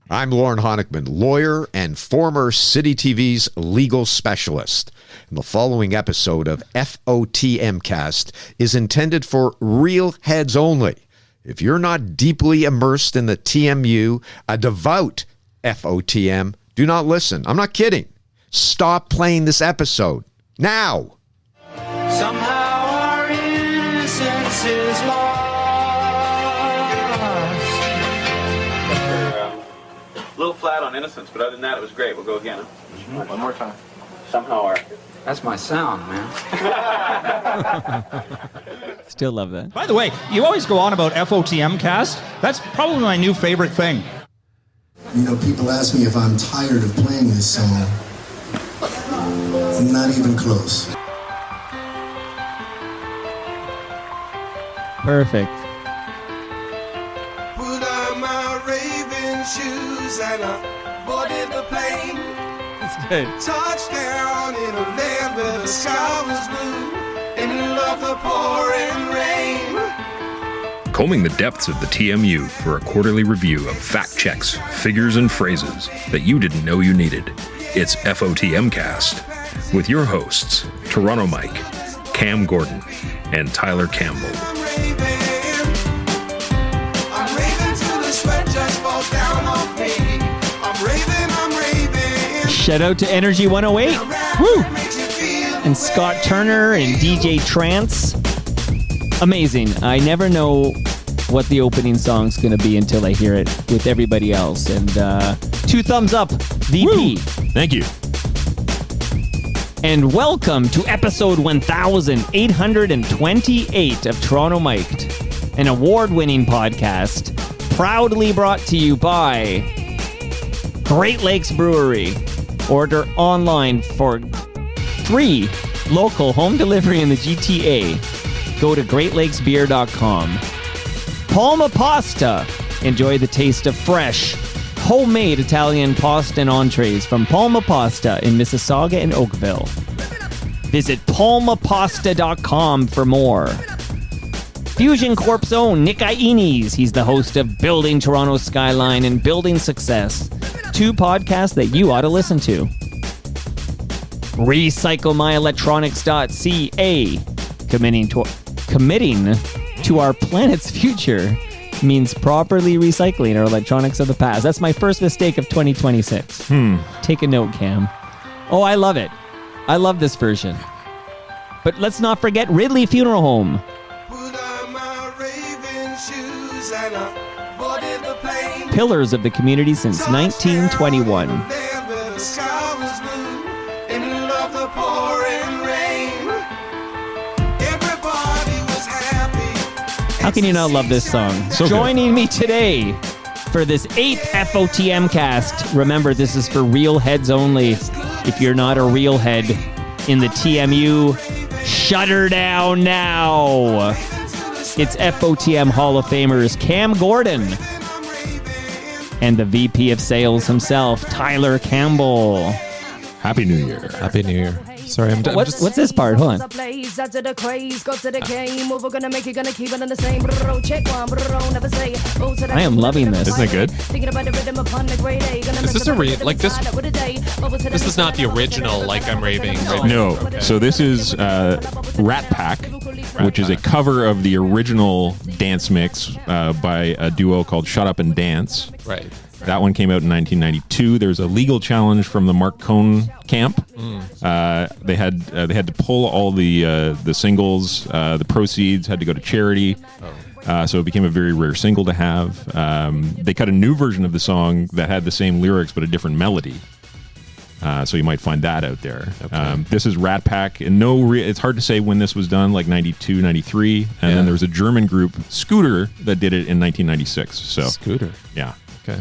I'm Lauren Honickman, lawyer and former City TV's legal specialist. And the following episode of FOTMCast is intended for real heads only. If you're not deeply immersed in the TMU, a devout FOTM, do not listen. I'm not kidding. Stop playing this episode now. Somehow our innocence is lost. A little flat on innocence, but other than that, it was great. We'll go again. Huh? One more time. Somehow our... That's my sound, man. Still love that. By the way, you always go on about FOTMcast. That's probably my new favorite thing. You know, people ask me if I'm tired of playing this song. Not even close. Perfect. Put on my Raven shoes and I boarded the plane. That's good. Touchdown in a land where the sky was blue and you love the pouring rain. Combing the depths of the TMU for a quarterly review of fact checks, figures, and phrases that you didn't know you needed. It's FOTMcast with your hosts, Toronto Mike, Cam Gordon, and Tyler Campbell. I'm raving till the sweat just falls down on me. I'm raving. Shout out to Energy 108. Woo! And Scott Turner and DJ Trance. Amazing. I never know what the opening song's going to be until I hear it with everybody else. And 2 thumbs up, VP. Woo! Thank you. And welcome to episode 1828 of Toronto Mic'd, an award-winning podcast proudly brought to you by Great Lakes Brewery. Order online for free local home delivery in the GTA. Go to greatlakesbeer.com. Palma Pasta. Enjoy the taste of fresh, homemade Italian pasta and entrees from Palma Pasta in Mississauga and Oakville. Visit palmapasta.com for more. Fusion Corp's own Nick Iones. He's the host of Building Toronto's Skyline and Building Success. 2 podcasts that you ought to listen to. RecycleMyElectronics.ca. Committing to our planet's future means properly recycling our electronics of the past. That's my first mistake of 2026. Take a note, Cam. Oh, I love it. I love this version. But let's not forget Ridley Funeral Home. Pillars of the community since 1921. How can you not love this song? So Joining me today for this 8th FOTM cast. Remember, this is for real heads only. If you're not a real head in the TMU, shut her down now. It's FOTM Hall of Famers Cam Gordon and the VP of Sales himself, Tyler Campbell. Happy New Year. Happy New Year. Sorry, I'm done. What's this part? Hold on. I am loving this. Isn't it good? Is this a this is not the original Like I'm Raving. No. Okay. So this is Rat Pack, which is a cover of the original dance mix by a duo called Shut Up and Dance. Right. That one came out in 1992. There's a legal challenge from the Mark Cohn camp. They had to pull all the singles. The proceeds had to go to charity. So it became a very rare single to have. They cut a new version of the song that had the same lyrics but a different melody. So you might find that out there. Okay. This is Rat Pack. And it's hard to say when this was done, like 92, 93. And then there was a German group, Scooter, that did it in 1996. So Scooter. Yeah. Okay.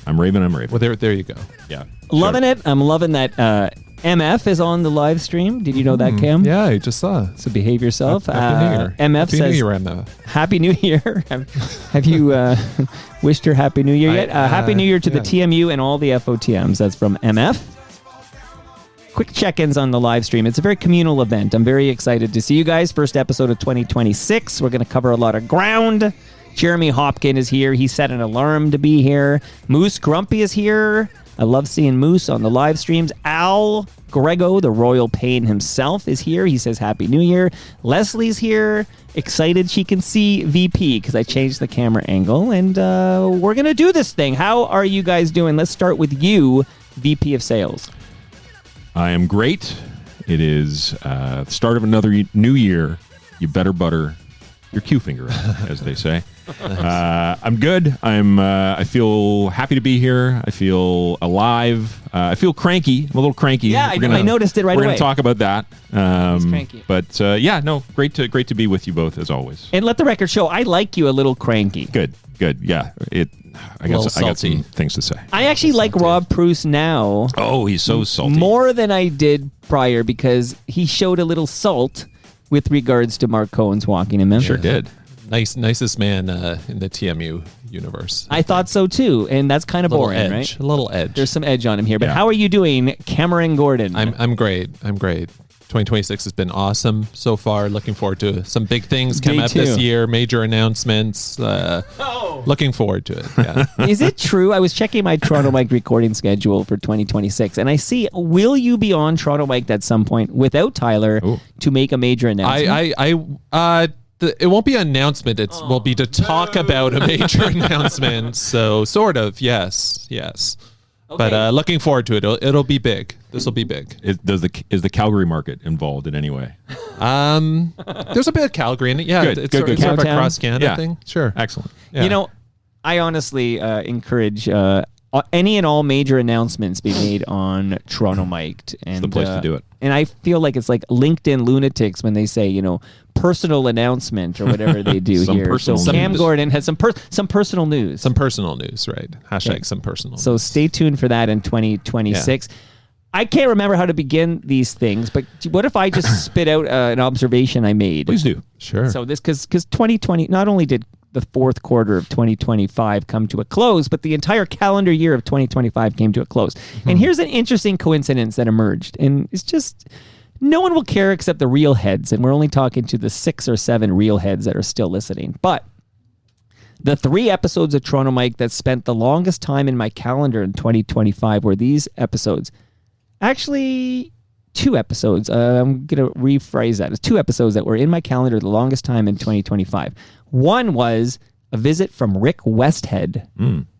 I'm raving. Well, there you go. Yeah. Loving it. I'm loving that MF is on the live stream. Did you know that, Cam? Yeah, I just saw. So behave yourself. Happy New Year. MF Happy says, New Year, MF. Happy New Year. Have you wished her Happy New Year yet? Happy New Year to the TMU and all the FOTMs. That's from MF. Quick check-ins on the live stream. It's a very communal event. I'm very excited to see you guys. First episode of 2026. We're going to cover a lot of ground. Jeremy Hopkin is here. He set an alarm to be here. Moose Grumpy is here. I love seeing Moose on the live streams. Al Grego, the Royal Pain himself, is here. He says Happy New Year. Leslie's here. Excited she can see VP because I changed the camera angle. And we're going to do this thing. How are you guys doing? Let's start with you, VP of Sales. I am great. It is the start of another new year. You better butter your Q finger, as they say. I'm good. I feel happy to be here. I feel alive. I feel cranky. I'm a little cranky. Yeah, I noticed it right away. We're going to talk about that. Cranky. But great to be with you both as always. And let the record show, I like you a little cranky. Good. Yeah. I got some things to say. I actually like Rob Pruce now. Oh, he's so salty. More than I did prior because he showed a little salt with regards to Mark Cohen's walking him in. Sure did. Nicest man in the TMU universe. I thought so too, and that's kind of boring, edge, right? A little edge. There's some edge on him here. But how are you doing, Cameron Gordon? I'm great. 2026 has been awesome so far. Looking forward to some big things coming up this year. Major announcements. Looking forward to it. Yeah. Is it true? I was checking my Toronto Mike recording schedule for 2026, and I see. Will you be on Toronto Mike at some point without Tyler to make a major announcement? It won't be an announcement. It will be to talk about a major announcement. So sort of, yes. Okay. But looking forward to it. It'll be big. This will be big. Is the Calgary market involved in any way? There's a bit of Calgary in it. Yeah, good, it's good. sort of a cross Canada thing. Sure, excellent. Yeah. I honestly encourage any and all major announcements be made on Toronto Mic'd. And, it's the place to do it. And I feel like it's like LinkedIn lunatics when they say, personal announcement or whatever they do here. So Cam Gordon has some personal news. Some personal news, right? Hashtag some personal news. So stay tuned for that in 2026. Yeah. I can't remember how to begin these things, but what if I just spit out an observation I made? Please do. Sure. So this, because 2020, not only did the fourth quarter of 2025 come to a close, but the entire calendar year of 2025 came to a close. Mm-hmm. And here's an interesting coincidence that emerged. And it's just, no one will care except the real heads. And we're only talking to the 6 or 7 real heads that are still listening. But the 3 episodes of Toronto Mike that spent the longest time in my calendar in 2025 were these episodes. Actually, 2 episodes. I'm going to rephrase that. It's 2 episodes that were in my calendar the longest time in 2025. One was a visit from Rick Westhead.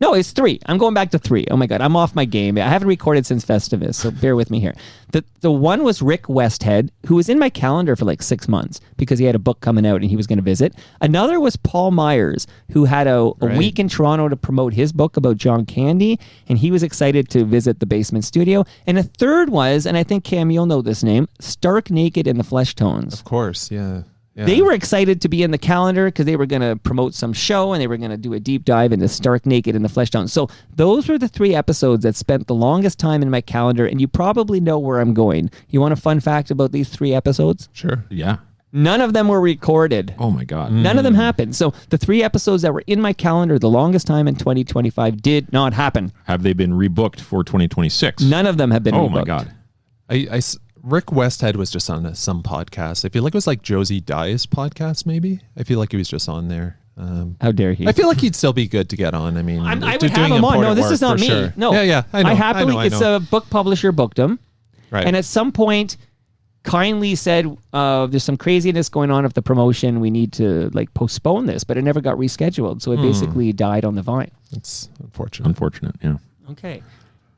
No, it's 3. I'm going back to 3. Oh my God, I'm off my game. I haven't recorded since Festivus, so bear with me here. The one was Rick Westhead, who was in my calendar for like 6 months because he had a book coming out and he was going to visit. Another was Paul Myers, who had a week in Toronto to promote his book about John Candy, and he was excited to visit the Basement Studio. And a third was, and I think Cam, you'll know this name, Stark Naked in the Flesh Tones. Of course, yeah. Yeah. They were excited to be in the calendar because they were going to promote some show and they were going to do a deep dive into Stark Naked in the Flesh Tones. So those were the 3 episodes that spent the longest time in my calendar, and you probably know where I'm going. You want a fun fact about these 3 episodes? Sure. Yeah. None of them were recorded. Oh my God. None of them happened. So the 3 episodes that were in my calendar the longest time in 2025 did not happen. Have they been rebooked for 2026? None of them have been rebooked. Oh my God. Rick Westhead was just on some podcast. I feel like it was like Josie Dye's podcast, maybe. I feel like he was just on there. How dare he? I feel like he'd still be good to get on. I mean, I would have him on. No, this is not me. Sure. No. Yeah, I know. It's a book publisher booked him. Right. And at some point, kindly said, there's some craziness going on with the promotion. We need to postpone this, but it never got rescheduled. So it basically died on the vine. It's unfortunate. Unfortunate, yeah. Okay.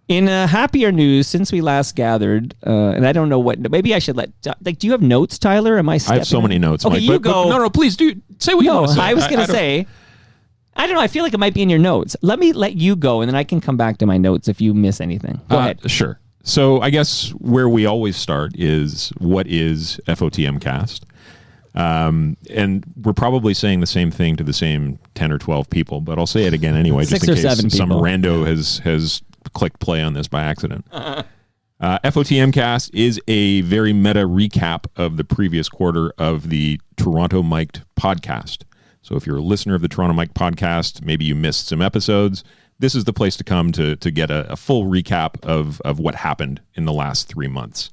In happier news, since we last gathered, and I don't know what, maybe I should do you have notes, Tyler? Am I I have so many notes. Okay, Mike, you go. No, please do. Say what you want to say. I was going to say, I don't know. I feel like it might be in your notes. Let me let you go, and then I can come back to my notes if you miss anything. Go ahead. Sure. So I guess where we always start is, what is FOTMCast? And we're probably saying the same thing to the same 10 or 12 people, but I'll say it again anyway, just 6 in or case 7 some people. rando has clicked play on this by accident. FOTMcast is a very meta recap of the previous quarter of the Toronto Mic'd podcast. So if you're a listener of the Toronto Mic'd podcast, maybe you missed some episodes, this is the place to come to get a full recap of what happened in the last 3 months.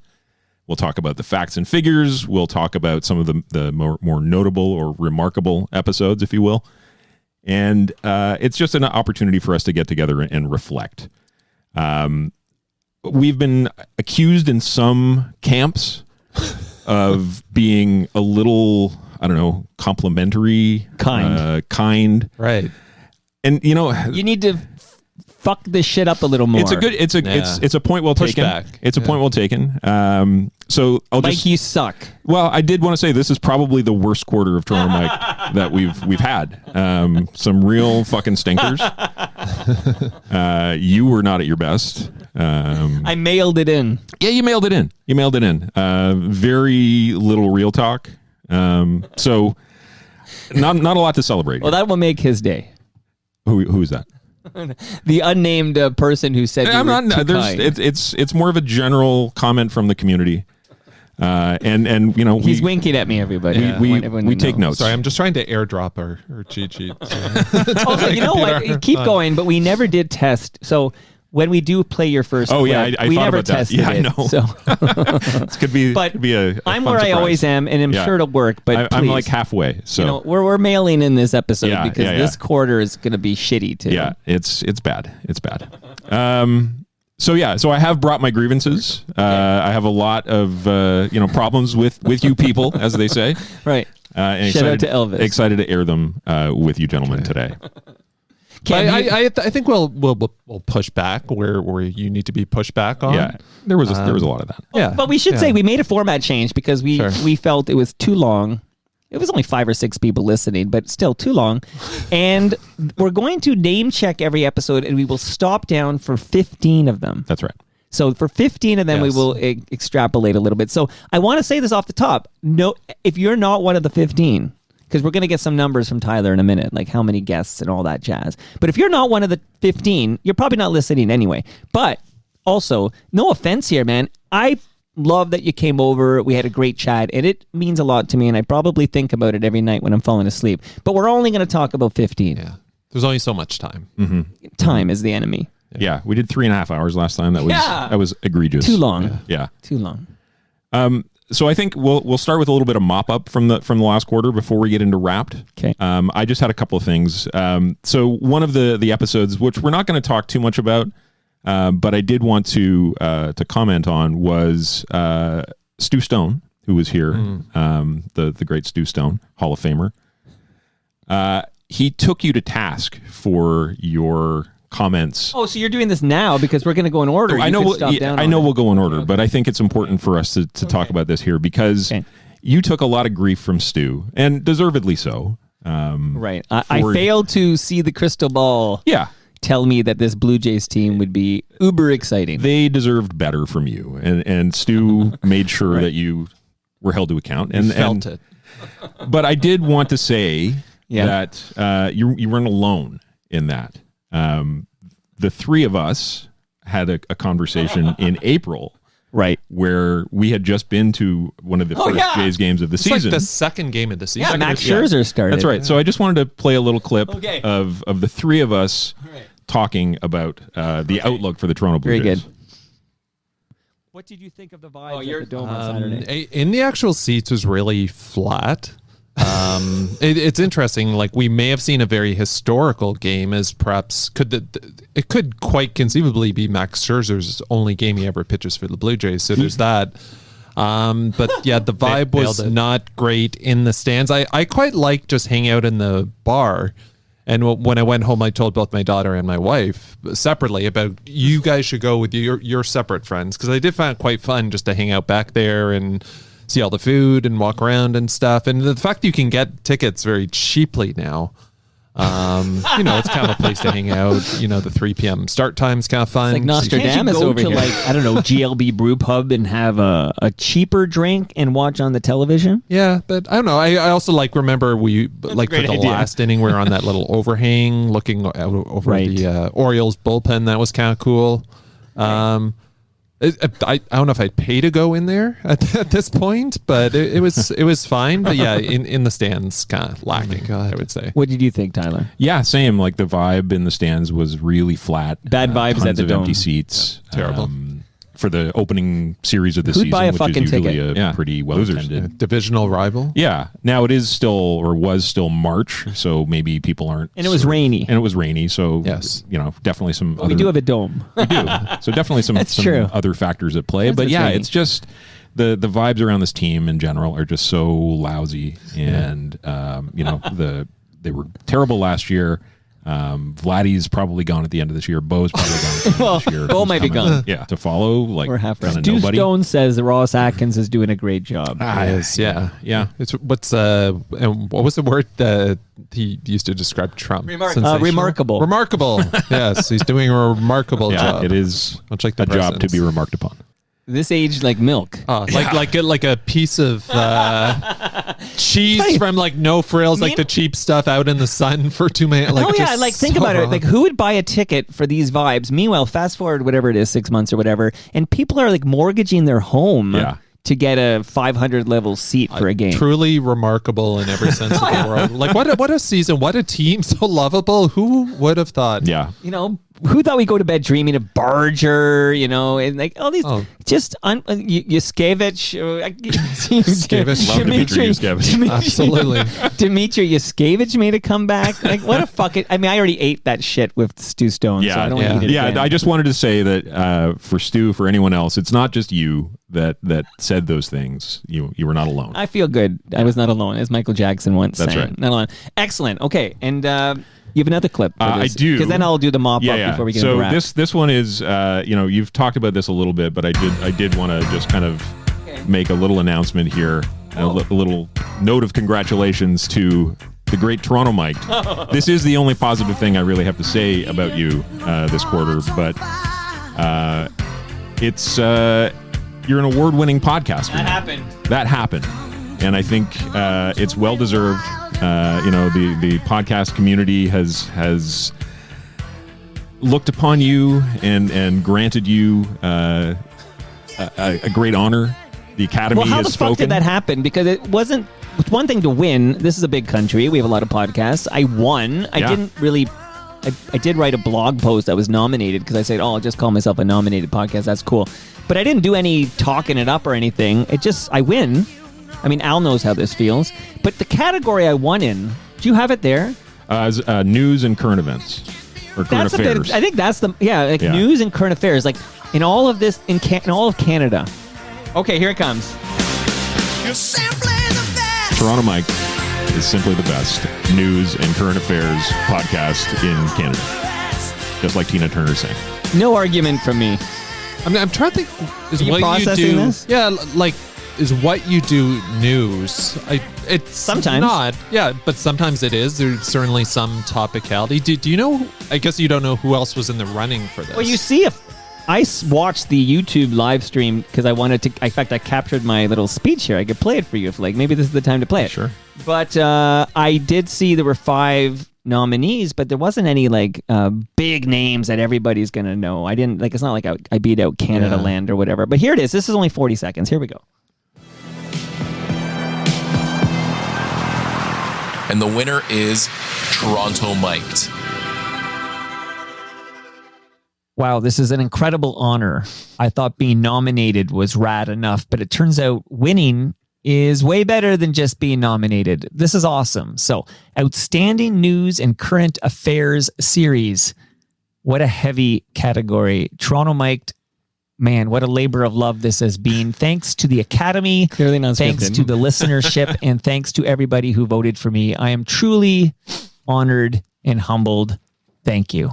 We'll talk about the facts and figures. We'll talk about some of the more notable or remarkable episodes, if you will. And it's just an opportunity for us to get together and reflect. We've been accused in some camps of being a little, I don't know, complimentary, kind. Right. And You need to fuck this shit up a little more. it's a point well taken. Pushback. It's a point well taken. So I'll Mike, just you suck. Well, I did want to say this is probably the worst quarter of Toronto Mike that we've had. Some real fucking stinkers. You were not at your best. I mailed it in. Yeah, you mailed it in. Very little real talk. So not a lot to celebrate. Well, that will make his day. Who is that? The unnamed person who said I'm you were not. too kind. It's more of a general comment from the community. And He's winking at me, everybody. I want everyone to we take know. notes. Sorry, I'm just trying to airdrop our cheat sheet. Also, you know what? Keep going, but we never did test. So when we do play your first Oh, yeah, clip, I we thought never about that. tested Yeah, I it. know. So This could be a I'm fun where I surprise. always am, and I'm Yeah. sure it'll work. But I'm please, like halfway. So we're mailing in this episode Yeah, because yeah. this quarter is going to be shitty too. yeah, it's bad. It's bad. So I have brought my grievances. I have a lot of problems with you people, as they say. Right. And Shout out to Elvis. Excited to air them with you gentlemen today. I think we'll push back where you need to be pushed back on. Yeah, there was a lot of that. Yeah, But we should say we made a format change because we Sure. felt it was too long. It was only 5 or 6 people listening, but still too long. And we're going to name check every episode, and we will stop down for 15 of them. That's right. So for 15 of them, we Yes. will extrapolate a little bit. So I want to say this off the top. No, if you're not one of the 15, because we're going to get some numbers from Tyler in a minute, like how many guests and all that jazz. But if you're not one of the 15, you're probably not listening anyway. But also, no offense here, man. I love that you came over. We had a great chat, and it means a lot to me, and I probably think about it every night when I'm falling asleep. But we're only going to talk about 15. Yeah. There's only so much time. Time is the enemy. Yeah, we did 3.5 hours last time. That was egregious. Too long. Yeah. Too long. So I think we'll start with a little bit of mop up from the last quarter before we get into Wrapped. Okay. I just had a couple of things. So one of the episodes, which we're not going to talk too much about, but I did want to comment on, was Stu Stone, who was here, the great Stu Stone, Hall of Famer. He took you to task for your comments. Oh, so you're doing this now because we're going to go in order. I know we'll go in order, but I think it's important for us to talk about this here because you took a lot of grief from Stu, and deservedly so. Right. I failed to see the crystal ball tell me that this Blue Jays team would be uber exciting. They deserved better from you, and Stu made sure that you were held to account. And Felt it. But I did want to say that you weren't alone in that. The three of us had a conversation in April, right, where we had just been to one of the first Jays games of the season. Like the second game of the season. Yeah, Max Scherzer started. That's right. So I just wanted to play a little clip of the three of us talking about the outlook for the Toronto Blue Jays. Very good. What did you think of the vibes at the Dome on Saturday? In the actual seats was really flat. It's interesting. Like, we may have seen a very historical game, as perhaps it could quite conceivably be Max Scherzer's only game he ever pitches for the Blue Jays. So there's that. But yeah, the vibe was not great in the stands. I quite like just hanging out in the bar. And when I went home, I told both my daughter and my wife separately about, you guys should go with your separate friends, because I did find it quite fun just to hang out back there and see all the food and walk around and stuff. And the fact that you can get tickets very cheaply now, it's kind of a place to hang out. The 3 p.m. start time's kind of fun. It's like Nostradamus over here. I don't know, GLB Brew Pub and have a cheaper drink and watch on the television? Yeah, but I don't know. I also remember we, for the last inning, we were on that little overhang looking out over the Orioles bullpen. That was kind of cool. I don't know if I'd pay to go in there at this point, but it was fine. But yeah, in the stands, kind of lacking, I would say. What did you think, Tyler? Yeah, same. Like, the vibe in the stands was really flat. Bad vibes tons at the of Dome. empty seats. Yeah, terrible. for the opening series of the Who'd season, buy a which fucking is usually ticket? a pretty well attended. Divisional rival. Yeah. Now it is still, or was still March, so maybe people aren't. And it was rainy. And it was rainy, so Yes. definitely some. We do have a dome. We do. So definitely some true. other factors at play. That's But yeah, rainy. it's just the vibes around this team in general are just so lousy, and they were terrible last year. Vladdy's probably gone at the end of this year. Bo's probably gone at the end of this year. Bo Who's might be coming, gone. Yeah, to follow We're half right. kind of Stu nobody. Stone says that Ross Atkins is doing a great job. Yes, yeah. It's And what was the word that he used to describe Trump? Sensational? Remarkable. Remarkable. Yes, he's doing a remarkable yeah, job. it is Much like the a job to president's. be remarked upon. This age like milk. Like a piece of cheese from like No Frills, like the cheap stuff out in the sun for 2 minutes. Like, think so about it. wrong. Like, who would buy a ticket for these vibes? Meanwhile, fast forward whatever it is, 6 months or whatever, and people are like mortgaging their home to get a 500 level seat for a game. Truly remarkable in every sense of the world. Like what a season, what a team, so lovable. Who would have thought? Yeah. Who thought we go to bed dreaming of Barger, and like all these Yuskevich. Yuskevich. Love Dmitry Yuskevich. Absolutely. Dmitry Yuskevich made a comeback. Like, what a fucking... I mean, I already ate that shit with Stu Stone, so I don't want to eat it again. I just wanted to say that for Stu, for anyone else, it's not just you that said those things. You were not alone. I feel good. I was not alone, as Michael Jackson once That's sang. right. Not alone. Excellent. Okay, and you have another clip for this? I do. Because then I'll do the mop up before we get into wrap. this one is you've talked about this a little bit, but I did want to just kind of make a little announcement here, a little note of congratulations to the great Toronto Mike. This is the only positive thing I really have to say about you this quarter, but it's you're an award-winning podcaster. That happened, and I think it's well deserved. The podcast community has looked upon you and granted you a great honor. The Academy Well, how has the fuck spoken. did that happen? Because it wasn't... It's one thing to win. This is a big country. We have a lot of podcasts. I won. I didn't really... I did write a blog post that was nominated because I said, I'll just call myself a nominated podcast. That's cool. But I didn't do any talking it up or anything. I win. I mean, Al knows how this feels. But the category I won in, do you have it there? As news and current events. Or current affairs. I think that's news and current affairs. Like, in all of this, in all of Canada. Okay, here it comes. You're simply the best. Toronto Mike is simply the best news and current affairs podcast in Canada. Just like Tina Turner sang. No argument from me. I'm trying to think. Is Are you what processing you do? this? Yeah, like is what you do news? It's sometimes not. Yeah, but sometimes it is. There's certainly some topicality. Do you know? I guess you don't know who else was in the running for this. Well, you see, if I watched the YouTube live stream because I wanted to. In fact, I captured my little speech here. I could play it for you if maybe this is the time to play it. Sure. But I did see there were 5 nominees, but there wasn't any big names that everybody's gonna know. I didn't it's not like I beat out Canada Land or whatever. But here it is. This is only 40 seconds. Here we go. And the winner is Toronto Mic'd. Wow, this is an incredible honor. I thought being nominated was rad enough, but it turns out winning is way better than just being nominated. This is awesome. So, Outstanding News and Current Affairs Series. What a heavy category. Toronto Mic'd. Man, what a labor of love this has been. Thanks to the Academy. Clearly not thanks to the listenership, and thanks to everybody who voted for me. I am truly honored and humbled. Thank you.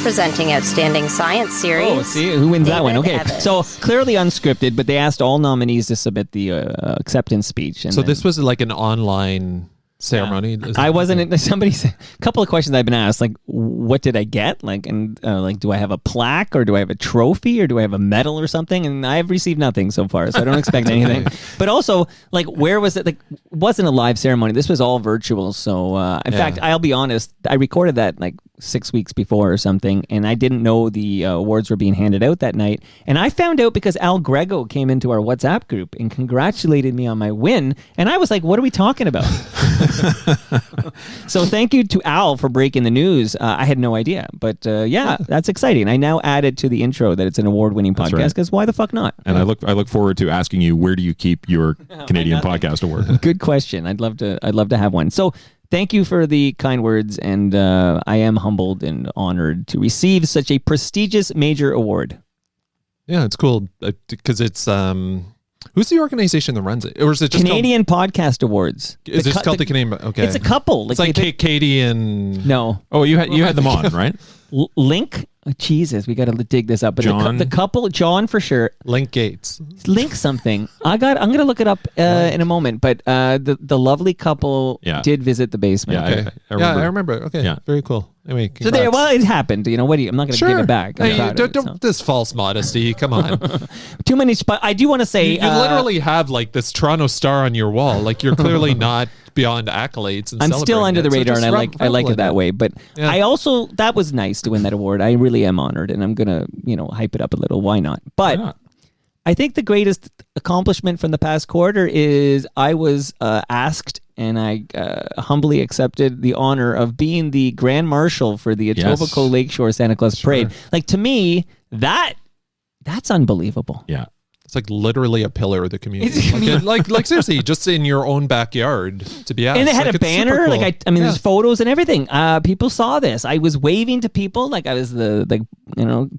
Presenting Outstanding Science Series. Oh, see, who wins that one? Okay, Evans. so clearly unscripted, but they asked all nominees to submit the acceptance speech. And so this was like an online ceremony. I wasn't. Somebody said a couple of questions I've been asked, like, what did I get? Do I have a plaque or do I have a trophy or do I have a medal or something? And I've received nothing so far, so I don't expect anything. But also, where was it? It wasn't a live ceremony. This was all virtual. So, in fact, I'll be honest. I recorded that 6 weeks before or something, and I didn't know the awards were being handed out that night. And I found out because Al Grego came into our WhatsApp group and congratulated me on my win, and I was like, what are we talking about? So thank you to Al for breaking the news. I had no idea, but yeah, that's exciting. I now added to the intro that it's an award-winning podcast, because why the fuck not? And I look forward to asking you, where do you keep your Canadian Podcast Award? Good question. I'd love to have one. So thank you for the kind words, and I am humbled and honored to receive such a prestigious major award. Yeah, it's cool because it's who's the organization that runs it, or is it just Canadian Podcast Awards? Is it called the Canadian? Okay, it's a couple. It's like Katie and no. Oh, you had them on, right? Link. Oh, Jesus, we got to dig this up. But John? the couple, John for sure. Link Gates. Link something. I'm gonna look it up in a moment. But the lovely couple did visit the basement. Yeah, okay. I remember. Okay, yeah, very cool. Anyway, so there. Well, it happened. You know what? I'm not gonna give it back. Hey, don't this false modesty. Come on. Too many. But I do want to say, you literally have like this Toronto Star on your wall. Like you're clearly not beyond accolades. And I'm still under the radar, and I like it that way. But yeah. I also, that was nice to win that award. I really am honored, and I'm gonna hype it up a little. Why not? But I think the greatest accomplishment from the past quarter is I was asked, and I humbly accepted the honor of being the Grand Marshal for the Etobicoke Lakeshore Santa Claus Parade. Like, to me, that's unbelievable. Yeah. It's like literally a pillar of the community. like seriously, just in your own backyard to be asked. And they had like, a banner. Cool. Like I mean, there's photos and everything. People saw this. I was waving to people like I was the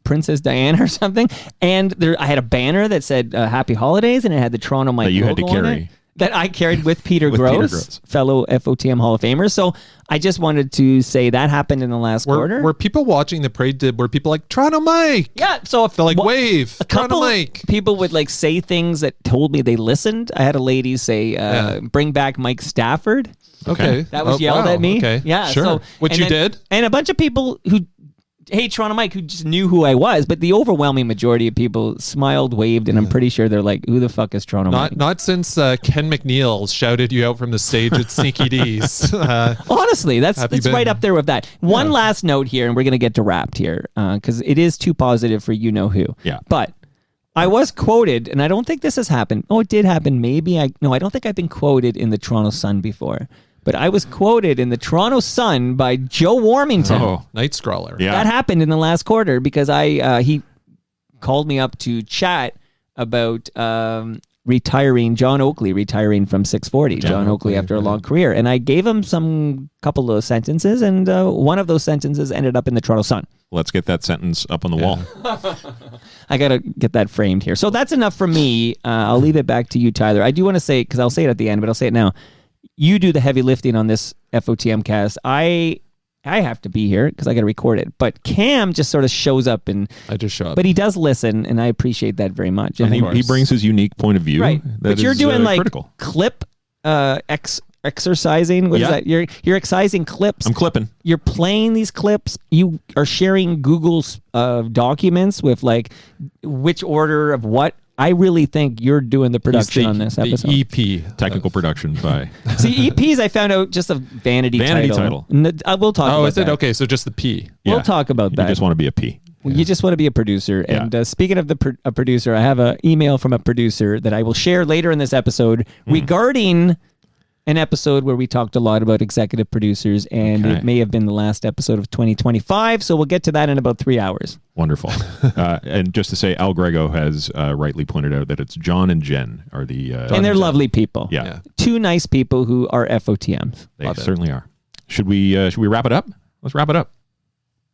Princess Diana or something. And I had a banner that said "Happy Holidays," and it had the Toronto Mike that you had to logo on carry. it, that I carried with Peter Gross, fellow FOTM Hall of Famer. So I just wanted to say that happened in the last quarter. Were people watching the parade? Were people like Toronto Mike? Yeah. So if they're like wave, a couple Toronto Mike. People would like say things that told me they listened. I had a lady say, "Bring back Mike Stafford." Okay, that was yelled at me. Okay, yeah, sure. So, Which you did, and a bunch of people who hate Toronto Mike who just knew who I was, but the overwhelming majority of people smiled, waved, and I'm pretty sure they're like, "Who the fuck is Toronto Mike?" Not since Ken McNeil shouted you out from the stage at Sneaky D's. Honestly, that's right up there with that. One last note here, and we're gonna get to wrapped here because it is too positive for you know who. Yeah, but I was quoted, and I don't think this has happened. Oh, it did happen. Maybe I don't think I've been quoted in the Toronto Sun before. But I was quoted in the Toronto Sun by Joe Warmington. Oh, Night Scrawler. Yeah. That happened in the last quarter because he called me up to chat about retiring, John Oakley retiring from 640. John Oakley after a long career. And I gave him some couple of sentences, and one of those sentences ended up in the Toronto Sun. Let's get that sentence up on the wall. I got to get that framed here. So that's enough from me. I'll leave it back to you, Tyler. I do want to say, because I'll say it at the end, but I'll say it now. You do the heavy lifting on this FOTMcast. I have to be here because I got to record it. But Cam just sort of shows up, and I just show up. But he does listen, and I appreciate that very much. And he brings his unique point of view. Right. But you're doing like critical. Clip exercising. What is that? You're excising clips. I'm clipping. You're playing these clips. You are sharing Google's documents with like which order of what. I really think you're doing the production on this episode. The EP. Technical production by... See, EPs, I found out just a vanity title. We'll talk about that. Oh, is it? Okay, so just the P. We'll talk about that. You just want to be a P. You just want to be a producer. Yeah. And speaking of a producer, I have an email from a producer that I will share later in this episode regarding an episode where we talked a lot about executive producers, and it may have been the last episode of 2025, so we'll get to that in about 3 hours. Wonderful. And just to say, Al Grego has rightly pointed out that it's John and Jen are the... and they're lovely people. Yeah. Two nice people who are FOTMs. They certainly are. Should we wrap it up? Let's wrap it up.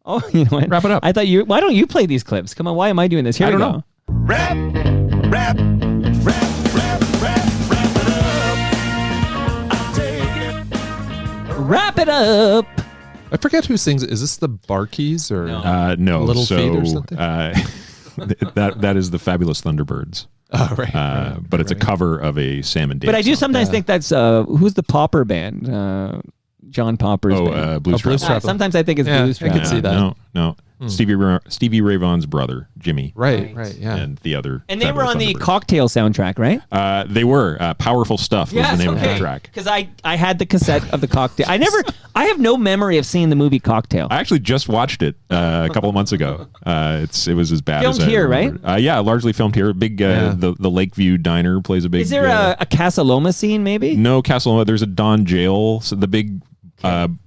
Oh, you know what? Wrap it up. I thought why don't you play these clips? Come on, why am I doing this? Here I we don't go. know. Rap it up. I take it. Wrap it up. I forget who sings it. Is this the Barkeys or no? Little Feet or something? That is the Fabulous Thunderbirds. Oh, right. But it's a cover of a Sam and Dave But I do song. sometimes think that's who's the Popper band? John Popper's band. Blues Traveler. Sometimes I think it's Blues I Traveler. can see that. No. Stevie Ray Vaughan's brother, Jimmy. Right, yeah. And the other. And they were fabulous on the Thunderbirds. Cocktail soundtrack, right? They were. Powerful Stuff was the name of the track. Because I had the cassette of the Cocktail. I have no memory of seeing the movie Cocktail. I actually just watched it a couple of months ago. It was as bad Filmed as I here, remembered. right? Yeah, largely filmed here. Big the Lakeview Diner plays a big. Is there a Casa Loma scene, maybe? No, Castle. There's a Don Jail. So the big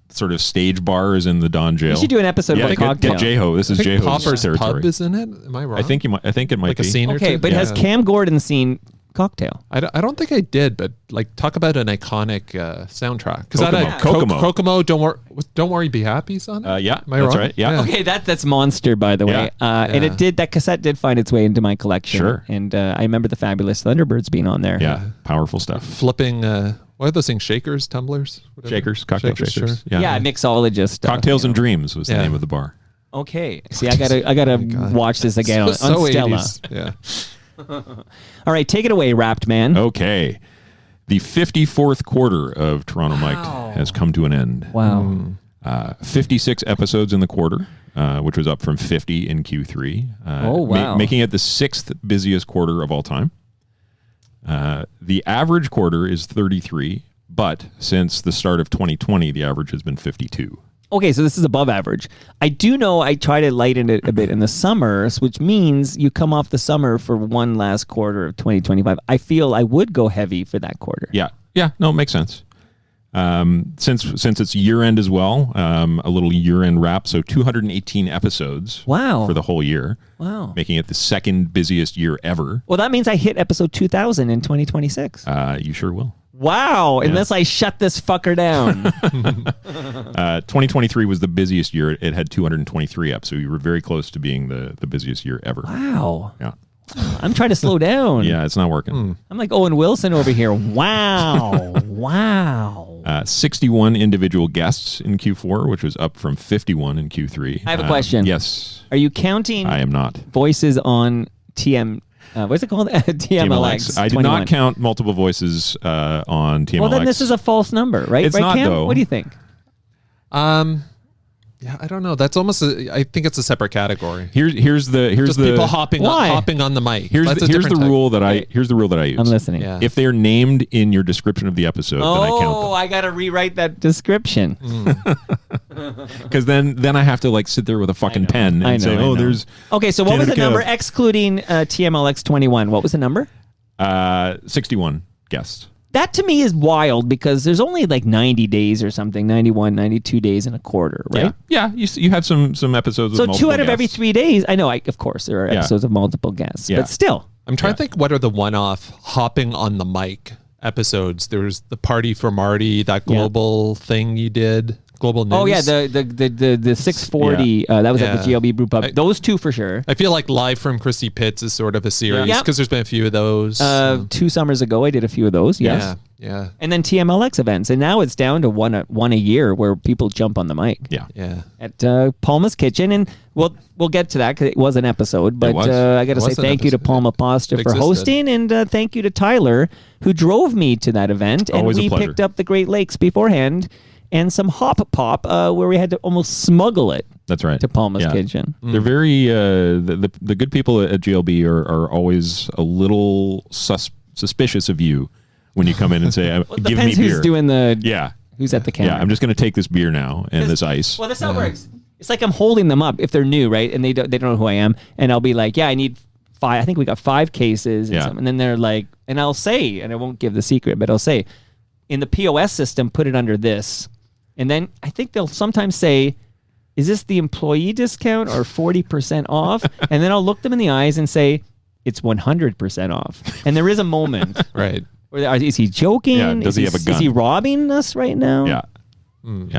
sort of stage bar is in the Don Jail. You should do an episode about Cocktail. Get J-Ho. This is J-Ho's Popper's territory. Pub is in it. Am I wrong? I think it might like be a scene or Okay, two? but has Cam Gordon seen Cocktail? I don't think I did, but like talk about an iconic soundtrack. Because Kokomo. Kokomo, don't worry, be happy, son. Yeah, Am I that's wrong? right. Yeah. Okay, that's Monster, by the way. And that cassette did find its way into my collection. Sure. And I remember the Fabulous Thunderbirds being on there. Yeah, powerful stuff. Flipping, what are those things? Shakers, tumblers, whatever. Cocktail shakers. Sure. Yeah, mixologist. Cocktails and Dreams was the name of the bar. Okay. See, I gotta watch this again on so Stella. 80s. Yeah. All right, take it away, Wrapped Man. Okay. The 54th quarter of Toronto Mic'd has come to an end. Wow. 56 episodes in the quarter, which was up from 50 in Q3. Oh, wow. Making it the 6th busiest quarter of all time. The average quarter is 33, but since the start of 2020, the average has been 52. Okay, so this is above average. I do know I try to lighten it a bit in the summers, which means you come off the summer for one last quarter of 2025. I feel I would go heavy for that quarter. Yeah. No, it makes sense. Since it's year end as well, a little year end wrap. So 218 episodes. Wow. For the whole year. Wow. Making it the second busiest year ever. Well, that means I hit episode 2000 in 2026. You sure will. Wow. Unless I shut this fucker down. 2023 was the busiest year. It had 223 eps. So you were very close to being the busiest year ever. Wow. Yeah. I'm trying to slow down. Yeah, it's not working. I'm like Owen Wilson over here. Wow. Wow. 61 individual guests in Q4, which was up from 51 in Q3. I have a question. Yes. Are you counting I am not. voices on what's it called? TMLX. I did 21. not count multiple voices on TMLX. Well, then this is a false number, right? It's right, not, Cam? though. What do you think? Yeah, I don't know. That's almost. I think it's a separate category. Here's Just the people hopping on the mic. Here's That's the a different type. rule that I use. I'm listening. Yeah. If they're named in your description of the episode, then I count them. I got to rewrite that description. Because then I have to like sit there with a fucking pen and say, there's. Okay, so what was the Danica. number excluding TMLX 21? What was the number? 61 guests. That to me is wild because there's only like 90 days or something, 91, 92 days in a quarter, right? Yeah. You have some episodes. So with 2 multiple out of every guests. 3 days. I know, of course, there are episodes of multiple guests, Yeah. but still. I'm trying to think what are the one-off hopping on the mic episodes. There's the Party for Marty, that global thing you did, global news. Oh yeah, the 640. That was at the GLB Brew Pub. Those two for sure. I feel like Live from Chrissy Pitts is sort of a series Yeah. because there's been a few of those. 2 summers ago, I did a few of those. Yes. Yeah. And then TMLX events, and now it's down to one a year where people jump on the mic. Yeah. At Palma's Kitchen, and we'll get to that because it was an episode. But was. I got to It say was an thank you to episode. Palma Pasta It for existed. hosting, and thank you to Tyler who drove me to that event, and Always a we pleasure. picked up the Great Lakes beforehand, and some hop pop where we had to almost smuggle it. That's right. To Palma's Kitchen. They're very the good people at GLB are always a little suspicious of you when you come in and say, "Give me Depends beer." who's doing who's at the counter. Yeah, I'm just going to take this beer now and this ice. Well, that's how it works. It's like I'm holding them up if they're new, right? And they don't know who I am, and I'll be like, "Yeah, I need 5. I think we got 5 cases." And then they're like, and I'll say, and I won't give the secret, but I'll say, in the POS system, put it under this, and then I think they'll sometimes say, "Is this the employee discount or 40% off?" And then I'll look them in the eyes and say, "It's 100% off." And there is a moment, Right. Or is he joking? Yeah, does he have a gun? Is he robbing us right now? Yeah.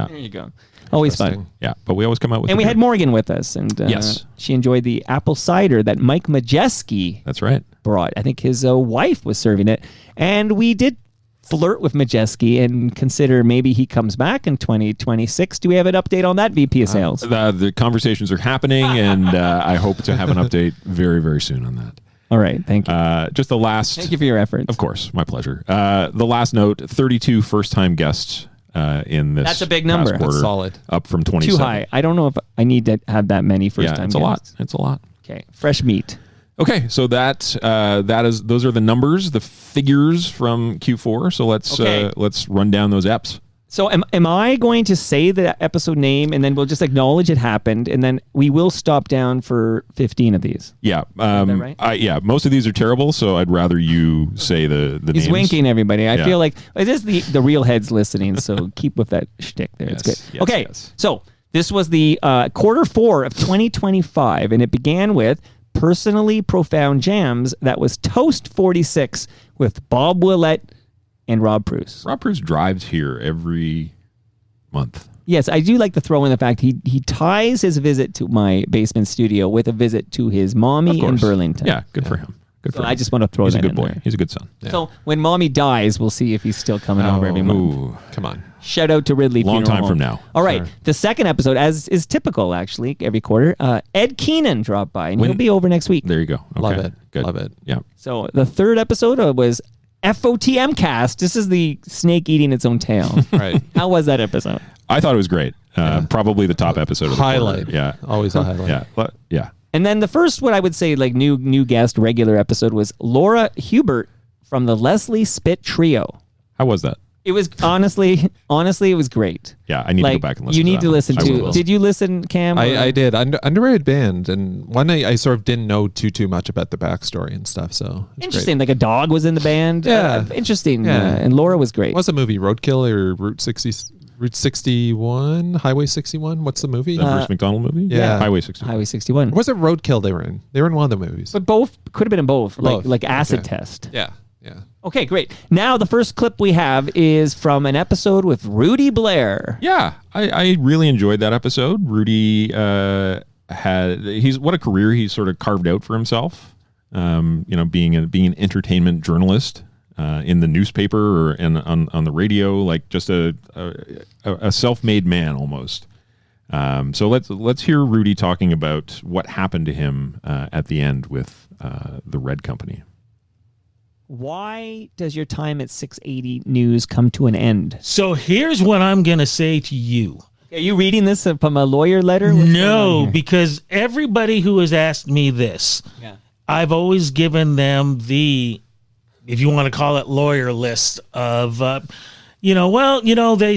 There you go. Always fun. Yeah, but we always come out with. And the we beer. had Morgan with us, and Yes. she enjoyed the apple cider that Mike Majeski That's right. brought. I think his wife was serving it, and we did flirt with Majeski and consider maybe he comes back in 2026. Do we have an update on that, VP of Sales? The conversations are happening, and I hope to have an update very, very soon on that. All right, thank you. Just the last. Thank you for your efforts. Of course, my pleasure. The last note: 32 first-time guests in this. That's a big number. past quarter, That's solid. up from 27. Too high. I don't know if I need to have that many first time. It's a lot. It's a lot. Okay, fresh meat. Okay, so those are the numbers, the figures from Q4. So let's run down those eps. So am I going to say the episode name and then we'll just acknowledge it happened and then we will stop down for 15 of these? Yeah. Is that right? Most of these are terrible, so I'd rather you say the He's names. winking, everybody. I feel like it is the real heads listening, so keep with that shtick there. Yes, It's good. yes, Okay, yes. so this was the quarter 4 of 2025, and it began with Personally Profound Jams. That was Toast 46 with Bob Willett and Rob Bruce. Rob Bruce drives here every month. Yes, I do like to throw in the fact he ties his visit to my basement studio with a visit to his mommy in Burlington. Yeah, good for him. Good for him. I just want to throw He's a that good in boy. there. He's a good son. So when mommy dies, we'll see if he's still coming over every month. Ooh, come on. Shout out to Ridley Long Funeral time Home. from now. All right. The second episode, as is typical, actually, every quarter, Ed Keenan dropped by, and he'll be over next week. There you go. Okay. Love it. Good. Love it. Yeah. So the third episode was FOTMcast. This is the snake eating its own tail. Right. How was that episode? I thought it was great. Probably the top episode of the Highlight. quarter. Yeah. Always a highlight. Yeah. Yeah. And then the first, what I would say, like new guest regular episode was Laura Hubert from the Leslie Spit Trio. How was that? It was honestly, it was great. Yeah, I need to go back and listen. You to need that to one. listen I to. will. Did you listen, Cam? I did. Underrated band, and one I sort of didn't know too much about the backstory and stuff. So it's Interesting. Like a dog was in the band. Yeah. Interesting. Yeah. And Laura was great. Great. What's the movie? Roadkill or Route 61? Highway 61? What's the movie? The Bruce McDonald movie? Yeah. Highway 61. Highway 61. Or was it Roadkill they were in? They were in one of the movies. But both could have been in both. Both. Like Acid Okay. Test. Yeah. Yeah. Okay, great. Now the first clip we have is from an episode with Rudy Blair. Yeah, I really enjoyed that episode. Rudy what a career he's sort of carved out for himself. Being an entertainment journalist in the newspaper or on the radio, like just a self-made man almost. So let's hear Rudy talking about what happened to him at the end with the Red Company. Why does your time at 680 News come to an end? So here's what I'm going to say to you. Are you reading this from a lawyer letter? No, because everybody who has asked me this, I've always given them the, if you want to call it lawyer list of, they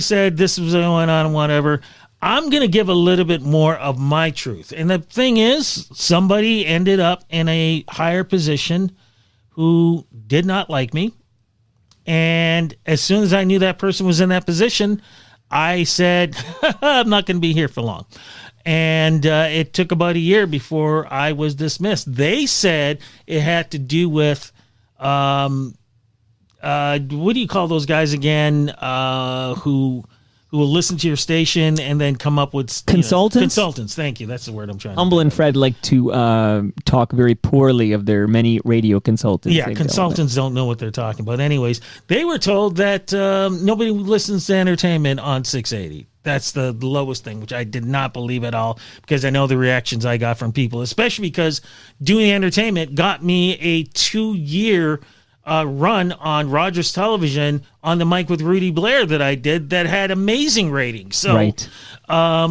said this was going on and whatever. I'm going to give a little bit more of my truth. And the thing is, somebody ended up in a higher position who did not like me. And as soon as I knew that person was in that position, I said, I'm not going to be here for long. And it took about a year before I was dismissed. They said it had to do with, what do you call those guys again, who will listen to your station and then come up with Consultants? Consultants, thank you. That's the word I'm trying to Humble and Fred like to talk very poorly of their many radio consultants. Yeah, consultants don't know what they're talking about. Anyways, they were told that nobody listens to entertainment on 680. That's the lowest thing, which I did not believe at all, because I know the reactions I got from people, especially because doing entertainment got me a 2-year run on Rogers Television on the mic with Rudy Blair that I did that had amazing ratings. So right.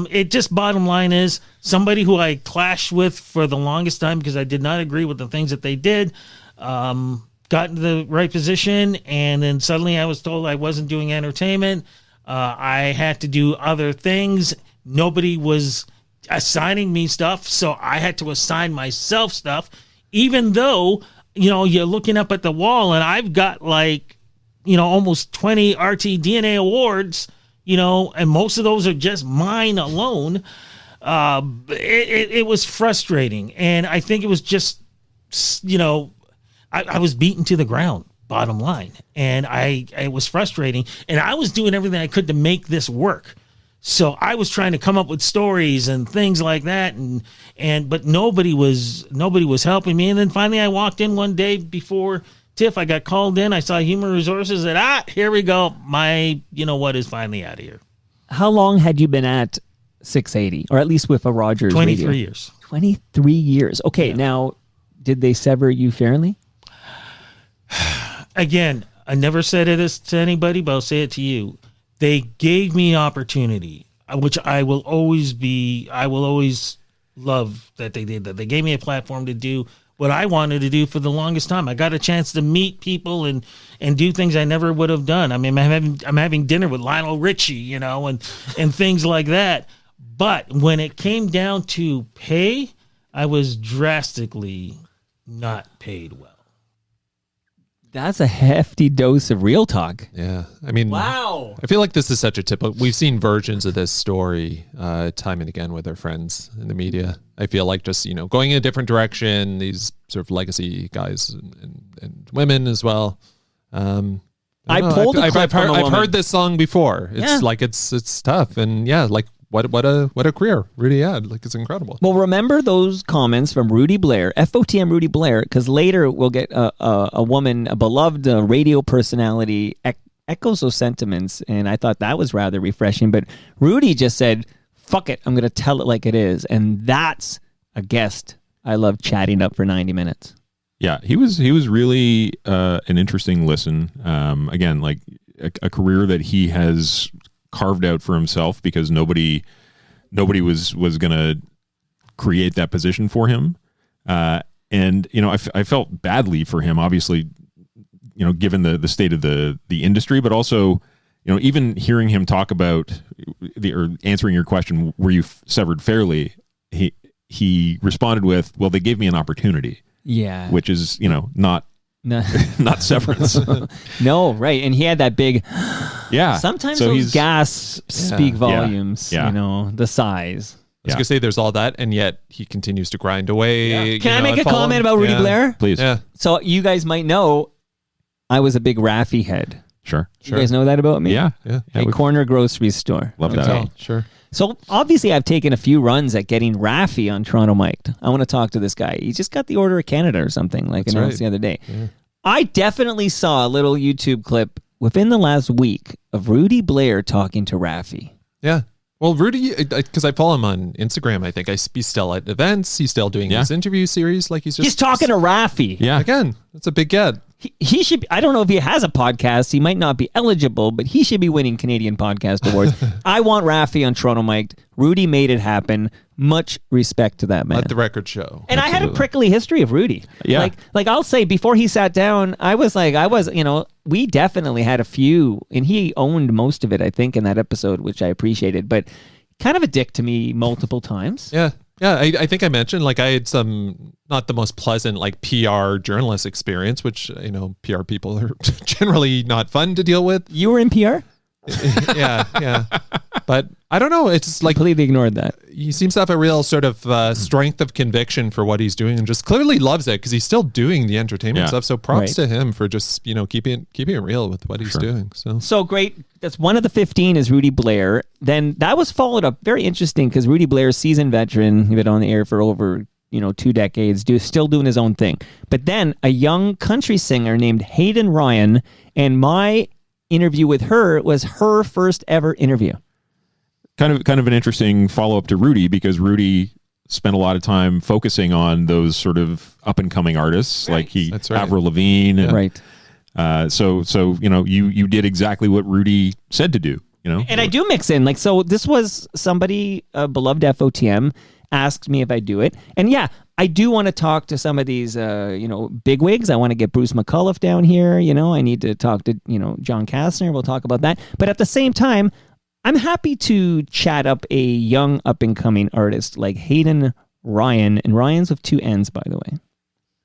It just, bottom line is, somebody who I clashed with for the longest time because I did not agree with the things that they did, got into the right position, and then suddenly I was told I wasn't doing entertainment. I had to do other things. Nobody was assigning me stuff, so I had to assign myself stuff, even though, you're looking up at the wall and I've got almost 20 RT DNA awards, and most of those are just mine alone. It was frustrating. And I think it was just, I was beaten to the ground, bottom line. And it was frustrating. And I was doing everything I could to make this work. So I was trying to come up with stories and things like that, but nobody was helping me. And then finally I walked in one day before TIFF. I got called in. I saw Human Resources and here we go. My what is finally out of here. How long had you been at 680, or at least with a Rogers 23 radio? years. 23 years. Okay, Now, did they sever you fairly? Again, I never said this to anybody, but I'll say it to you. they gave me opportunity, which I will always love that they did that. They gave me a platform to do what I wanted to do for the longest time. I got a chance to meet people and do things I never would have done. I mean, I'm having dinner with Lionel Richie, and things like that. But when it came down to pay, I was drastically not paid well. That's a hefty dose of real talk. Yeah. I mean, wow. I feel like this is such a typical, we've seen versions of this story time and again with our friends in the media. I feel like just, going in a different direction, these sort of legacy guys and women as well. I pulled a clip from a woman. I've heard this song before. It's like, it's tough. And yeah, like, what a career Rudy had. Like, it's incredible. Well, remember those comments from Rudy Blair, FOTM Rudy Blair, because later we'll get a woman, a beloved radio personality, echoes those sentiments, and I thought that was rather refreshing. But Rudy just said, fuck it, I'm going to tell it like it is. And that's a guest I love chatting up for 90 minutes. Yeah, he was really an interesting listen. Again, like a career that he has carved out for himself because nobody was going to create that position for him. And I felt badly for him, obviously, given the state of the industry, but also, even hearing him talk about or answering your question, were you severed fairly? He responded with, well, they gave me an opportunity. Yeah. Which is, not severance. No, right. And he had that big, yeah. Sometimes those gas speak volumes, the size. I was going to say there's all that, and yet he continues to grind away. Yeah. Can I make a comment about Rudy Blair? Please. Yeah. So you guys might know, I was a big Raffi head. Sure. You guys know that about me? Yeah. A corner grocery store. Love that. Sure. So obviously I've taken a few runs at getting Raffi on Toronto Mic'd. I want to talk to this guy. He just got the Order of Canada or something, like announced the other day. Yeah. I definitely saw a little YouTube clip within the last week of Rudy Blair talking to Raffi. Yeah. Well, Rudy, because I follow him on Instagram, I think he's still at events. He's still doing his interview series. Like he's talking to Raffi. Yeah. Again, that's a big get. He should be, I don't know if he has a podcast. He might not be eligible, but he should be winning Canadian Podcast Awards. I want Raffi on Toronto Mic'd. Rudy made it happen. Much respect to that man. Let the record show. And I had a prickly history of Rudy. Yeah. Like I'll say before he sat down, we definitely had a few, and he owned most of it, I think, in that episode, which I appreciated, but kind of a dick to me multiple times. Yeah. Yeah, I think I mentioned, like, I had some, not the most pleasant, like, PR journalist experience, which, PR people are generally not fun to deal with. You were in PR? Yeah. But I don't know. It's like completely ignored that. He seems to have a real sort of strength of conviction for what he's doing, and just clearly loves it because he's still doing the entertainment stuff. So props to him for just keeping it real with what he's doing. So great. That's one of the 15 is Rudy Blair. Then that was followed up very interesting because Rudy Blair, seasoned veteran, he's been on the air for over 2 decades, still doing his own thing. But then a young country singer named Hayden Ryan, and my interview with her was her first ever interview. Kind of an interesting follow-up to Rudy, because Rudy spent a lot of time focusing on those sort of up-and-coming artists, like Avril Lavigne. Yeah. Right. So you did exactly what Rudy said to do. And I do mix in, so this was somebody, a beloved FOTM, asked me if I do it. And yeah, I do want to talk to some of these, bigwigs. I want to get Bruce McCullough down here. I need to talk to, John Kastner. We'll talk about that. But at the same time, I'm happy to chat up a young up-and-coming artist like Hayden Ryan. And Ryan's with 2 N's, by the way.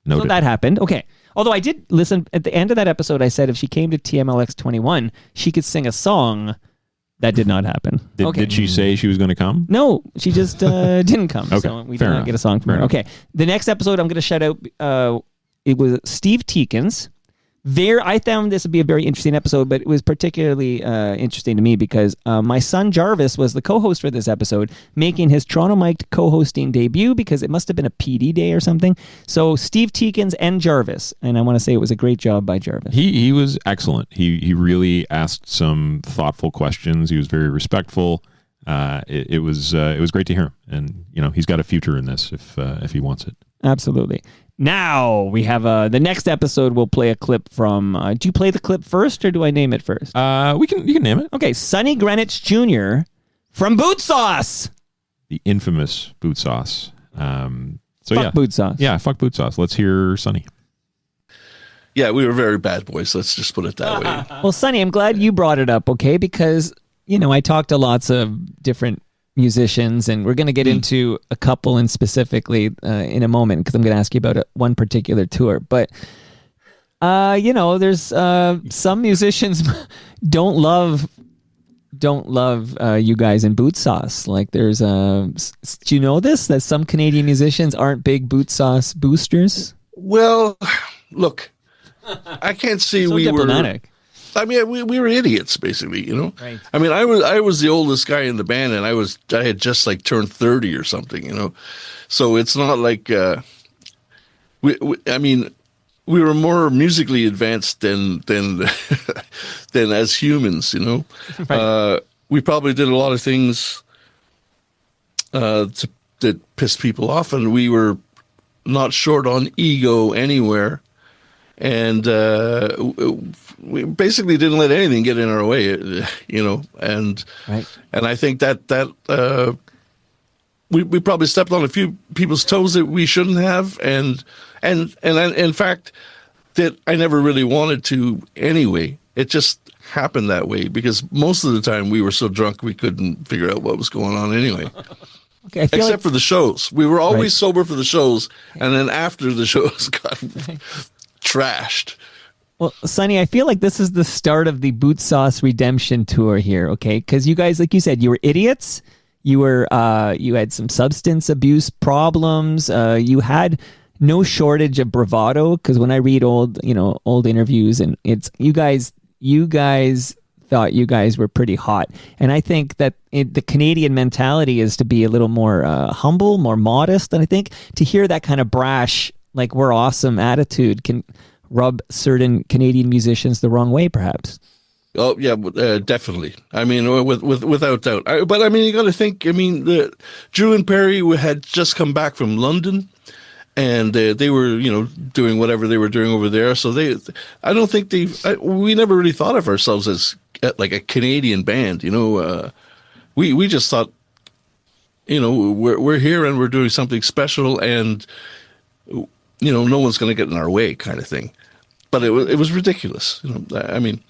Noted. So that happened. Okay. Although I did listen, at the end of that episode, I said if she came to TMLX 21, she could sing a song. That did not happen. Did she say she was going to come? No, she just didn't come. Okay, so we did not get a song from her. Okay. The next episode I'm going to shout out, it was Steve Teakins. I found this would be a very interesting episode, but it was particularly interesting to me because my son Jarvis was the co-host for this episode, making his Toronto Mic'd co-hosting debut because it must have been a PD day or something. So Steve Teakins and Jarvis, and I want to say it was a great job by Jarvis. He was excellent. He really asked some thoughtful questions. He was very respectful. It was great to hear him, and he's got a future in this if he wants it. Absolutely. Now we have the next episode. We'll play a clip from. Do you play the clip first, or do I name it first? You can name it. Okay, Sonny Greenwich Jr. from Boot Sauce. The infamous Boot Sauce. Fuck Boot Sauce. Yeah, fuck Boot Sauce. Let's hear Sonny. Yeah, we were very bad boys. Let's just put it that way. Well, Sonny, I'm glad you brought it up, okay? Because, I talked to lots of different musicians, and we're going to get into a couple and specifically in a moment, because I'm going to ask you about one particular tour. But, there's some musicians don't love you guys in Boot Sauce. Like there's do you know this, that some Canadian musicians aren't big Boot Sauce boosters? Well, look, I can't say so we diplomatic. were. I mean, we were idiots, basically. Right. I mean, I was the oldest guy in the band, and I had just like turned 30 or something. So it's not like we were more musically advanced than than as humans. Right. We probably did a lot of things that pissed people off, and we were not short on ego anywhere. And we basically didn't let anything get in our way, and right. And I think that we probably stepped on a few people's toes that we shouldn't have, and in fact, that I never really wanted to anyway. It just happened that way because most of the time we were so drunk we couldn't figure out what was going on anyway. Okay, except for the shows. We were always sober for the shows, and then after the shows got trashed. Well, Sonny, I feel like this is the start of the Boot Sauce redemption tour here, okay? Because you guys, like you said, you were idiots. You were, you had some substance abuse problems. You had no shortage of bravado. Because when I read old interviews, and it's you guys thought you guys were pretty hot, and I think that the Canadian mentality is to be a little more humble, more modest, and I think to hear that kind of brash, like we're awesome attitude can rub certain Canadian musicians the wrong way, perhaps. Oh yeah, definitely. I mean, without doubt. But I mean, you got to think. I mean, Drew and Perry had just come back from London, and they were, doing whatever they were doing over there. So I don't think we never really thought of ourselves as like a Canadian band. We just thought, we're here and we're doing something special, and no one's going to get in our way, kind of thing. But it was ridiculous. I mean,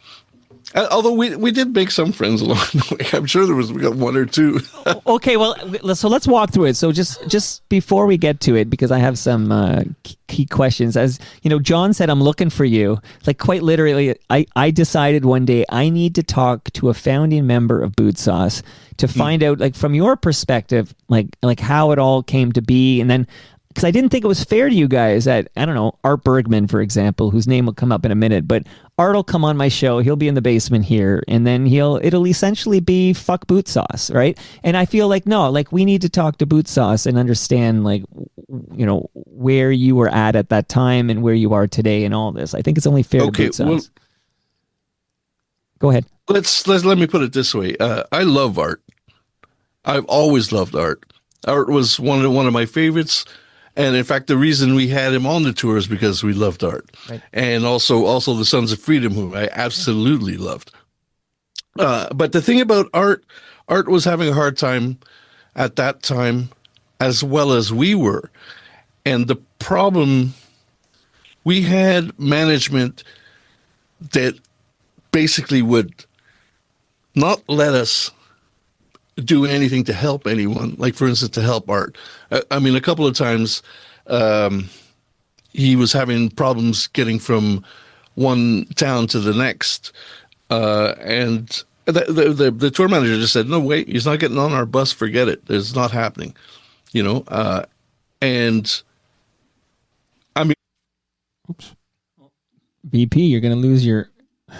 although we did make some friends along the way. I'm sure we got one or two. Okay, well, so let's walk through it. So just before we get to it, because I have some key questions. As John said, I'm looking for you. Like quite literally, I decided one day I need to talk to a founding member of Boot Sauce to find out, like from your perspective, like how it all came to be, and then. Because I didn't think it was fair to you guys that, I don't know, Art Bergman, for example, whose name will come up in a minute, but Art will come on my show, he'll be in the basement here, and then it'll essentially be fuck Boot Sauce, right? And I feel like, no, like we need to talk to Boot Sauce and understand, like, where you were at that time and where you are today and all this. I think it's only fair to Boot Sauce. Well, go ahead. Let me put it this way. I love Art. I've always loved Art. Art was one of my favorites. And in fact, the reason we had him on the tour is because we loved Art, right. And also the Sons of Freedom, who I absolutely loved. But the thing about Art was having a hard time at that time, as well as we were. And the problem, we had management that basically would not let us do anything to help anyone, like for instance to help Art. I mean, a couple of times he was having problems getting from one town to the next, and the tour manager just said, no, wait, he's not getting on our bus, forget it, it's not happening, and I mean, oops, VP, you're gonna lose your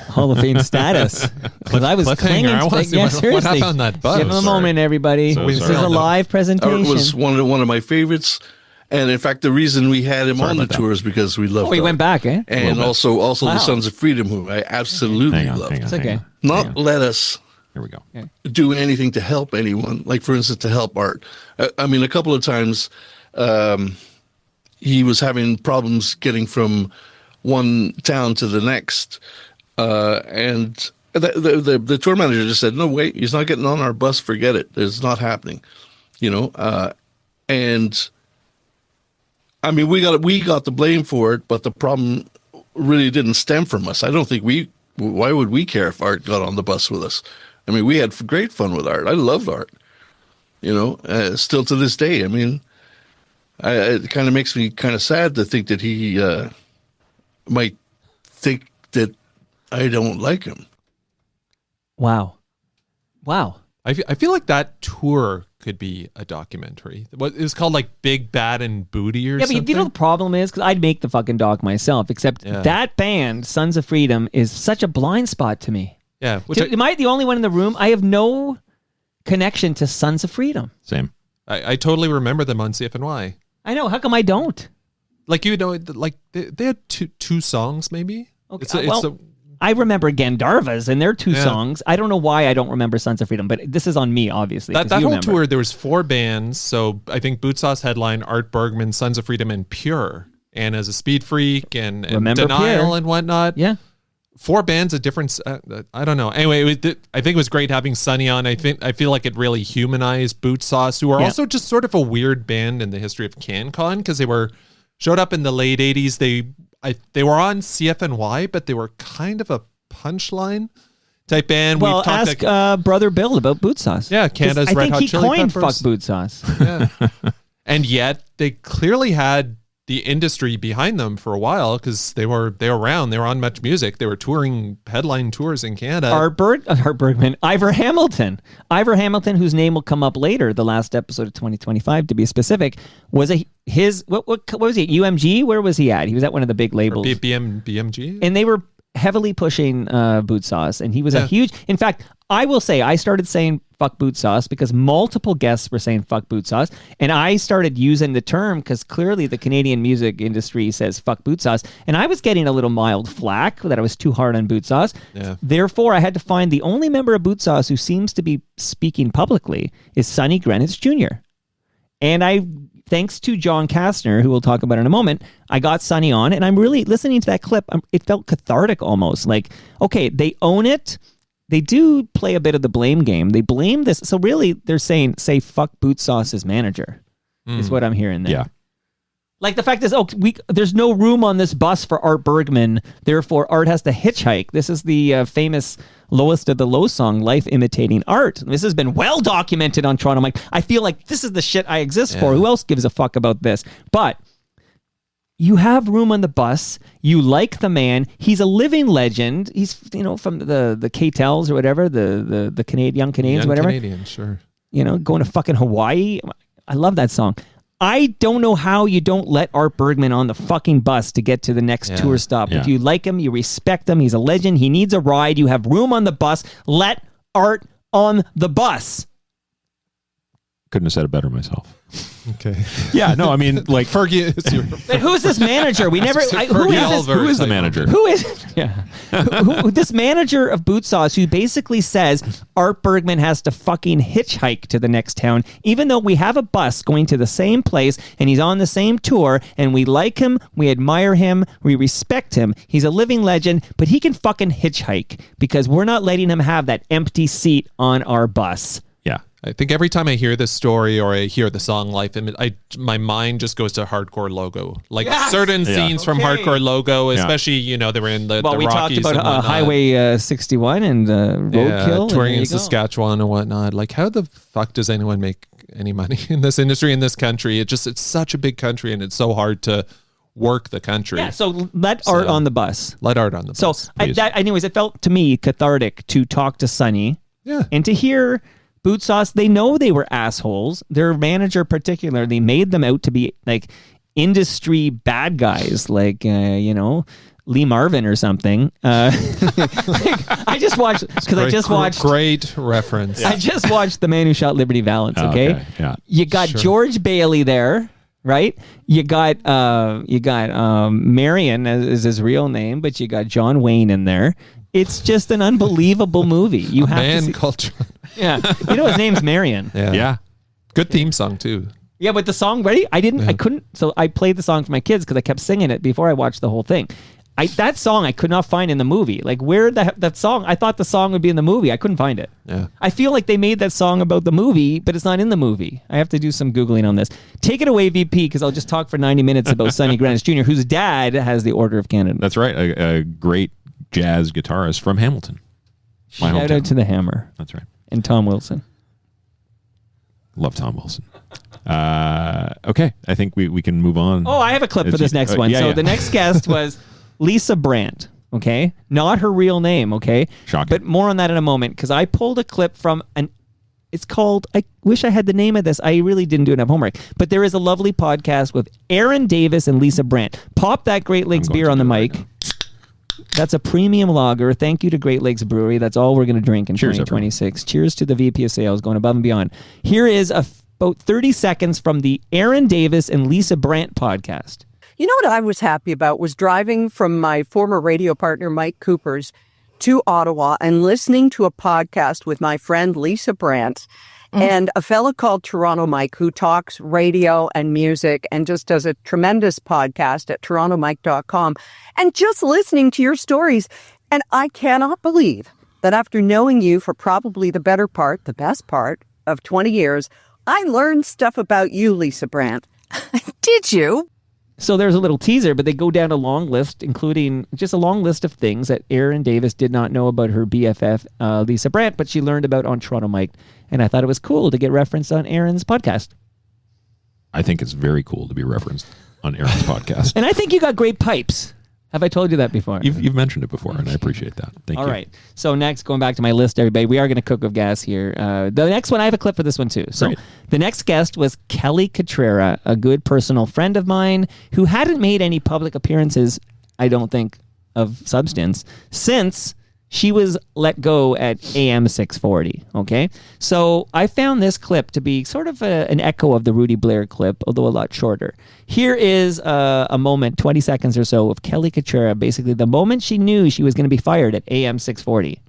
Hall of Fame status. Because I was clinging to what happened on that bus? Give him a moment, everybody. This is a live presentation. Art was one of my favorites, and in fact, the reason we had him on the tour is because we loved. Oh, he went back, eh? And also the Sons of Freedom, who I absolutely loved. It's okay. Not let us. Here we go. Do anything to help anyone, like for instance to help Art. I mean, a couple of times he was having problems getting from one town to the next, and the tour manager just said, "No, wait, he's not getting on our bus. Forget it. It's not happening." And I mean, we got the blame for it, but the problem really didn't stem from us. I don't think why would we care if Art got on the bus with us? I mean, we had great fun with Art. I loved Art, still to this day. I mean, it kind of makes me kind of sad to think that he might think that I don't like him. Wow. I feel like that tour could be a documentary. It was called like Big Bad and Booty or something. Yeah, but you know the problem is, because I'd make the fucking doc myself, except that band, Sons of Freedom, is such a blind spot to me. Yeah. Am I the only one in the room? I have no connection to Sons of Freedom. Same. I totally remember them on CFNY. I know. How come I don't? Like, like they had two songs maybe. Okay. I remember Gandharvas and their two songs. I don't know why I don't remember Sons of Freedom, but this is on me, obviously. That whole tour, there was 4 bands. So I think Boot Sauce headline, Art Bergman, Sons of Freedom, and Pure. And as a Speed Freak and Denial Pure. And whatnot. Yeah. 4 bands of different. I don't know. Anyway, I think it was great having Sonny on. I feel like it really humanized Boot Sauce, who are also just sort of a weird band in the history of CanCon, because they showed up in the late 80s. They were on CFNY, but they were kind of a punchline type band. Well, ask Brother Bill about Boot Sauce. Yeah, Canada's Red Hot Chili Peppers. I think he coined "fuck Boot Sauce." Yeah. And yet they clearly had the industry behind them for a while, because they were around. They were on Much Music. They were touring headline tours in Canada. Art Bergman, Ivor Hamilton, whose name will come up later, the last episode of 2025 to be specific, was what was he at UMG? Where was he at? He was at one of the big labels, BMG, and they were heavily pushing Boot Sauce, and he was a huge. In fact, I will say I started saying "fuck Boot Sauce" because multiple guests were saying "fuck Boot Sauce," and I started using the term because clearly the Canadian music industry says "fuck Boot Sauce," and I was getting a little mild flack that I was too hard on Boot Sauce. Yeah. Therefore, I had to find the only member of Boot Sauce who seems to be speaking publicly is Sonny Grenitz Jr. And thanks to John Kastner, who we'll talk about in a moment, I got Sonny on, and I'm really listening to that clip. It felt cathartic almost. Like, okay, they own it. They do play a bit of the blame game. They blame this. So really, they're saying, fuck Boot Sauce's manager, is what I'm hearing there. Yeah. Like the fact is, there's no room on this bus for Art Bergman. Therefore, Art has to hitchhike. This is the famous Lowest of the Low song, Life Imitating Art. This has been well documented on Toronto Mike. I feel like this is the shit I exist for. Who else gives a fuck about this? But you have room on the bus. You like the man. He's a living legend. He's, from the K-Tels or whatever, the Young Canadians, whatever. Canadians, sure. Going to fucking Hawaii. I love that song. I don't know how you don't let Art Bergman on the fucking bus to get to the next tour stop. If you like him, you respect him. He's a legend. He needs a ride. You have room on the bus. Let Art on the bus. Couldn't have said it better myself. Okay. Yeah, no, I mean, like Fergie. But who's this manager? We never. Who is the manager? Who is? Yeah. This manager of Boot Sauce who basically says Art Bergman has to fucking hitchhike to the next town, even though we have a bus going to the same place and he's on the same tour, and we like him, we admire him, we respect him. He's a living legend, but he can fucking hitchhike because we're not letting him have that empty seat on our bus. I think every time I hear this story or I hear the song Life, my mind just goes to Hardcore Logo. Like certain scenes from Hardcore Logo, especially, they were in the we Rockies. Talked about Highway 61 and Roadkill. Touring in Saskatchewan and whatnot. Like, how the fuck does anyone make any money in this industry, in this country? It's such a big country, and it's so hard to work the country. Yeah, so let Art on the bus. Let Art on the bus. So, anyways, it felt to me cathartic to talk to Sonny. Yeah. And to hear Boot Sauce, they know they were assholes. Their manager particularly made them out to be like industry bad guys, like, Lee Marvin or something. I just watched, Great reference. I just watched The Man Who Shot Liberty Valance, okay? Yeah. You got George Bailey there, right? You got Marion as his real name, but you got John Wayne in there. It's just an unbelievable movie. You have man to see, culture. Yeah. His name's Marion. Yeah. Good theme song too. Yeah, but the song, ready? I couldn't, so I played the song for my kids because I kept singing it before I watched the whole thing. That song I could not find in the movie. Like, where that song, I thought the song would be in the movie. I couldn't find it. Yeah. I feel like they made that song about the movie, but it's not in the movie. I have to do some Googling on this. Take it away, VP, because I'll just talk for 90 minutes about Sonny Grandis Jr., whose dad has the Order of Canada. That's right. A great jazz guitarist from Hamilton. Shout out to the Hammer. That's right. And Tom Wilson. Love Tom Wilson. Okay, I think we can move on. Oh, I have a clip for this next one. Yeah. The next guest was Lisa Brandt, okay? Not her real name, okay? Shocking. But more on that in a moment, because I pulled a clip from it's called, I wish I had the name of this. I really didn't do enough homework. But there is a lovely podcast with Aaron Davis and Lisa Brandt. Pop that Great Lakes beer on the mic. That's a premium lager. Thank you to Great Lakes Brewery. That's all we're going to drink in 2026. Cheers to the VP of Sales going above and beyond. Here is about 30 seconds from the Aaron Davis and Lisa Brandt podcast. You know what I was happy about was driving from my former radio partner, Mike Cooper's, to Ottawa and listening to a podcast with my friend Lisa Brandt and a fellow called Toronto Mike who talks radio and music and just does a tremendous podcast at torontomike.com, and just listening to your stories. And I cannot believe that after knowing you for probably the best part of 20 years, I learned stuff about you, Lisa Brandt. Did you? So there's a little teaser, but they go down a long list, including just a long list of things that Aaron Davis did not know about her BFF, Lisa Brandt, but she learned about on Toronto Mike. And I thought it was cool to get referenced on Aaron's podcast. I think it's very cool to be referenced on Aaron's podcast. And I think you got great pipes. Have I told you that before? You've mentioned it before, and I appreciate that. Thank you. All right. So next, going back to my list, everybody, we are going to cook with gas here. The next one, I have a clip for this one too. So The next guest was Kelly Catrera, a good personal friend of mine who hadn't made any public appearances, I don't think, of substance since she was let go at AM 640. Okay. So I found this clip to be sort of an echo of the Rudy Blair clip, although a lot shorter. Here is a moment, 20 seconds or so, of Kelly Catrera, basically the moment she knew she was going to be fired at AM 640.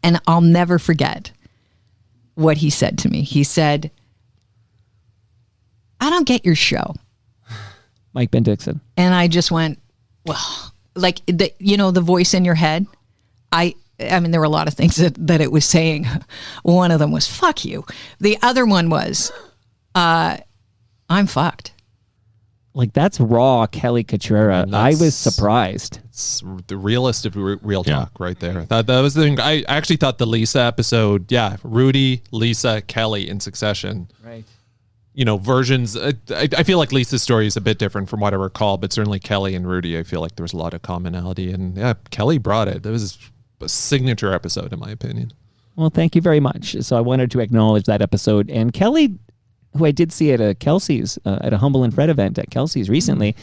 And I'll never forget what he said to me. He said, I don't get your show. Mike Ben Dixon. And I just went, well, like, the voice in your head. I mean, there were a lot of things that it was saying. One of them was, fuck you. The other one was, I'm fucked. Like, that's raw Kelly Catrera. I was surprised. It's the realest of real talk right there. That was the thing. I actually thought the Lisa episode, Rudy, Lisa, Kelly in succession. Right. Versions. I feel like Lisa's story is a bit different from what I recall, but certainly Kelly and Rudy, I feel like there was a lot of commonality. And Kelly brought it. It was a signature episode, in my opinion. Well, thank you very much. So I wanted to acknowledge that episode. And Kelly, who I did see at a Kelsey's, at a Humble and Fred event at Kelsey's recently,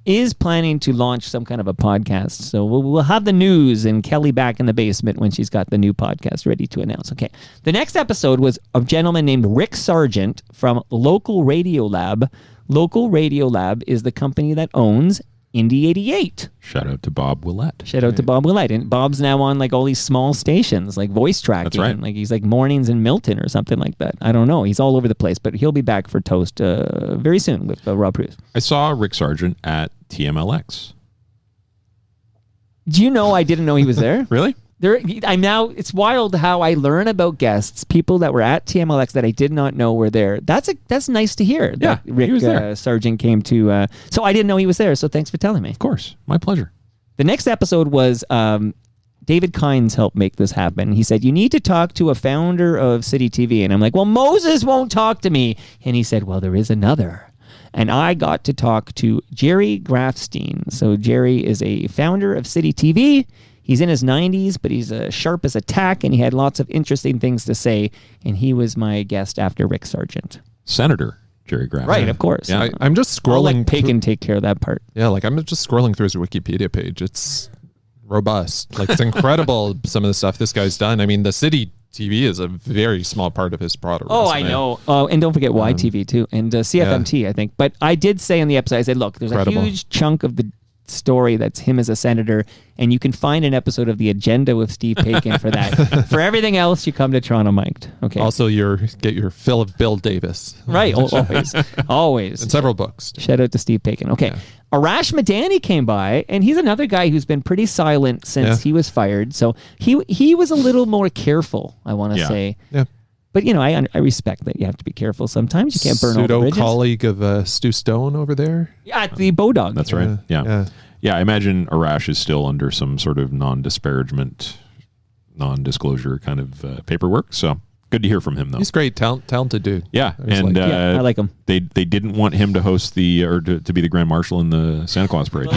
is planning to launch some kind of a podcast. So we'll have the news and Kelly back in the basement when she's got the new podcast ready to announce. Okay. The next episode was a gentleman named Rick Sargent from Local Radio Lab. Local Radio Lab is the company that owns Indy 88. Shout out to Bob Willett. Shout out to Bob Willett. And Bob's now on like all these small stations, like voice tracking. That's right. Like he's like mornings in Milton or something like that. I don't know. He's all over the place, but he'll be back for Toast very soon with Rob Bruce. I saw Rick Sargent at TMLX. Do you know I didn't know he was there? Really? It's wild how I learn about guests, people that were at TMLX that I did not know were there. That's nice to hear. Yeah, that Rick he was there. Sargent came to. So I didn't know he was there. So thanks for telling me. Of course, my pleasure. The next episode was David Kynes helped make this happen. He said, you need to talk to a founder of City TV. And I'm like, well, Moses won't talk to me. And he said, well, there is another. And I got to talk to Jerry Grafstein. So Jerry is a founder of City TV. He's in his 90s, but he's sharp as a tack, and he had lots of interesting things to say. And he was my guest after Rick Sargent. Senator Jerry Grafstein. Right, of course. Yeah, I'm just scrolling. I'll let Pagan take care of that part. Yeah, like I'm just scrolling through his Wikipedia page. It's robust. Like it's incredible some of the stuff this guy's done. I mean, the City TV is a very small part of his product. Oh, I know. Oh, and don't forget YTV too, and CFMT, I think. But I did say in the episode, I said, look, there's a huge chunk of the story that's him as a senator, and you can find an episode of The Agenda with Steve Paikin for that. For everything else, you come to Toronto Mic'd. Okay. Also, get your fill of Bill Davis. Right, always. And several books. Shout out to Steve Paikin. Okay. Yeah. Arash Madani came by, and he's another guy who's been pretty silent since he was fired. So he was a little more careful, I want to say. Yeah. But, I respect that you have to be careful sometimes. You can't burn all the bridges. Pseudo-colleague of Stu Stone over there? Yeah, at the Bodog. That's right. Yeah. I imagine Arash is still under some sort of non-disparagement, non-disclosure kind of paperwork. So good to hear from him, though. He's great, talented dude. Yeah, and I like him. They didn't want him to host to be the Grand Marshal in the Santa Claus Parade.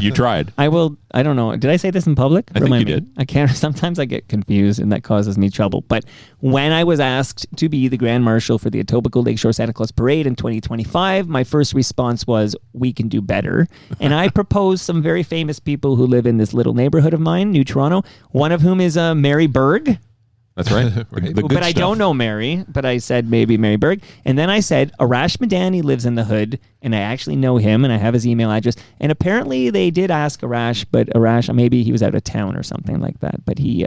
You tried. I don't know. Did I say this in public? I think you did. I can't. Sometimes I get confused, and that causes me trouble. But when I was asked to be the Grand Marshal for the Etobicoke Lakeshore Santa Claus Parade in 2025, my first response was, "We can do better." And I proposed some very famous people who live in this little neighborhood of mine, New Toronto. One of whom is Mary Berg. That's right. But I don't know Mary, but I said maybe Mary Berg. And then I said, Arash Madani lives in the hood, and I actually know him, and I have his email address. And apparently they did ask Arash, but Arash, maybe he was out of town or something like that. But he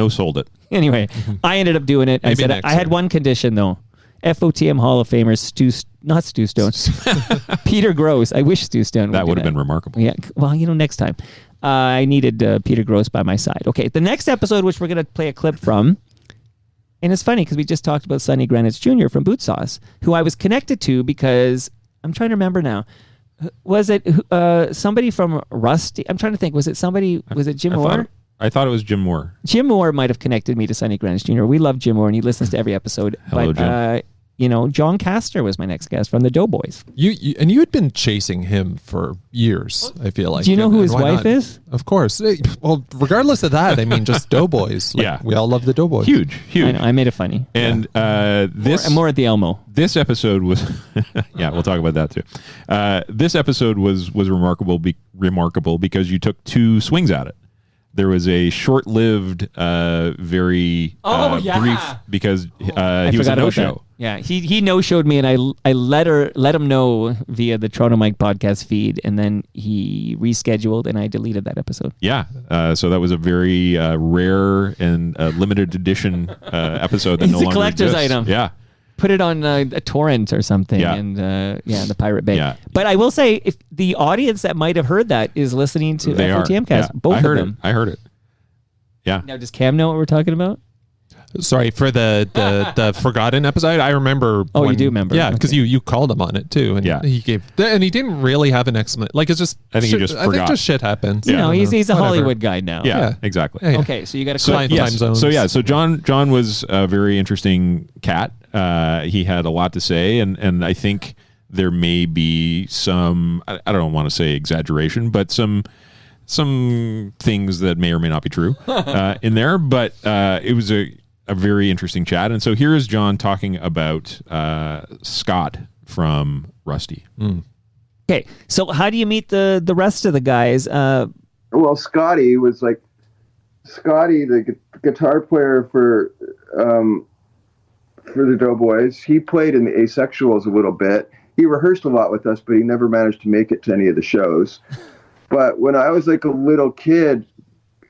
sold it. Anyway, I ended up doing it. I said, I had one condition, though. FOTM Hall of Famer not Stu Stone, Peter Gross. I wish Stu Stone would have been remarkable. Yeah, well, next time. I needed Peter Gross by my side. Okay, the next episode, which we're going to play a clip from, and it's funny because we just talked about Sonny Granitz Jr. from Boot Sauce, who I was connected to because, I'm trying to remember now, was it somebody from Rusty? I'm trying to think, was it Jim Moore? I thought it was Jim Moore. Jim Moore might have connected me to Sonny Granitz Jr. We love Jim Moore, and he listens to every episode. Hello, Jim. John Castor was my next guest from the Doughboys. You had been chasing him for years, I feel like. Do you know who his wife is? Of course. Well, regardless of that, just Doughboys. We all love the Doughboys. Huge. I know, I made it funny. And more at the Elmo. This episode was, we'll talk about that too. This episode was remarkable because you took two swings at it. There was a short-lived, very brief, because he was a no-show. Yeah, he no-showed me, and I let him know via the Toronto Mike podcast feed, and then he rescheduled, and I deleted that episode. Yeah, so that was a very rare and limited edition episode that no longer collector's exists. Item. Yeah. Put it on a torrent or something, and the Pirate Bay. Yeah. But I will say, if the audience that might have heard that is listening to FOTMcast, both of them. I heard it. Yeah. Now, does Cam know what we're talking about? Sorry, for the Forgotten episode, I remember. Oh, you do remember? Yeah, because you called him on it too, and he didn't really have an explanation. Like, it's just. I think he just forgot. I think just shit happens. Yeah. He's a Hollywood guy now. Yeah, exactly. Yeah. Okay, so you got to time zones. So John was a very interesting cat. He had a lot to say, and I think there may be some. I don't want to say exaggeration, but some things that may or may not be true in there. But it was a very interesting chat. And so here is John talking about Scott from Rusty. Okay, so how do you meet the rest of the guys? Well, Scotty, the guitar player for the Doughboys. He played in the Asexuals a little bit. He rehearsed a lot with us, but he never managed to make it to any of the shows. But when I was like a little kid,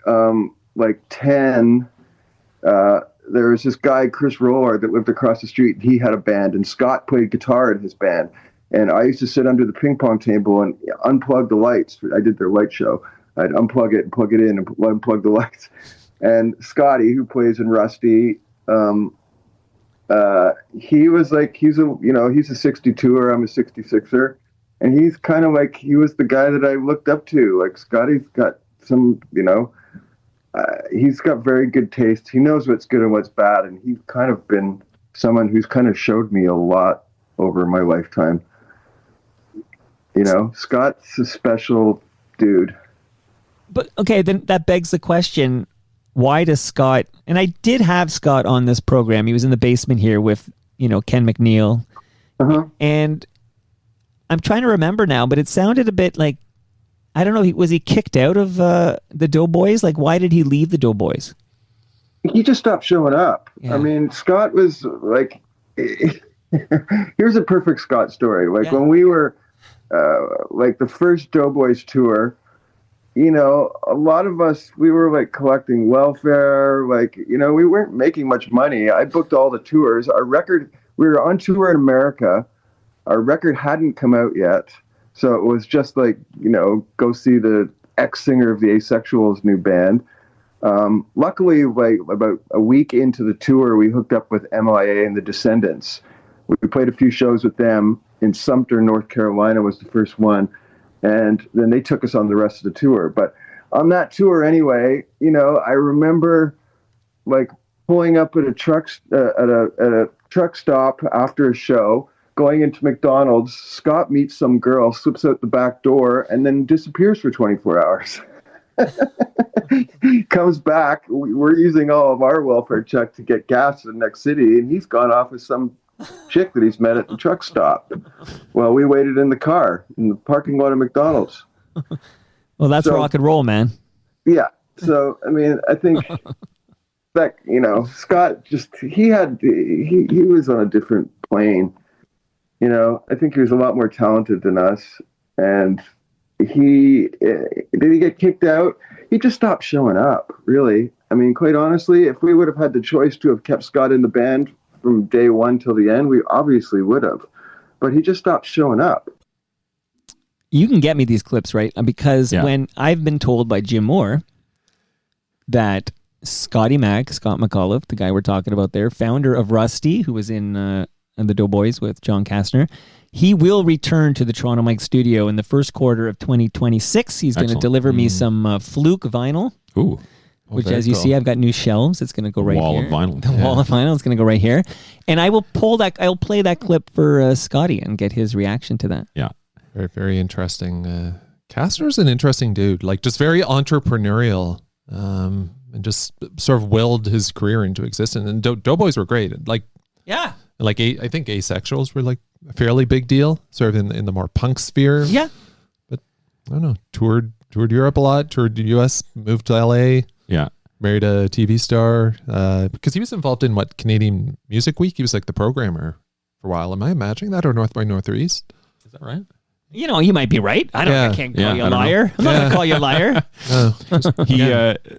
like 10, there was this guy, Chris Roller, that lived across the street. He had a band, and Scott played guitar in his band. And I used to sit under the ping pong table and unplug the lights. I did their light show. I'd unplug it and plug it in and unplug the lights. And Scotty, who plays in Rusty, he was like, he's a 62er, I'm a 66er. And he's kind of like, he was the guy that I looked up to. Like, Scotty's got some, he's got very good taste. He knows what's good and what's bad. And he's kind of been someone who's kind of showed me a lot over my lifetime. Scott's a special dude. But, okay, then that begs the question, why does Scott, and I did have Scott on this program. He was in the basement here with, Ken McNeil. Uh-huh. And I'm trying to remember now, but it sounded a bit like, I don't know, was he kicked out of the Doughboys? Like, why did he leave the Doughboys? He just stopped showing up. Yeah. I mean, Scott was like, here's a perfect Scott story. Like when we were like the first Doughboys tour, a lot of us, we were like collecting welfare. Like, we weren't making much money. I booked all the tours. We were on tour in America. Our record hadn't come out yet. So it was just like, go see the ex-singer of the Asexuals' new band. Luckily, like about a week into the tour, we hooked up with MIA and the Descendants. We played a few shows with them in Sumter, North Carolina was the first one. And then they took us on the rest of the tour. But on that tour anyway, I remember like pulling up at a truck stop after a show, going into McDonald's. Scott meets some girl, slips out the back door, and then disappears for 24 hours. Comes back. We're using all of our welfare check to get gas to the next city, and he's gone off with some chick that he's met at the truck stop. Well, we waited in the car in the parking lot of McDonald's. Well, that's rock and roll, man. Yeah. So, I mean, I think that, Scott he was on a different plane. I think he was a lot more talented than us. And did he get kicked out? He just stopped showing up, really. I mean, quite honestly, if we would have had the choice to have kept Scott in the band from day one till the end, we obviously would have. But he just stopped showing up. You can get me these clips, right? Because when I've been told by Jim Moore that Scott McAuliffe, the guy we're talking about there, founder of Rusty, who was in the Doughboys with John Kastner, he will return to the Toronto Mike studio in the first quarter of 2026. He's going to deliver me some Fluke vinyl. Ooh. Which, as you see, I've got new shelves. It's going to go right wall here. Of vinyl. The wall of vinyl is going to go right here. And I'll play that clip for Scotty and get his reaction to that. Yeah. Very, very interesting. Kastner's an interesting dude, like just very entrepreneurial, and just sort of willed his career into existence. And Doughboys were great. Like, yeah. Like, I think Asexuals were like a fairly big deal, sort of in the more punk sphere. Yeah. But I don't know, toured Europe a lot, toured the US, moved to LA. Yeah. Married a TV star, because he was involved in Canadian Music Week. He was like the programmer for a while. Am I imagining that, or North by Northeast? Is that right? You might be right. I can't call you a liar. I'm not going to call you a liar.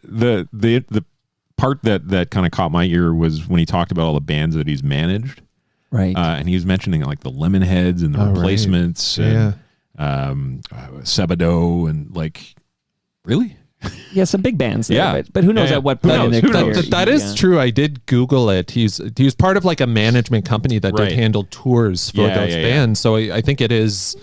The part that kind of caught my ear was when he talked about all the bands that he's managed. Right. And he was mentioning like the Lemonheads and the Replacements and Sebado and like, really? Yeah, some big bands there, Yeah. but who knows at what point in their career. That is true. I did Google it. He was part of like a management company that did handle tours for those bands. So I think it is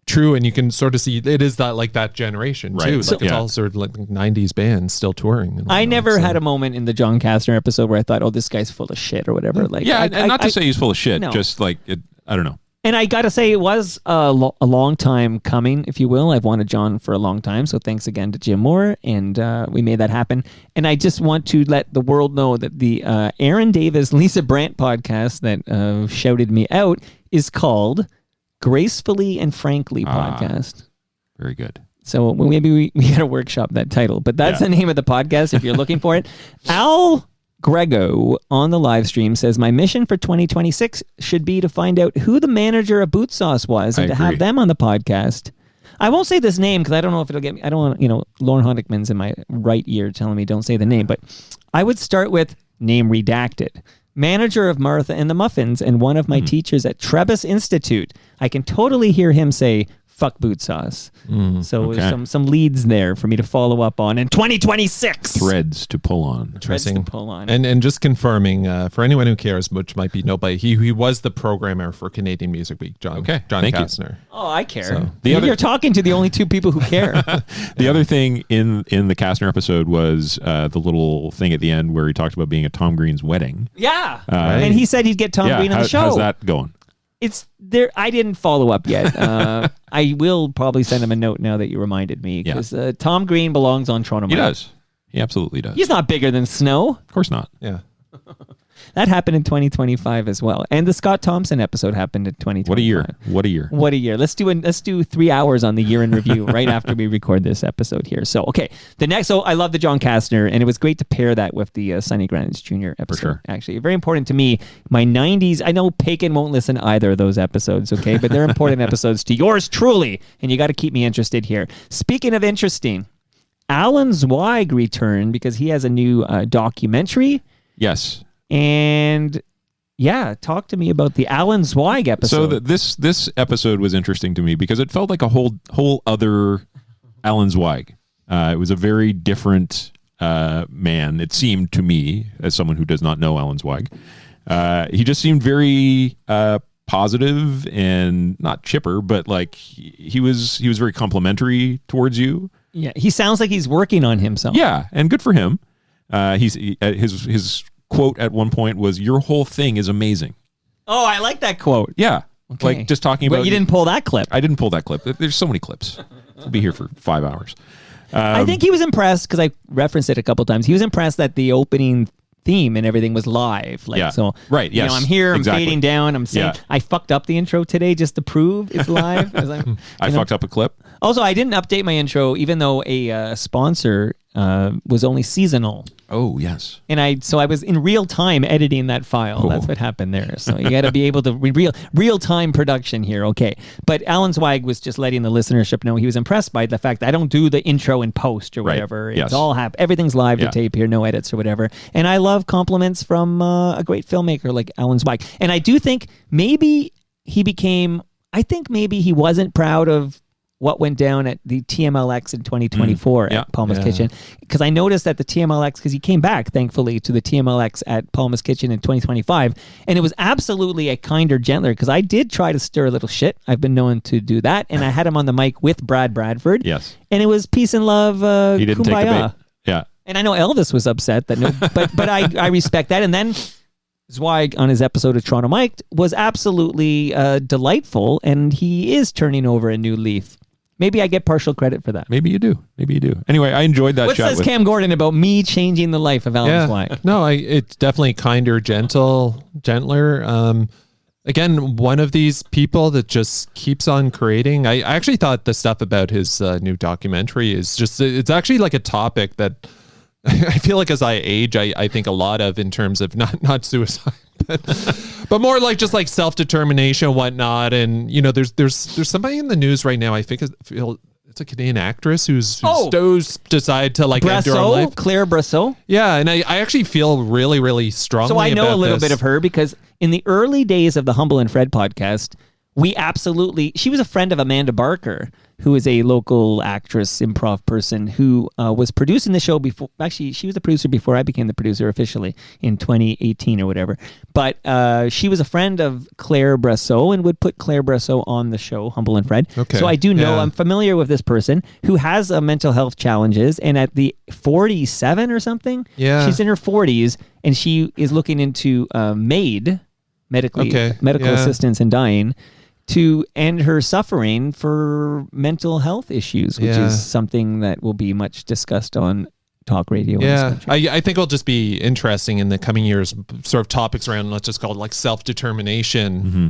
true, and you can sort of see it is that generation too. Like it's all sort of like 90s bands still touring. I never had a moment in the John Kastner episode where I thought, oh, this guy's full of shit or whatever. Like, and not to say he's full of shit, just like I don't know. And I got to say, it was a long time coming, if you will. I've wanted John for a long time, so thanks again to Jim Moore, and we made that happen. And I just want to let the world know that the Aaron Davis, Lisa Brandt podcast that shouted me out is called Gracefully and Frankly Podcast. Very good. So maybe we got to workshop that title, but that's the name of the podcast if you're looking for it. Al Grego on the live stream says, my mission for 2026 should be to find out who the manager of Boot Sauce was and to have them on the podcast. I won't say this name because I don't know if it'll get me. I don't want, Lauren Honigman's in my right ear telling me don't say the name, but I would start with name redacted. Manager of Martha and the Muffins and one of my teachers at Trebas Institute. I can totally hear him say, fuck Boot Sauce. So some leads there for me to follow up on in 2026. Threads to pull on. Interesting. And just confirming for anyone who cares, which might be nobody, he was the programmer for Canadian Music Week, John Kastner. Oh, I care. So, you're talking to the only two people who care. The other thing in the Kastner episode was the little thing at the end where he talked about being at Tom Green's wedding. Yeah. And he said he'd get Tom Green on the show. How's that going? It's there. I didn't follow up yet. I will probably send him a note now that you reminded me because Tom Green belongs on Toronto Mike. He does. He absolutely does. He's not bigger than Snow. Of course not. Yeah. That happened in 2025 as well. And the Scott Thompson episode happened in 2025. What a year. Let's do 3 hours on the year in review right after we record this episode here. So, okay. So I love the John Kastner, and it was great to pair that with the Sonny Grandage Jr. episode. For sure. Actually, very important to me. My 90s, I know Pagan won't listen to either of those episodes, okay? But they're important episodes to yours truly, and you got to keep me interested here. Speaking of interesting, Alan Zweig returned because he has a new documentary. Yes. And yeah, talk to me about the Alan Zweig episode. So this episode was interesting to me because it felt like a whole other Alan Zweig. It was a very different man, it seemed to me, as someone who does not know Alan Zweig. He just seemed very positive and not chipper, but like he was very complimentary towards you. Yeah, he sounds like he's working on himself. Yeah, and good for him. His quote at one point was, "Your whole thing is amazing." Oh, I like that quote. Yeah, okay. Like just talking about. But you didn't pull that clip. I didn't pull that clip. There's so many clips. We'll be here for 5 hours. I think he was impressed because I referenced it a couple times. He was impressed that the opening theme and everything was live. Like, yeah. So, right. Yes. I'm here. I'm exactly. fading down. I'm saying I fucked up the intro today just to prove it's live. I fucked up a clip. Also, I didn't update my intro, even though a sponsor was only seasonal. Oh, yes. And I was in real time editing that file. Oh. That's what happened there. So you got to be able to real time production here. Okay. But Alan Zweig was just letting the listenership know he was impressed by the fact that I don't do the intro in post or whatever. Right. Yes. It's all everything's live to tape here, no edits or whatever. And I love compliments from a great filmmaker like Alan Zweig. And I do think maybe he wasn't proud of what went down at the TMLX in 2024 at Palma's Kitchen. Because I noticed at the TMLX, because he came back, thankfully, to the TMLX at Palma's Kitchen in 2025, and it was absolutely a kinder, gentler, because I did try to stir a little shit. I've been known to do that, and I had him on the mic with Brad Bradford. Yes. And it was peace and love, he didn't kumbaya. take the bait. Yeah. And I know Elvis was upset, but I respect that. And then Zweig on his episode of Toronto Mike was absolutely delightful, and he is turning over a new leaf. Maybe I get partial credit for that. Maybe you do. Anyway, I enjoyed that what chat. What says Cam Gordon about me changing the life of Alan Zweig? No, it's definitely kinder, gentler. Again, one of these people that just keeps on creating. I actually thought the stuff about his new documentary is just, it's actually like a topic that I feel like as I age, I think a lot of in terms of not suicide, but more like just like self-determination and whatnot. And, you know, there's somebody in the news right now, I think it's a Canadian actress who's decided to like end her own life. Claire Brasseau. Yeah. And I actually feel really, really strongly about this. So I know a little bit of her because in the early days of the Humble and Fred podcast, she was a friend of Amanda Barker, who is a local actress, improv person who was producing the show before. Actually, she was the producer before I became the producer officially in 2018 or whatever. But she was a friend of Claire Brasseau and would put Claire Brasseau on the show, Humble and Fred. Okay. So I do know, I'm familiar with this person who has mental health challenges. And at the 47 or something, she's in her 40s and she is looking into medical assistance in dying, to end her suffering for mental health issues, which is something that will be much discussed on talk radio. Yeah, I think it'll just be interesting in the coming years, sort of topics around, let's just call it like self-determination. Mm-hmm.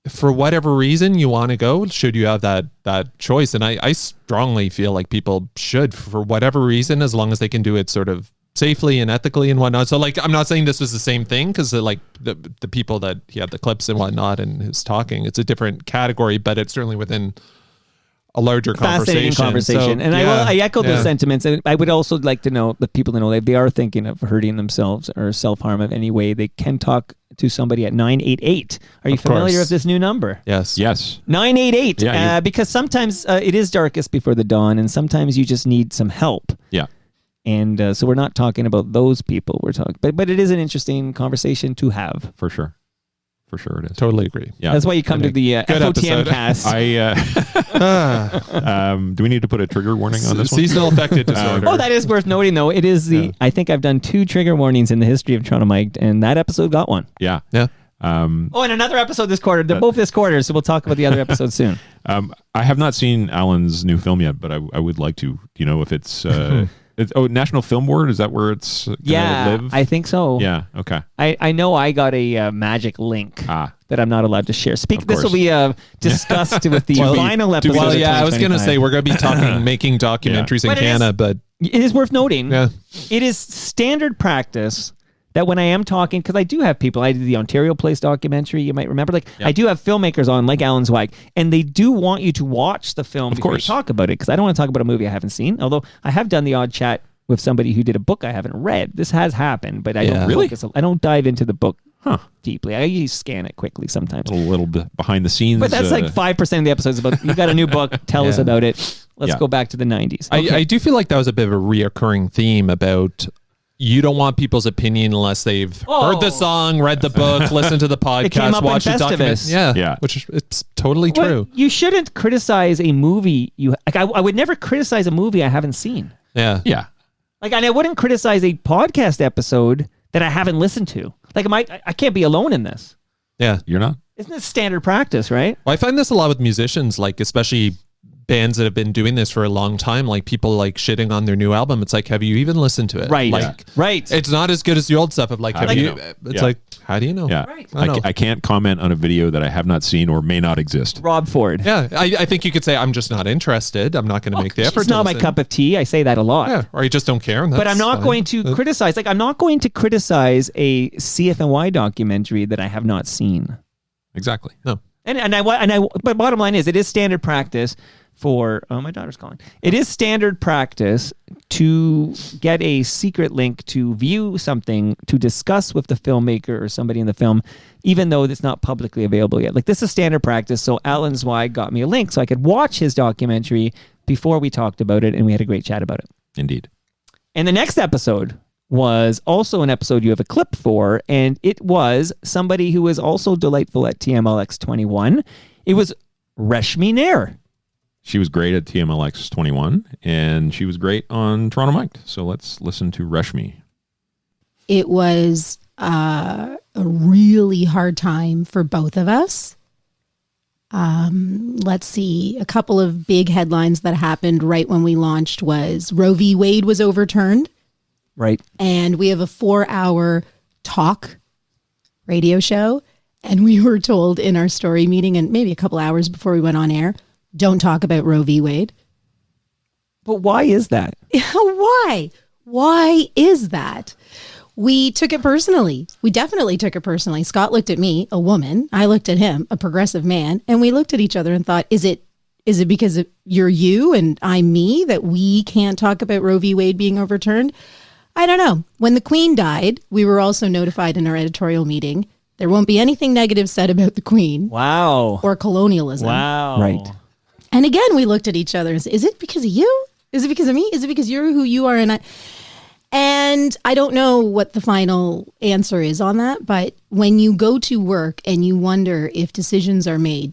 For whatever reason you want to go, should you have that choice. And I strongly feel like people should, for whatever reason, as long as they can do it sort of safely and ethically and whatnot. So like, I'm not saying this was the same thing, because like the people that he had the clips and whatnot and his talking, it's a different category, but it's certainly within a larger fascinating conversation. So, and I echo those sentiments. And I would also like to know the people to know that they are thinking of hurting themselves or self-harm of any way. They can talk to somebody at 988. Are you familiar with this new number? Yes. 988. Yeah, because sometimes it is darkest before the dawn, and sometimes you just need some help. Yeah. And so we're not talking about those people. We're talking, but it is an interesting conversation to have. For sure it is. Totally agree. Yeah. That's why you come to the FOTMcast. Do we need to put a trigger warning on this one? Seasonal affective disorder. Oh, that is worth noting, though. It is I think I've done 2 trigger warnings in the history of Toronto Mike, and that episode got one. Yeah. And another episode this quarter. They're both this quarter, so we'll talk about the other episode soon. I have not seen Alan's new film yet, but I would like to. Do you know if it's National Film Board, is that where it's gonna live? I think so. Yeah, okay. I know I got a magic link that I'm not allowed to share. This will be discussed with the final episode. Well, yeah, I was going to say we're going to be making documentaries in Canada, but it is worth noting. Yeah. It is standard practice that when I am talking, because I do have people, I did the Ontario Place documentary, you might remember, I do have filmmakers on, like Alan Zweig, and they do want you to watch the film before you talk about it, because I don't want to talk about a movie I haven't seen, although I have done the odd chat with somebody who did a book I haven't read. This has happened, but I don't dive into the book deeply. I usually scan it quickly sometimes. A little bit behind the scenes. But that's like 5% of the episodes about, you got a new book, tell us about it. Let's go back to the 90s. Okay. I do feel like that was a bit of a reoccurring theme about you don't want people's opinion unless they've heard the song, read the book, listened to the podcast, watched the document. Yeah, which it's totally true. You shouldn't criticize a movie. I would never criticize a movie I haven't seen. Yeah. And I wouldn't criticize a podcast episode that I haven't listened to. I can't be alone in this. Yeah, you're not. Isn't it standard practice, right? Well, I find this a lot with musicians, especially bands that have been doing this for a long time, people shitting on their new album. It's have you even listened to it? Right. Right. It's not as good as the old stuff of how do you know? How do you know? Yeah. Right. I can't comment on a video that I have not seen or may not exist. Rob Ford. Yeah. I think you could say, I'm just not interested. I'm not going to make the effort. It's not my cup of tea. I say that a lot. Yeah. Or you just don't care. But I'm not going to criticize. I'm not going to criticize a CFNY documentary that I have not seen. Exactly. No. But bottom line is, it is standard practice for my daughter's calling. It is standard practice to get a secret link to view something to discuss with the filmmaker or somebody in the film, even though it's not publicly available yet. This is standard practice. So Alan Zweig got me a link so I could watch his documentary before we talked about it, and we had a great chat about it. Indeed. And the next episode was also an episode you have a clip for, and it was somebody who was also delightful at TMLX 21. It was Reshmi Nair. She was great at TMLX 21, and she was great on Toronto Mic'd. So let's listen to Reshmi. It was a really hard time for both of us. Let's see. A couple of big headlines that happened right when we launched was Roe v. Wade was overturned. Right. And we have a 4-hour talk radio show. And we were told in our story meeting, and maybe a couple hours before we went on air, don't talk about Roe v. Wade. But why is that? Why? Why is that? We took it personally. We definitely took it personally. Scott looked at me, a woman. I looked at him, a progressive man. And we looked at each other and thought, is it because you're you and I'm me that we can't talk about Roe v. Wade being overturned? I don't know. When the Queen died, we were also notified in our editorial meeting, there won't be anything negative said about the Queen. Wow. Or colonialism. Wow. Right. And again, we looked at each other and said, is it because of you? Is it because of me? Is it because you're who you are? And I don't know what the final answer is on that, but when you go to work and you wonder if decisions are made,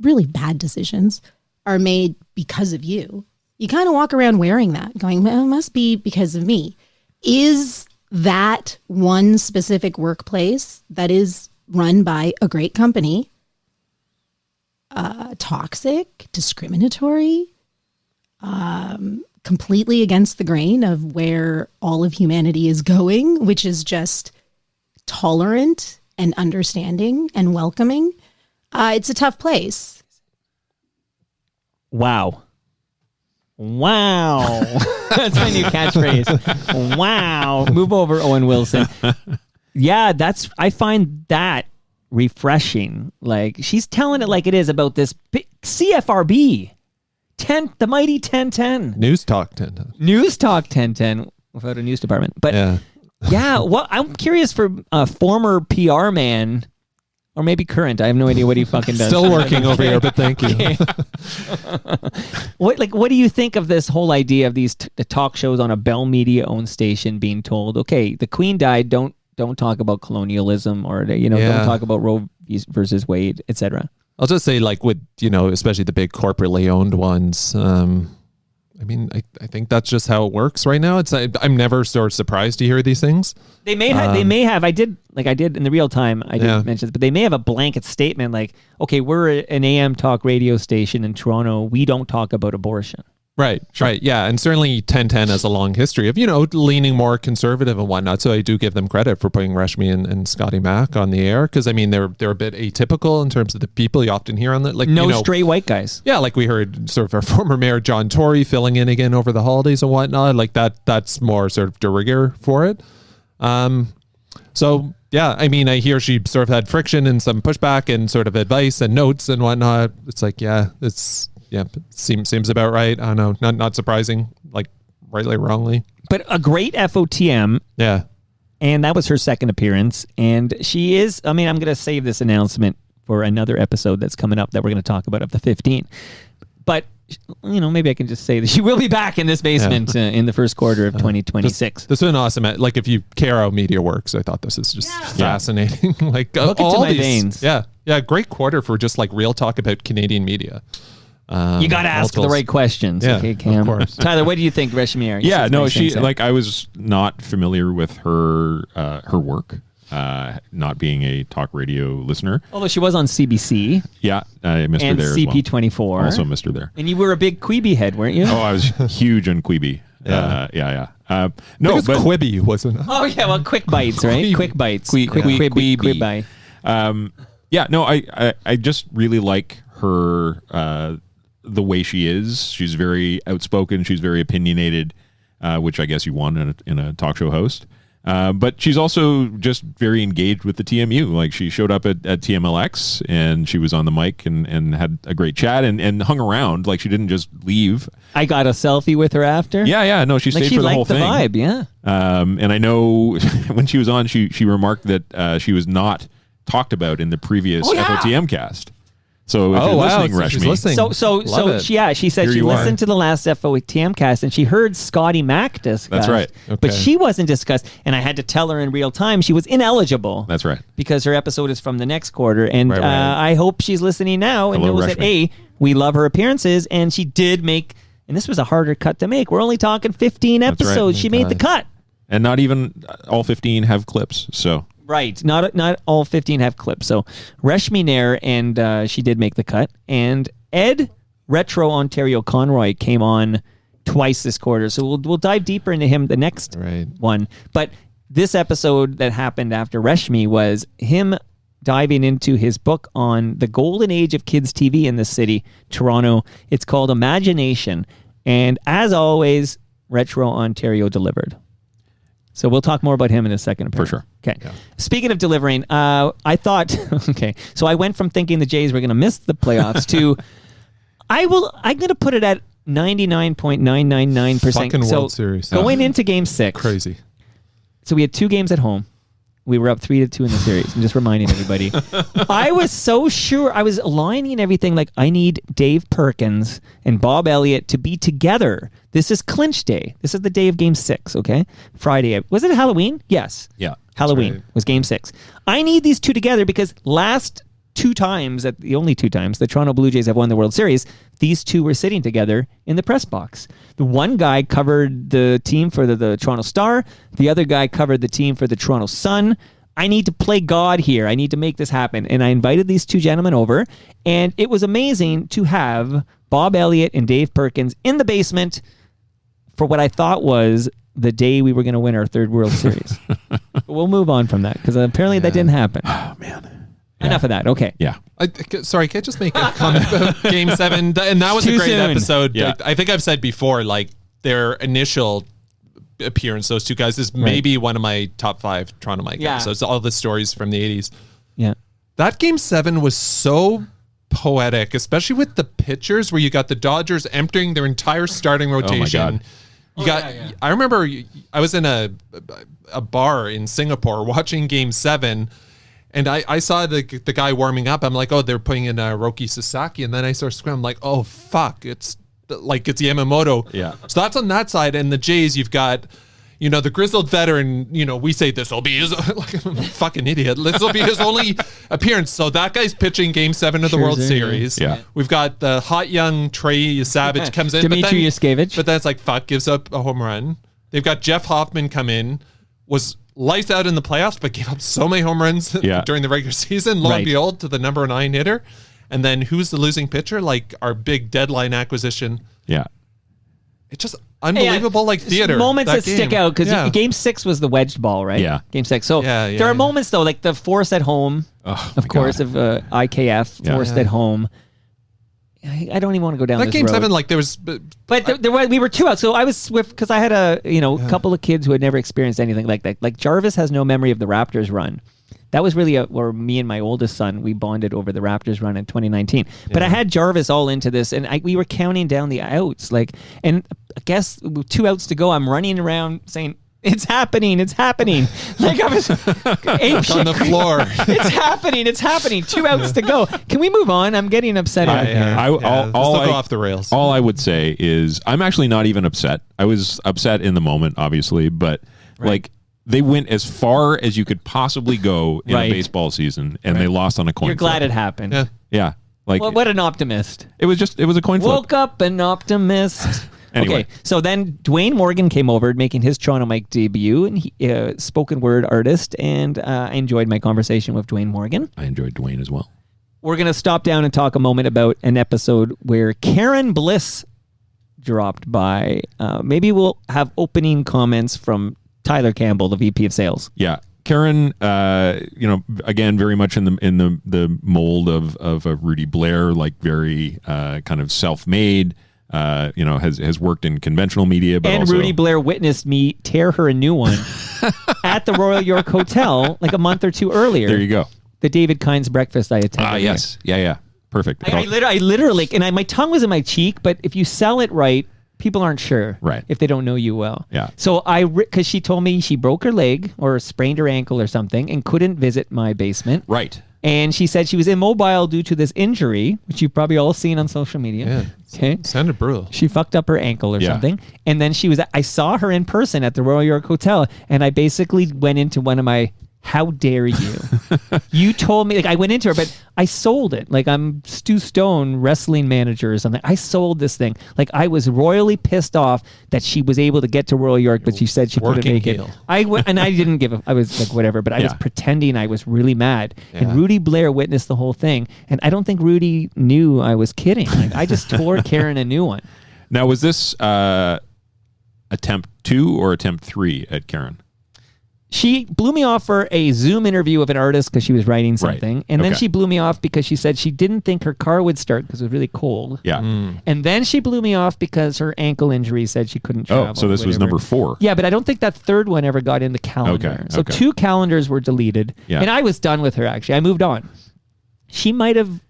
really bad decisions, are made because of you, you kind of walk around wearing that, going, well, it must be because of me. Is that one specific workplace that is run by a great company toxic, discriminatory, completely against the grain of where all of humanity is going, which is just tolerant and understanding and welcoming? It's a tough place. Wow. Wow. That's my new catchphrase. Wow. Move over, Owen Wilson. Yeah, I find that refreshing. She's telling it like it is about this CFRB. The mighty 1010. News Talk 1010. News Talk 1010 without a news department. But yeah, well, I'm curious for a former PR man, or maybe current. I have no idea what he fucking does. Still working over here, but thank you. What do you think of this whole idea of these the talk shows on a Bell Media owned station being told, okay, the Queen died, don't talk about colonialism, or don't talk about Roe versus Wade, etc. I'll just say, with especially the big corporately owned ones. I think that's just how it works right now. I'm never sort of surprised to hear these things. They may have. I did in the real time. I didn't mention this, but they may have a blanket statement okay, we're an AM talk radio station in Toronto. We don't talk about abortion. Right, right, yeah, and certainly 1010 has a long history of leaning more conservative and whatnot. So I do give them credit for putting Reshmi and Scotty Mack on the air, because I mean they're a bit atypical in terms of the people you often hear on the straight white guys. Yeah, like we heard sort of our former mayor John Tory filling in again over the holidays and whatnot. Like that's more sort of de rigueur for it. So yeah, I mean I hear she sort of had friction and some pushback and sort of advice and notes and whatnot. It's like seems about right. I don't know, not surprising, like rightly or wrongly. But a great FOTM. Yeah. And that was her second appearance. And she is, I mean, I'm going to save this announcement for another episode that's coming up that we're going to talk about of the 15. But, maybe I can just say that she will be back in this basement in the first quarter of 2026. This has been awesome. Like, if you care how media works, I thought this is just fascinating. Like, look into my veins. Yeah. Great quarter for just like real talk about Canadian media. You got to ask the right questions. Yeah, okay, Cam. Of course. Tyler, what do you think, Reshmi? Yeah, no, she I was not familiar with her work, not being a talk radio listener. Although she was on CBC. Yeah, I missed her there and as CP24. well. Also missed her there. And you were a big Queeby head, weren't you? Oh, I was huge on Queeby. Yeah. No, but Quibi wasn't. Oh yeah, well, quick bites, right? Quick bites. Quibi. Yeah, no, I just really like her. The way she is. She's very outspoken. She's very opinionated, which I guess you want in a talk show host. But she's also just very engaged with the TMU. Like she showed up at TMLX and she was on the mic and had a great chat and hung around. Like she didn't just leave. I got a selfie with her after. Yeah. No, she stayed for the whole thing. Vibe, yeah. And I know when she was on, she remarked that she was not talked about in the previous FOTMcast. So if you're listening, Reshmi. She said she listened to the last FOTMcast and she heard Scotty Mack discussed. That's right. Okay. But she wasn't discussed, and I had to tell her in real time she was ineligible. That's right. Because her episode is from the next quarter, and right. I hope she's listening now and knows that we love her appearances, and she did make. And this was a harder cut to make. We're only talking 15 episodes. Right. She made the cut, and not even all 15 have clips. So. Right. Not all 15 have clips. So Reshmi Nair, and she did make the cut. And Ed Retro Ontario Conroy came on twice this quarter. So we'll dive deeper into him the next one. But this episode that happened after Reshmi was him diving into his book on the golden age of kids TV in this city, Toronto. It's called Imagination. And as always, Retro Ontario delivered. So we'll talk more about him in a second. For sure. Okay. Yeah. Speaking of delivering, I thought, so I went from thinking the Jays were going to miss the playoffs to, I'm going to put it at 99.999%. Fucking World Series. Going into Game 6. Crazy. So we had 2 games at home. We were up 3-2 in the series. I'm just reminding everybody. I was so sure. I was aligning everything like I need Dave Perkins and Bob Elliott to be together. This is clinch day. This is the day of Game 6, okay? Friday. Was it Halloween? Yes. Yeah. Halloween was Game 6. I need these two together because last 2 times, the only 2 times, the Toronto Blue Jays have won the World Series, these two were sitting together in the press box. The one guy covered the team for the Toronto Star. The other guy covered the team for the Toronto Sun. I need to play God here. I need to make this happen. And I invited these 2 gentlemen over, and it was amazing to have Bob Elliott and Dave Perkins in the basement for what I thought was the day we were going to win our 3rd World Series. We'll move on from that because apparently that didn't happen. Oh, man. Enough of that. Okay. Yeah. Sorry, can I just make a comment about Game 7? And that was a great episode. Yeah. I think I've said before, like, their initial appearance, those 2 guys, is maybe one of my top 5 Toronto Mike episodes. All the stories from the 80s. Yeah. That Game 7 was so poetic, especially with the pitchers where you got the Dodgers emptying their entire starting rotation. Oh, my God. You got. I remember I was in a bar in Singapore watching Game 7, and I saw the guy warming up. I'm like, oh, they're putting in Roki Sasaki, and then I start screaming, I'm like, oh fuck, it's Yamamoto. Yeah. So that's on that side, and the Jays, you've got, the grizzled veteran. We say this will be his like I'm a fucking idiot. This will be his only appearance. So that guy's pitching Game 7 of the World Series. Yeah. We've got the hot young Trey Savage comes in, Dmitry Yuskevich. But then it's like fuck, gives up a home run. They've got Jeff Hoffman come in, was lights out in the playoffs, but gave up so many home runs during the regular season. Lo and behold, to the number 9 hitter. And then who's the losing pitcher? Like our big deadline acquisition. Yeah. It's just unbelievable, like theater. Moments that stick out because Game 6 was the wedged ball, right? Yeah. Game 6. So there are moments though, like the Force at Home, of course, of IKF, Forced at Home. I don't even want to go down that this Game road. 7, like there was, but we were 2 out. So I was swift because I had a couple of kids who had never experienced anything like that. Like Jarvis has no memory of the Raptors run. That was really where me and my oldest son, we bonded over the Raptors run in 2019. But I had Jarvis all into this, and we were counting down the outs. And I guess 2 outs to go, I'm running around saying, it's happening. Like I was on the floor. It's happening. 2 outs to go. Can we move on? I'm getting upset. Let's not go off the rails. All I would say is I'm actually not even upset. I was upset in the moment, obviously, but like they went as far as you could possibly go in a baseball season, and they lost on a coin flip. You're glad it happened. Yeah. Like, well, what an optimist. It was a coin flip. Woke up an optimist. Anyway. Okay, so then Dwayne Morgan came over, making his Toronto Mike debut, and he, spoken word artist, and I enjoyed my conversation with Dwayne Morgan. I enjoyed Dwayne as well. We're going to stop down and talk a moment about an episode where Karen Bliss dropped by. Maybe we'll have opening comments from Tyler Campbell, the VP of Sales. Yeah. Karen, again, very much in the mold of a Rudy Blair, like very kind of self-made. Has worked in conventional media, but also Rudy Blair witnessed me tear her a new one at the Royal York Hotel like a month or 2 earlier. There you go. The David Kynes breakfast I attended. Yes, yeah, perfect. I literally, and my tongue was in my cheek, but if you sell it right, people aren't sure, right, if they don't know you well. Yeah. So because she told me she broke her leg or sprained her ankle or something and couldn't visit my basement. Right. And she said she was immobile due to this injury, which you've probably all seen on social media. Yeah. Okay. Sounded brutal. She fucked up her ankle or something. And then I saw her in person at the Royal York Hotel, and I basically went into one of my, how dare you? You told me, like I went into her, but I sold it. Like I'm Stu Stone, wrestling manager or something. I sold this thing. Like I was royally pissed off that she was able to get to Royal York, but she said she couldn't make it. I didn't give I was like, whatever, but I was pretending I was really mad. Yeah. And Rudy Blair witnessed the whole thing. And I don't think Rudy knew I was kidding. Like I just tore Karen a new one. Now, was this attempt 2 or attempt 3 at Karen? She blew me off for a Zoom interview of an artist because she was writing something. Right. And then she blew me off because she said she didn't think her car would start because it was really cold. Yeah. And then she blew me off because her ankle injury said she couldn't travel. Oh, so this was number 4. Yeah, but I don't think that third one ever got in the calendar. Okay. So 2 calendars were deleted. Yeah. And I was done with her, actually. I moved on. She might have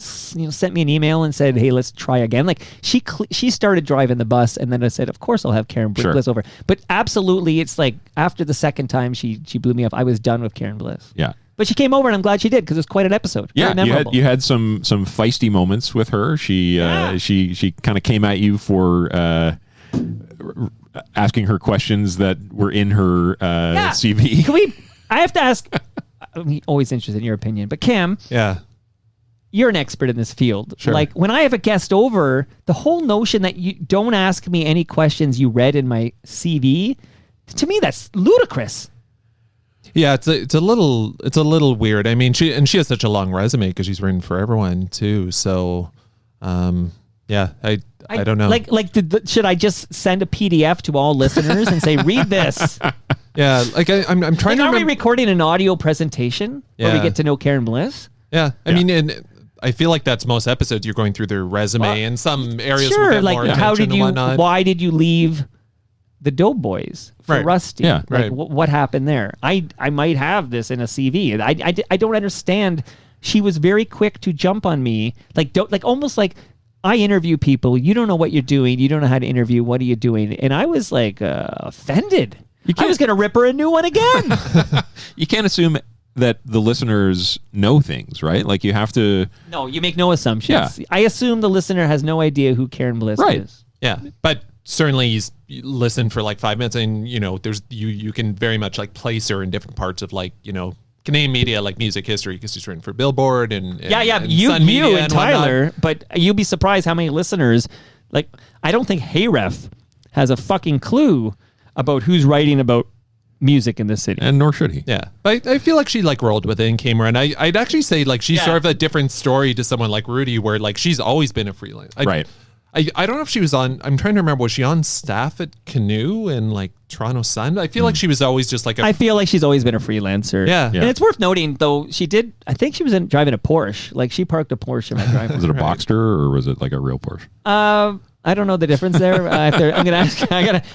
sent me an email and said, hey, let's try again. Like she started driving the bus, and then I said, of course I'll have Karen Bliss over. But absolutely, it's like after the second time she blew me off, I was done with Karen Bliss. Yeah. But she came over, and I'm glad she did because it was quite an episode. Yeah, you had some feisty moments with her. She kind of came at you for asking her questions that were in her CV. I have to ask, I'm always interested in your opinion, but Cam. Yeah. You're an expert in this field. Sure. Like when I have a guest over, the whole notion that you don't ask me any questions you read in my CV, to me that's ludicrous. Yeah, it's a little weird. I mean, she has such a long resume because she's written for everyone too. So, yeah, I don't know. Should I just send a PDF to all listeners and say read this? Yeah, like I'm trying to. Are we recording an audio presentation where we get to know Karen Bliss? Yeah, I mean, and I feel like that's most episodes. You're going through their resume, and some areas will get more attention and whatnot. Why did you leave the Doughboys for Rusty? Yeah, like, what happened there? I might have this in a CV. I don't understand. She was very quick to jump on me, almost like I interview people. You don't know what you're doing. You don't know how to interview. What are you doing? And I was like offended. I was going to rip her a new one again. You can't assume that the listeners know things, right? Like you have to. No, you make no assumptions. Yeah. I assume the listener has no idea who Karen Bliss is. Yeah, but certainly you listen for like 5 minutes, and there's you can very much like place her in different parts of Canadian media, like music history, because she's written for Billboard and you Sun Media and Tyler. But you'd be surprised how many listeners. Like, I don't think Hayref has a fucking clue about who's writing about music in this city, and nor should he. Yeah, but I feel like she rolled with it and came around. I'd actually say she's sort of a different story to someone like Rudy, where she's always been a freelance. Right. I don't know if she was on. I'm trying to remember. Was she on staff at Canoe and like Toronto Sun? I feel like she was always just like. I feel like she's always been a freelancer. Yeah. And it's worth noting though. She did. I think she was driving a Porsche. Like she parked a Porsche in my driveway. Was it a Boxster or was it like a real Porsche? I don't know the difference there. I'm gonna ask.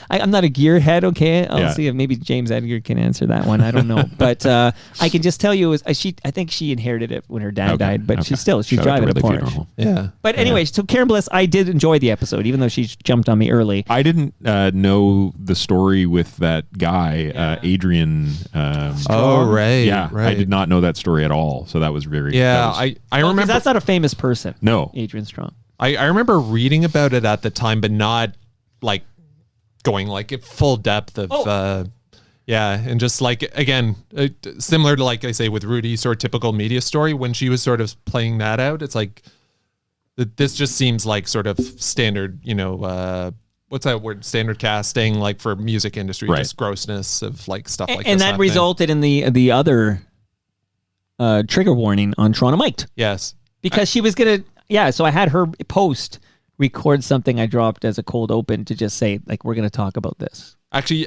I'm not a gearhead. Okay, I'll Yeah. see if maybe James Edgar can answer that one. I don't know, but I can just tell you, I think she inherited it when her dad died, but she's Shout driving out a to Ridley Porsche. Funeral. Yeah. But anyway, so Karen Bliss, I did enjoy the episode, even though she jumped on me early. I didn't know the story with that guy, Adrian. Oh, right. Yeah, right. I did not know that story at all. So that was very. Yeah, I remember that's not a famous person. No, Adrian Strong. I remember reading about it at the time, but not like going like at full depth of and just like again similar to like I say with Rudy, sort of typical media story when she was sort of playing that out. It's like this just seems like sort of standard, what's that word? Standard casting, like for music industry, Right. just grossness of like stuff like And this that happening. resulted in the other trigger warning on Toronto Mic'd. Yes, because she was gonna. Yeah, so I had her record something I dropped as a cold open to just say like we're gonna talk about this. Actually,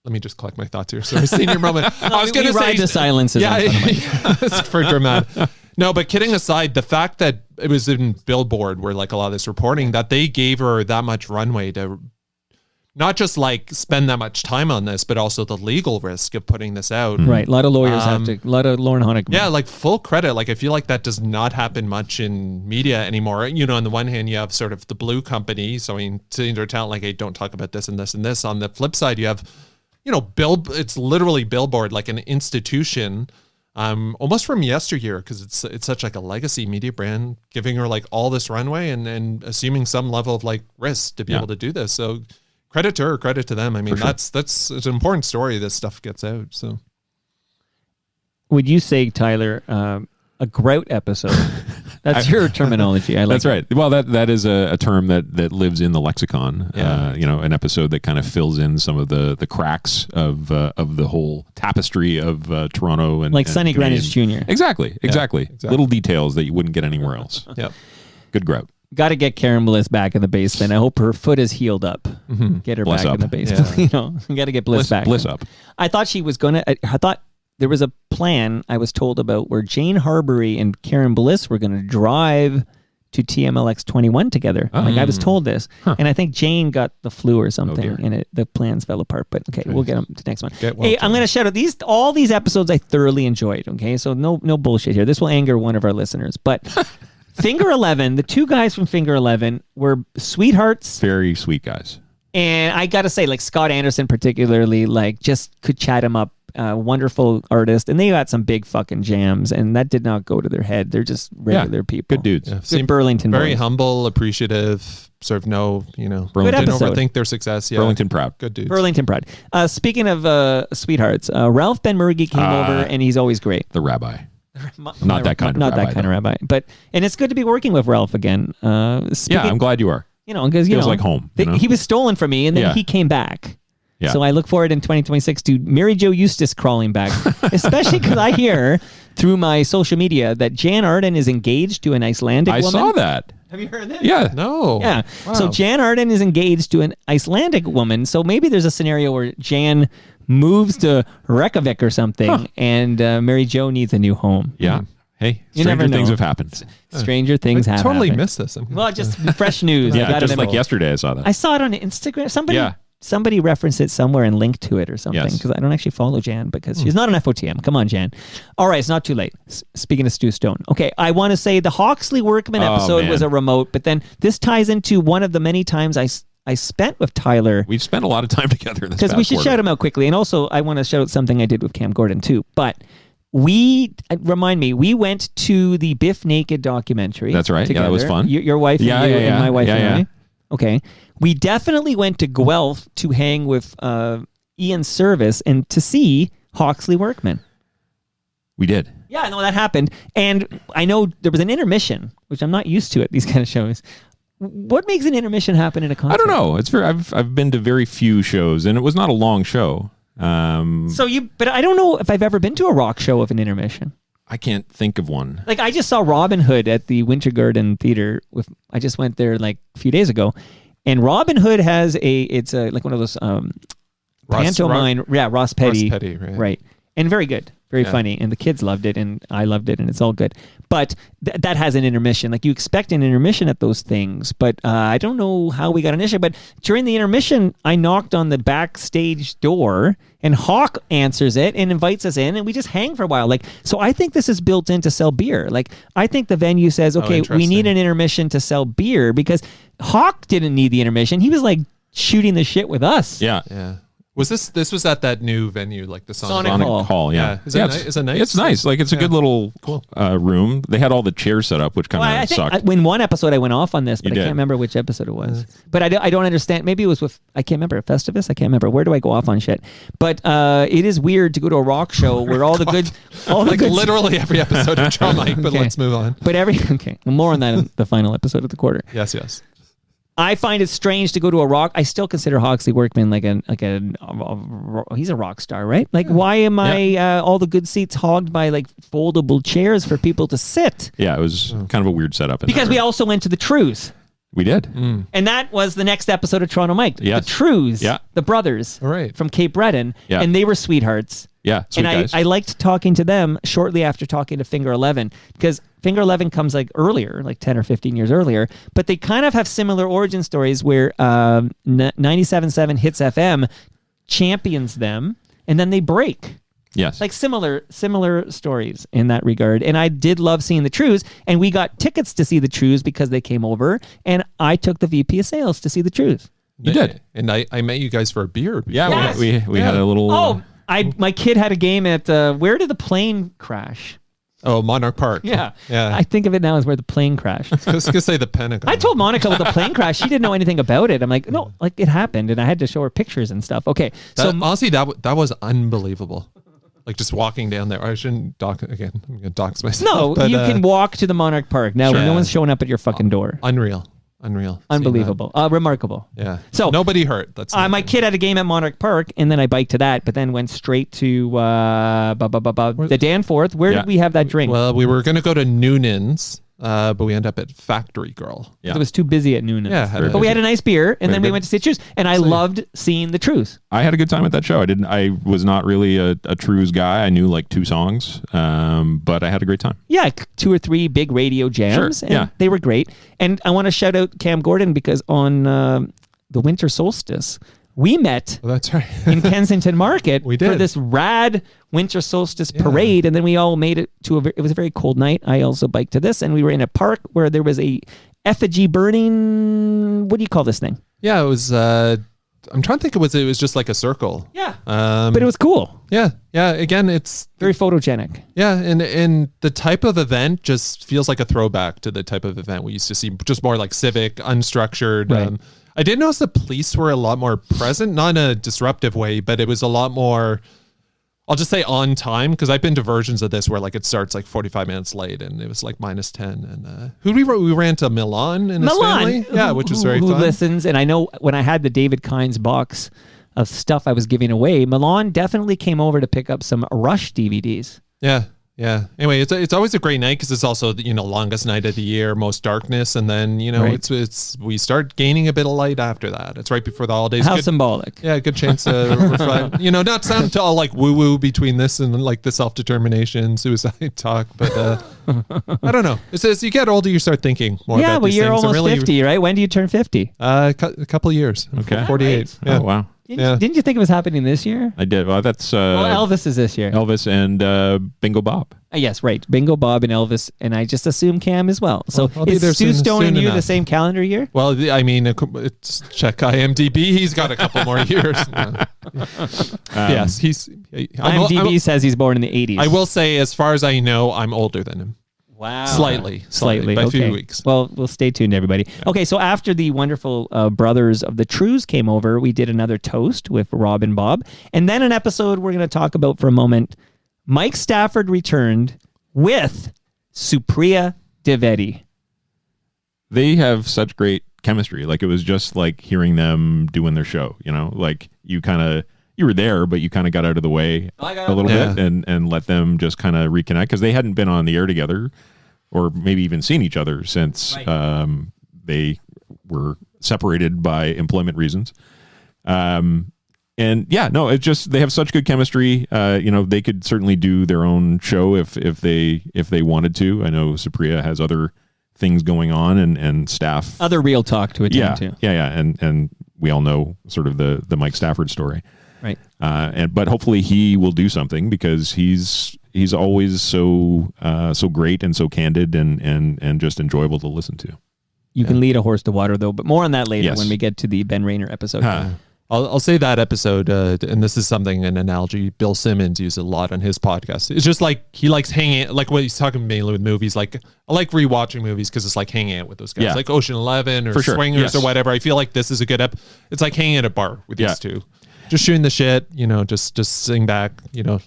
let me just collect my thoughts here. Sorry, senior moment. I was going to say ride the silences. Yeah, it's for dramatic. No, but kidding aside, the fact that it was in Billboard, where like a lot of this reporting, that they gave her that much runway to not just like spend that much time on this, but also the legal risk of putting this out. Right, a lot of lawyers have to. A lot of Lauren Honig. Yeah, like full credit. Like I feel like that does not happen much in media anymore. On the one hand, you have sort of the blue company, so I mean, saying to their talent like, "Hey, don't talk about this and this and this." On the flip side, you have, it's literally Billboard, like an institution, almost from yesteryear, because it's such like a legacy media brand, giving her like all this runway and assuming some level of like risk to be able to do this. So credit to her, credit to them. I mean, For sure. that's it's an important story. This stuff gets out. So, Would you say, Tyler, a grout episode? That's your terminology. I like. That's right. Well, that is a term that lives in the lexicon. Yeah. An episode that kind of fills in some of the cracks of the whole tapestry of Toronto and Like and Sonny Greenwich Canadian. Jr. Exactly. Little details that you wouldn't get anywhere else. Yep. Good grout. Got to get Karen Bliss back in the basement. I hope her foot is healed up. Mm-hmm. Get her Bliss back up. in the basement. Yeah. Got to get Bliss back. Bliss up. I thought she was gonna. I thought there was a plan I was told about where Jane Harbury and Karen Bliss were gonna drive to TMLX 21 together. Like I was told this, and I think Jane got the flu or something, and the plans fell apart. But okay, we'll get them to next one. Hey, I'm gonna shout out all these episodes I thoroughly enjoyed. Okay, so no bullshit here. This will anger one of our listeners, but. Finger 11, the two guys from Finger 11 were sweethearts. Very sweet guys. And I got to say, like Scott Anderson particularly, like just could chat him up. Wonderful artist. And they got some big fucking jams. And that did not go to their head. They're just regular people. Good dudes. Yeah. Good Burlington Very boys. humble, appreciative, sort of didn't episode. overthink their success. Yeah. Burlington proud. Good dudes. Burlington Pride. Speaking of sweethearts, Ralph Ben-Murgy came over and he's always great. The rabbi. Not that kind of Not rabbi. that kind of rabbi. And it's good to be working with Ralph again. I'm glad you are. Because Feels like home. He was stolen from me and then he came back. Yeah. So I look forward in 2026 to Mary Jo Eustace crawling back, especially because I hear through my social media that Jan Arden is engaged to an Icelandic woman. I saw that. Have you heard that? Yeah. No. Yeah. Wow. So Jan Arden is engaged to an Icelandic woman. So maybe there's a scenario where Jan moves to Reykjavik or something and Mary Jo needs a new home. Yeah. Hey, You never stranger things know. have happened. Stranger things I have totally happened. missed this. Well, just fresh news. I Yeah, got it just in like my- yesterday I saw that. I saw it on Instagram. Yeah. Somebody referenced it somewhere and linked to it or something Yes. because I don't actually follow Jan because she's not an FOTM. Come on, Jan. All right, it's not too late. Speaking of Stu Stone. Okay, I want to say the Hawksley Workman episode man. was a remote, but then this ties into one of the many times I spent with Tyler. We've spent a lot of time together this Because we past should quarter. shout him out quickly. And also, I want to shout out something I did with Cam Gordon too. But we went to the Biff Naked documentary. That's right. Yeah, that was together. fun. Your wife Yeah, and you yeah, and yeah. my wife Yeah, and yeah. I. Okay. We definitely went to Guelph to hang with Ian Service and to see Hawksley Workman. We did. Yeah, no, that happened. And I know there was an intermission, which I'm not used to at these kind of shows. What makes an intermission happen in a concert? I don't know. It's I've been to very few shows, and it was not a long show. But I don't know if I've ever been to a rock show with an intermission. I can't think of one. Like I just saw Robin Hood at the Winter Garden Theater. I just went there like a few days ago, and Robin Hood has it's like one of those pantomime. Ross Petty. Ross Petty, right. And very good. Very funny, and the kids loved it, and I loved it, and it's all good. But that has an intermission. Like you expect an intermission at those things, but I don't know how we got an issue. But during the intermission, I knocked on the backstage door, and Hawk answers it and invites us in, and we just hang for a while. Like so, I think this is built in to sell beer. Like I think the venue says, okay, we need an intermission to sell beer because Hawk didn't need the intermission. He was like shooting the shit with us. Yeah. Was this was at that new venue, like the Sonic Hall? Yeah. Is it nice? It's nice. Like it's a good little room. They had all the chairs set up, which kind of I think sucked. in one episode I went off on this, but I did. can't remember which episode it was. But I don't understand. Maybe it was with, I can't remember, Festivus? I can't remember. Where do I go off on shit? But it is weird to go to a rock show where all the good... literally every episode of John Mike, but let's move on. But more on that in the final episode of the quarter. Yes. I find it strange to go to a rock. I still consider Hawksley Workman he's a rock star, right? Like, why am I all the good seats hogged by like foldable chairs for people to sit? Yeah, it was kind of a weird setup. Because we also went to the Trues. We did. And that was the next episode of Toronto Mike. Yes. The Trues, the brothers from Cape Breton. Yeah. And they were sweethearts. Yeah, sweet guys. I liked talking to them shortly after talking to Finger 11 because Finger 11 comes like earlier, like 10 or 15 years earlier, but they kind of have similar origin stories where 97.7 Hits FM champions them and then they break. Yes. Like similar stories in that regard. And I did love seeing the Trues, and we got tickets to see the Trues because they came over, and I took the VP of sales to see the Trues. You did. And I met you guys for a beer. Yeah, Yes. we had a little... my kid had a game at where did the plane crash? Oh, Monarch Park. Yeah. Yeah. I think of it now as where the plane crashed. I was gonna say the Pentagon. I told Monica with the plane crash. She didn't know anything about it. I'm like, no, like it happened, and I had to show her pictures and stuff. Okay, honestly, that was unbelievable. Like just walking down there. I shouldn't dox again. I'm gonna dox myself. No, but, you can walk to the Monarch Park now. Sure. No one's showing up at your fucking door. Unreal. Unbelievable. Remarkable. Yeah. So nobody hurt. That's my kid had a game at Monarch Park, and then I biked to that, but then went straight to the Danforth. Where did we have that drink? Well, we were gonna go to Noonan's, but we ended up at Factory Girl. It was too busy at Noonan's. Yeah, but we had a nice beer, and then we went to see Trues, and I loved seeing the Trues. I had a good time at that show. I was not really a Trues guy. I knew like 2 songs, but I had a great time. Yeah, 2 or 3 big radio jams, and they were great. And I want to shout out Cam Gordon because on the winter solstice, we met that's right. in Kensington Market We did. for this rad winter solstice parade, and then we all made it to it was a very cold night. I also biked to this, and we were in a park where there was a effigy burning. What do you call this thing? Yeah, it was. I'm trying to think. It was just like a circle. Yeah, but it was cool. Yeah. Again, it's very photogenic. Yeah, and the type of event just feels like a throwback to the type of event we used to see. Just more like civic, unstructured. Right. I did notice the police were a lot more present, not in a disruptive way, but it was a lot more, I'll just say on time, because I've been to versions of this where like it starts like 45 minutes late and it was like -10. And we ran to Milan and his family. Yeah, which was very who fun. listens, and I know when I had the David Kynes box of stuff I was giving away, Milan definitely came over to pick up some Rush DVDs. Yeah. Anyway, it's always a great night because it's also longest night of the year, most darkness, and then Right. it's we start gaining a bit of light after that. It's right before the holidays. How Good- symbolic. Yeah, good chance to reflect. Not sound to all like woo woo between this and like the self determination suicide talk, but I don't know. It says you get older, you start thinking more. Yeah, about well, these you're things. almost And really, 50, right? When do you turn 50? A couple of years. Okay. 48. Oh, wow. Didn't you think it was happening this year? I did. Well, that's Elvis is this year. Elvis and Bingo Bob. Yes, right. Bingo Bob and Elvis, and I just assume Cam as well. So I'll be there is Stu soon Stone and you enough. the same calendar year? Well, I mean, it's check IMDb. He's got a couple more years. Yes, he's. IMDb says he's born in the 80s. I will say, as far as I know, I'm older than him. Wow. Slightly by a few weeks. Well, we'll stay tuned, everybody. Okay, so after the wonderful brothers of the Trues came over, we did another toast with Rob and Bob. And then an episode we're going to talk about for a moment. Mike Stafford returned with Supriya Dwivedi. They have such great chemistry. Like it was just like hearing them doing their show, like you kind of you were there, but you kind of got out of the way a little bit and let them just kind of reconnect because they hadn't been on the air together or maybe even seen each other since they were separated by employment reasons. And yeah, no, it's just they have such good chemistry. They could certainly do their own show if they wanted to. I know Supriya has other things going on and staff other real talk to attend to. Yeah, and we all know sort of the Mike Stafford story, right? But hopefully he will do something because he's always so great and so candid and just enjoyable to listen to. You can lead a horse to water though, but more on that later when we get to the Ben Rayner episode. I'll say that episode, and this is an analogy Bill Simmons uses a lot on his podcast. It's just like he likes hanging, like what he's talking mainly with movies. Like I like rewatching movies because it's like hanging out with those guys, like Ocean 11 or Swingers or whatever. I feel like this is a good It's like hanging at a bar with these two, just shooting the shit. Just sitting back,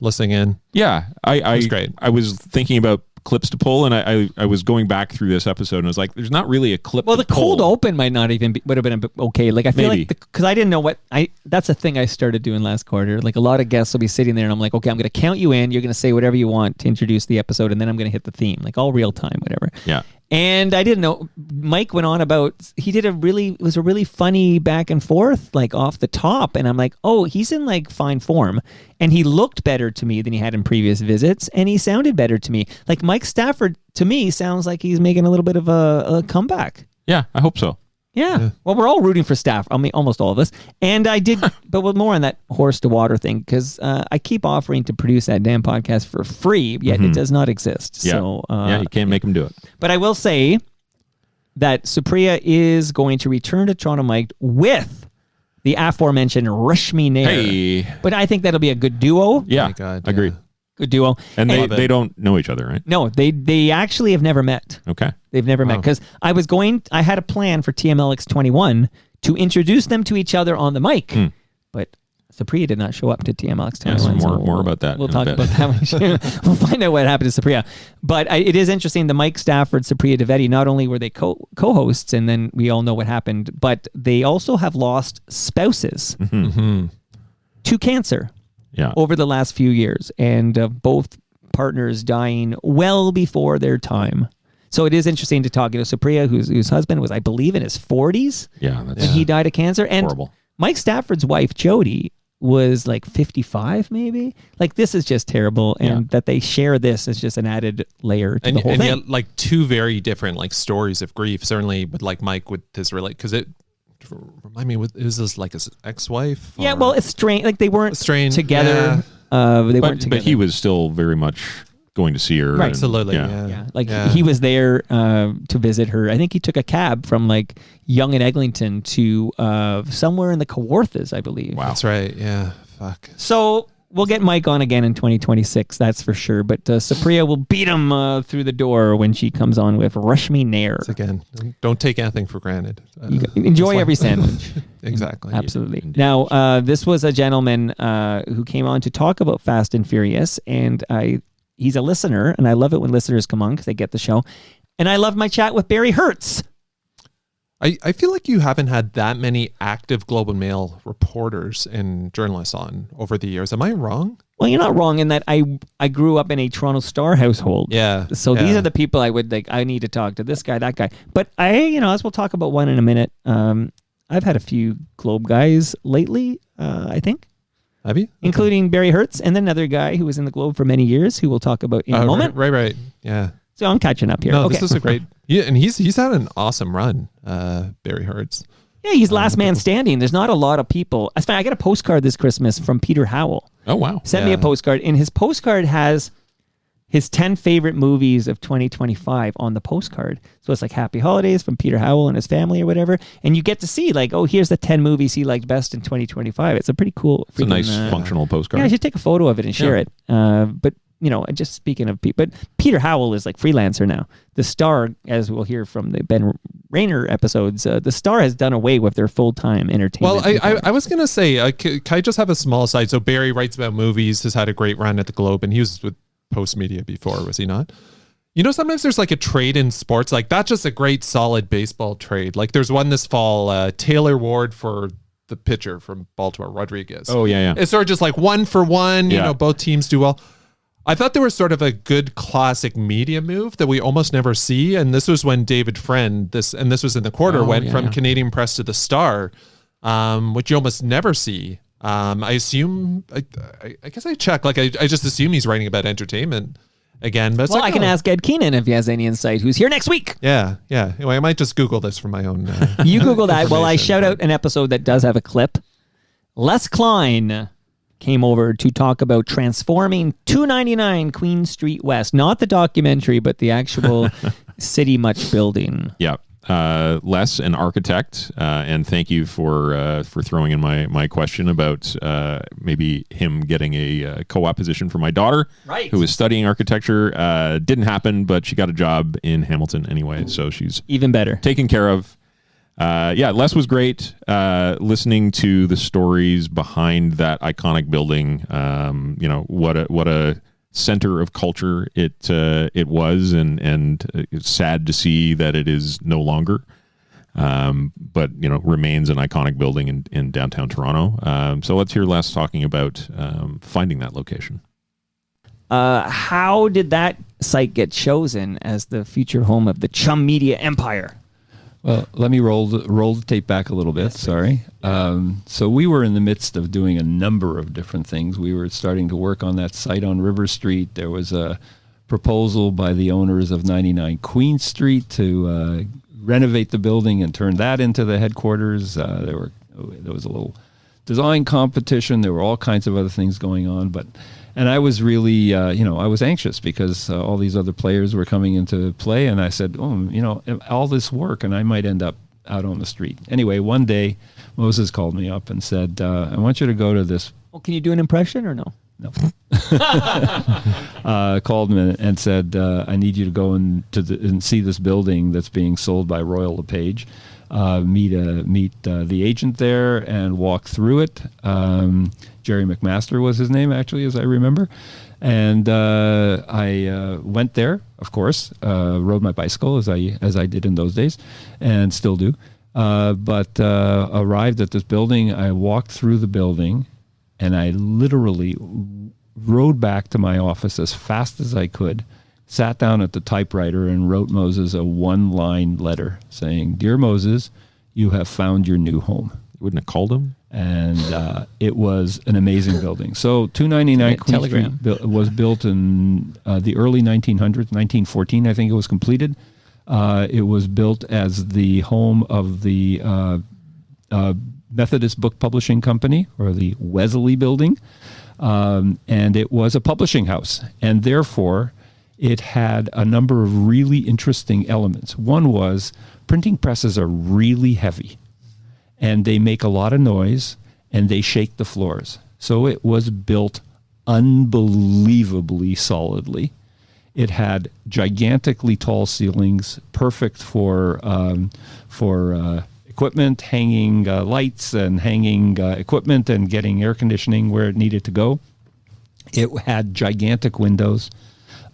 listening in. Yeah, It's great. I was thinking about clips to pull, and I was going back through this episode, and I was like, "There's not really a clip." Well, to the cold open might not even would have been okay. Like I feel like because I didn't know what that's a thing I started doing last quarter. Like a lot of guests will be sitting there, and I'm like, okay, I'm going to count you in. You're going to say whatever you want to introduce the episode, and then I'm going to hit the theme, like all real time, whatever. Yeah. And I didn't know. Mike went on about it was a really funny back and forth, like off the top, and I'm like, oh, he's in like fine form, and he looked better to me than he had in previous visits, and he sounded better to me. Like Mike Stafford to me sounds like he's making a little bit of a comeback. Yeah, I hope so. Yeah. Well, we're all rooting for Staff. I mean, almost all of us. And I did, but with more on that horse to water thing, because I keep offering to produce that damn podcast for free, yet it does not exist. Yeah. So, you can't make him do it. But I will say that Supriya is going to return to Toronto Mike with the aforementioned Rashmi Nair. Hey. But I think that'll be a good duo. Yeah, agreed. Good duo. And they don't know each other, right? No, they actually have never met. Okay. They've never met because I had a plan for TMLX 21 to introduce them to each other on the mic, but Supriya did not show up to TMLX 21. Yeah, more about that. We'll talk about that. We'll find out what happened to Supriya. But it is interesting. The Mike Stafford, Supriya Dwivedi, not only were they co-hosts, and then we all know what happened, but they also have lost spouses to cancer. Yeah. Over the last few years, and both partners dying well before their time. So it is interesting to talk. Supriya, whose husband was, I believe, in his 40s. Yeah, when he died of cancer. And horrible. Mike Stafford's wife, Jody, was like 55, maybe. Like this is just terrible, and that they share this is just an added layer to the whole thing. Yet, like two very different like stories of grief. Certainly with like Mike with his because it. Remind me, is this like his ex-wife? Yeah, well, it's strange. Like they weren't together. Yeah. They weren't together. But he was still very much going to see her. Right. Absolutely. He was there to visit her. I think he took a cab from like Yonge and Eglinton to somewhere in the Kawarthas, I believe. Wow. That's right. Yeah. Fuck. So we'll get Mike on again in 2026, that's for sure. But Supriya will beat him through the door when she comes on with Rashmi Nair. Again, don't take anything for granted. Enjoy every sandwich. Exactly. Absolutely. Now, this was a gentleman who came on to talk about Fast and Furious, and he's a listener, and I love it when listeners come on because they get the show. And I love my chat with Barry Hertz. I feel like you haven't had that many active Globe and Mail reporters and journalists on over the years. Am I wrong? Well, you're not wrong in that I grew up in a Toronto Star household. Yeah. So these are the people I would like. I need to talk to this guy, that guy. But as we'll talk about one in a minute. I've had a few Globe guys lately. I think. Have you? Including Barry Hertz and then another guy who was in the Globe for many years, who we'll talk about in a moment. Right. Yeah. So I'm catching up here. No, okay. This is a great. Yeah, and he's had an awesome run, Barry Hertz. Yeah, he's last man standing. There's not a lot of people. I got a postcard this Christmas from Peter Howell. Oh, wow. Sent me a postcard, and his postcard has his 10 favorite movies of 2025 on the postcard. So it's like Happy Holidays from Peter Howell and his family or whatever. And you get to see like, oh, here's the 10 movies he liked best in 2025. It's a pretty cool. It's a nice functional postcard. Yeah, I should take a photo of it and share it. But just speaking of people, but Peter Howell is like freelancer now. The Star, as we'll hear from the Ben Rayner episodes, the Star has done away with their full-time entertainment. Well, I was going to say, can I just have a small side? So Barry writes about movies, has had a great run at the Globe, and he was with Post Media before, was he not? Sometimes there's like a trade in sports. Like that's just a great solid baseball trade. Like there's one this fall, Taylor Ward for the pitcher from Baltimore, Rodriguez. Oh, yeah. It's sort of just like 1 for 1. You Yeah. know, both teams do well. I thought there was sort of a good classic media move that we almost never see, and this was when David Friend, this was in the quarter, went from Canadian Press to the Star, which you almost never see. I assume, I guess I check. Like I just assume he's writing about entertainment again. But it's Well, like, I can ask Ed Keenan if he has any insight, who's here next week. Yeah. Anyway, I might just Google this for my own. You Google that. Well, I information. shout out an episode that does have a clip. Les Klein came over to talk about transforming 299 Queen Street West, not the documentary, but the actual City Much building. Yeah. Les, an architect, and thank you for throwing in my question about maybe him getting a co-op position for my daughter, Right. who is studying architecture. Didn't happen, but she got a job in Hamilton anyway, so she's even better taken care of. Les was great. Listening to the stories behind that iconic building, what a center of culture it was, and it's sad to see that it is no longer. But remains an iconic building in downtown Toronto. So let's hear Les talking about finding that location. How did that site get chosen as the future home of the Chum Media empire? Well, let me roll the tape back a little bit. Sorry. So we were in the midst of doing a number of different things. We were starting to work on that site on River Street. There was a proposal by the owners of 99 Queen Street to renovate the building and turn that into the headquarters. There was a little design competition. There were all kinds of other things going on, and I was really, I was anxious because all these other players were coming into play, and I said, all this work, and I might end up out on the street. Anyway, one day, Moses called me up and said, I want you to go to this. Well, can you do an impression or no? No. Called me and said, I need you to go and see this building that's being sold by Royal LePage. Meet the agent there and walk through it. Jerry McMaster was his name, actually, as I remember. And I went there, of course, rode my bicycle as I did in those days, and still do. But arrived at this building. I walked through the building, and I literally rode back to my office as fast as I could, sat down at the typewriter, and wrote Moses a one-line letter saying, "Dear Moses, you have found your new home." You wouldn't have called him? And it was an amazing building. So 299 Queen Street was built in the early 1900s, 1914, I think it was completed. It was built as the home of the Methodist Book Publishing Company, or the Wesley Building. And it was a publishing house. And therefore, it had a number of really interesting elements. One was printing presses are really heavy, and they make a lot of noise, and they shake the floors. So it was built unbelievably solidly. It had gigantically tall ceilings, perfect for equipment, hanging lights and hanging equipment and getting air conditioning where it needed to go. It had gigantic windows.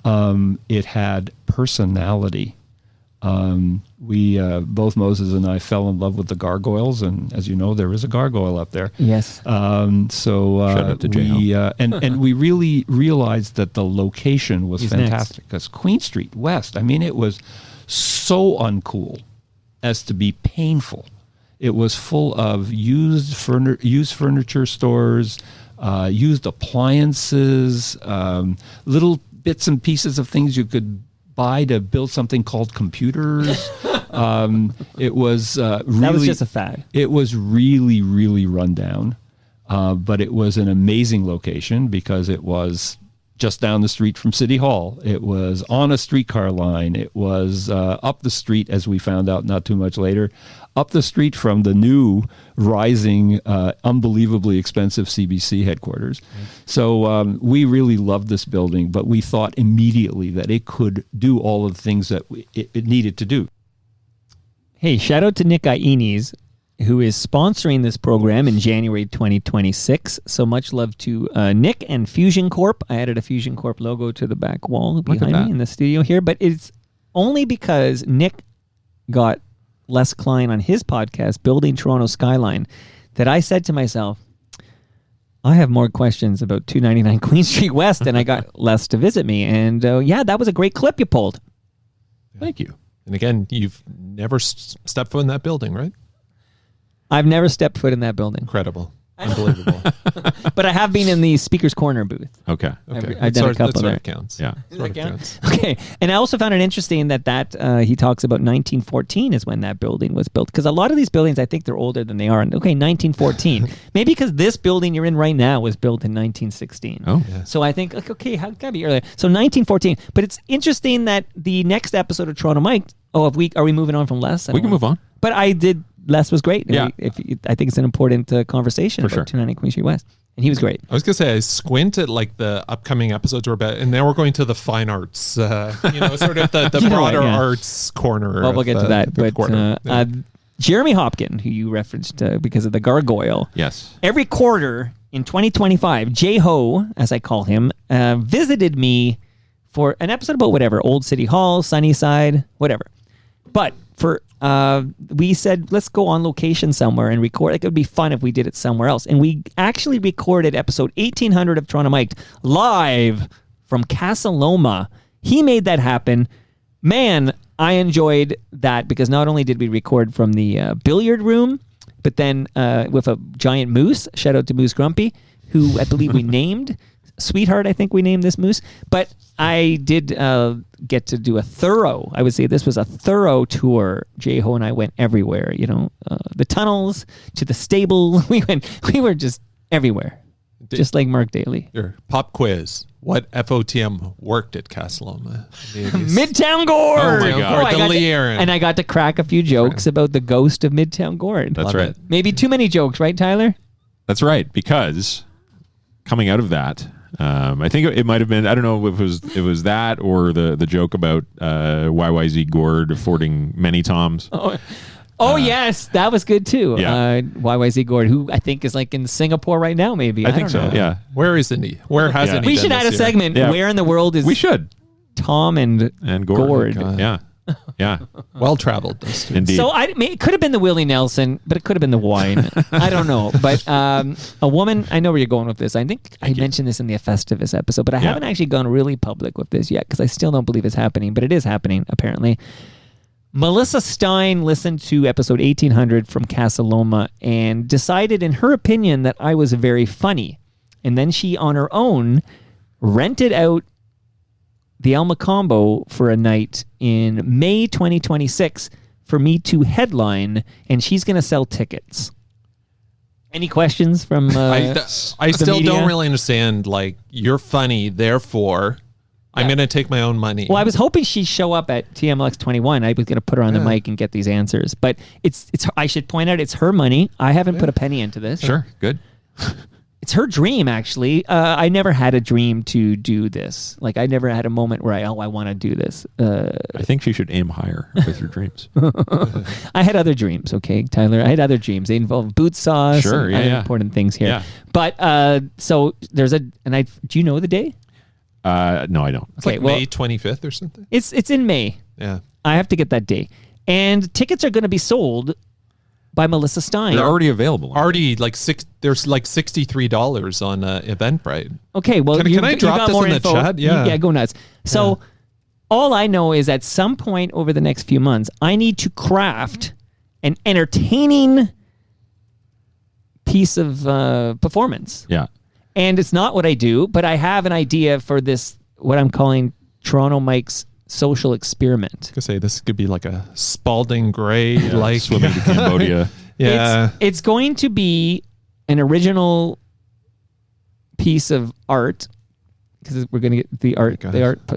It had personality. We both Moses and I fell in love with the gargoyles, and as you know, there is a gargoyle up there. Yes. Shout out to J-Ho. And we really realized that the location was fantastic, because Queen Street West, I mean, it was so uncool as to be painful. It was full of used furniture stores, used appliances, little bits and pieces of things you could buy to build something called computers. It was really... That was just a fad. It was really, really run down. But it was an amazing location because it was just down the street from City Hall. It was on a streetcar line. It was up the street, as we found out not too much later, up the street from the new, rising, unbelievably expensive CBC headquarters. So we really loved this building, but we thought immediately that it could do all of the things that it needed to do. Hey, shout out to Nick Iones, who is sponsoring this program in January 2026. So much love to Nick and Fusion Corp. I added a Fusion Corp logo to the back wall behind me in the studio here, but it's only because Nick got Les Klein on his podcast, Building Toronto Skyline, that I said to myself, I have more questions about 299 Queen Street West, and I got less to visit me. And yeah, that was a great clip you pulled. Thank you. And again, you've never stepped foot in that building, right? I've never stepped foot in that building. Incredible. Unbelievable. But I have been in the speaker's corner booth. Okay. I've done a couple there. Counts. Yeah. Does that count? Okay. And I also found it interesting that he talks about 1914 is when that building was built. Because a lot of these buildings, I think they're older than they are. And okay, 1914. Maybe because this building you're in right now was built in 1916. Oh. Yeah. So I think, like, okay, how can it be earlier? So 1914. But it's interesting that the next episode of Toronto Mike, are we moving on from Les? We can move on. But Les was great. Yeah. I think it's an important conversation For about sure. 290 Queen Street West. And he was great. I was going to say, I squint at like the upcoming episodes we're about, and now we're going to the fine arts, sort of the broader arts corner. Well, we'll get to that. But yeah. Jeremy Hopkin, who you referenced because of the gargoyle. Yes. Every quarter in 2025, J-Ho, as I call him, visited me for an episode about whatever, Old City Hall, Sunnyside, whatever. But we said, let's go on location somewhere and record. Like, it would be fun if we did it somewhere else. And we actually recorded episode 1800 of Toronto Mike live from Casa Loma. He made that happen. Man, I enjoyed that because not only did we record from the billiard room, but then with a giant moose. Shout out to Moose Grumpy, who I believe we named. Sweetheart, I think we named this moose. But I did get to do I would say this was a thorough tour. J-Ho and I went everywhere, the tunnels to the stable. We were just everywhere, just like Mark Daly. Your pop quiz. What FOTM worked at Casaloma? Midtown Gord! Oh my God. And I got to crack a few jokes about the ghost of Midtown Gord. That's right. it. Maybe too many jokes, right, Tyler? That's right. Because coming out of that, I think it might have been, I don't know if it was that or the joke about YYZ Gord affording many Toms. Oh yes, that was good too. Yeah. YYZ Gord, who I think is like in Singapore right now, maybe. I think don't so, know. yeah. Where isn't he? Where hasn't he? We been should add a this year? segment. Yeah. Where in the world is We should. Tom and Gord. Gord. Yeah. Yeah. Well traveled, those two. Indeed. So it could have been the Willie Nelson, but it could have been the wine. I don't know. But a woman, I know where you're going with this. I think I mentioned this in the Festivus episode, but I haven't actually gone really public with this yet because I still don't believe it's happening, but it is happening apparently. Melissa Stein listened to episode 1800 from Casa Loma and decided in her opinion that I was very funny. And then she on her own rented out the Alma Combo for a night in May 2026 for me to headline, and she's going to sell tickets. Any questions from I still media? don't really understand, like, you're funny, therefore I'm going to take my own money. Well, I was hoping she'd show up at TMLX 21. I was going to put her on the mic and get these answers. But it's. I should point out, it's her money. I haven't put a penny into this. Sure. Good. It's her dream, actually. I never had a dream to do this. Like, I never had a moment where I want to do this. I think she should aim higher with her dreams. I had other dreams, okay, Tyler? I had other dreams. They involve boot sauce. Sure, and yeah, other yeah. important things here. Yeah. But, so there's do you know the day? No, I don't. It's like May 25th or something. It's in May. Yeah. I have to get that day. And tickets are going to be sold by Melissa Stein. They're already available. Already there's like $63 on Eventbrite. Okay, well, can I drop got this more in the info. chat? Yeah. Yeah, go nuts. So all I know is at some point over the next few months, I need to craft an entertaining piece of performance. Yeah. And it's not what I do, but I have an idea for this, what I'm calling Toronto Mike's social experiment. I could say this could be like a Spalding Gray, like swimming to Cambodia. Yeah. It's going to be an original piece of art because we're going to get the art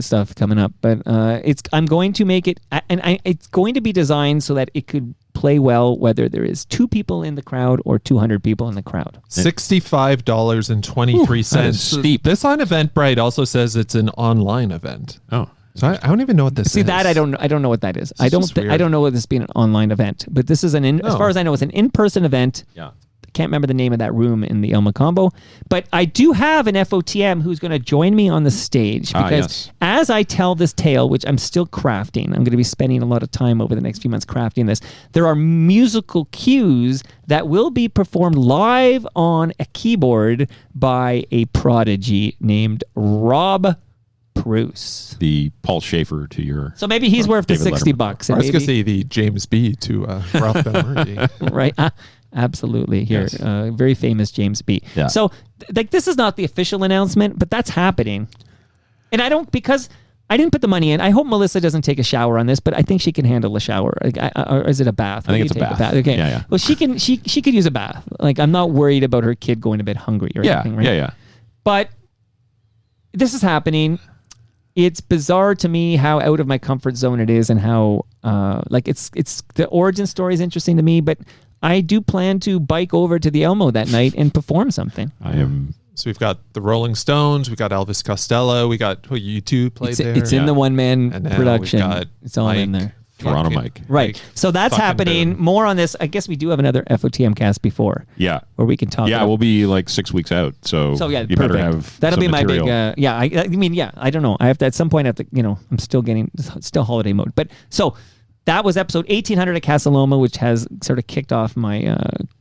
stuff coming up. But I'm going to make it, and it's going to be designed so that it could play well whether there is 2 people in the crowd or 200 people in the crowd. $65.23. That is steep. This on Eventbrite also says it's an online event. Oh. So I don't even know what this is. See that I don't know what that is. It's just I weird. don't know what this being an online event, but this is as far as I know, it's an in-person event. Yeah. can't remember the name of that room in the Elma Combo. But I do have an FOTM who's going to join me on the stage because as I tell this tale, which I'm still crafting, I'm going to be spending a lot of time over the next few months crafting this. There are musical cues that will be performed live on a keyboard by a prodigy named Rob Bruce. The Paul Schaefer to your... So maybe he's worth the David $60. Letterman. I was going to say the James B. to Ralph Benmurgy. Right. Absolutely. Here, Yes. very famous James B. Yeah. So, like, this is not the official announcement, but that's happening. And because I didn't put the money in. I hope Melissa doesn't take a shower on this, but I think she can handle a shower. Or is it a bath? I think it's a bath. Okay. Yeah. Well, she could use a bath. Like, I'm not worried about her kid going to bed hungry or anything. Right? Yeah. But this is happening. It's bizarre to me how out of my comfort zone it is, and how it's the origin story is interesting to me. But I do plan to bike over to the Elmo that night and perform something. So we've got the Rolling Stones, we got Elvis Costello, we got U2 played there. It's in the one-man And now production. we've got It's all in there. Toronto Mike. Right. So that's happening. More on this. I guess we do have another FOTM cast before. Yeah. Where we can talk. Yeah, we'll be like 6 weeks out. So, yeah, you perfect. better have That'll some be my material. big. I don't know. I have to at some point. I'm still holiday mode. But so that was episode 1800 at Casa Loma, which has sort of kicked off my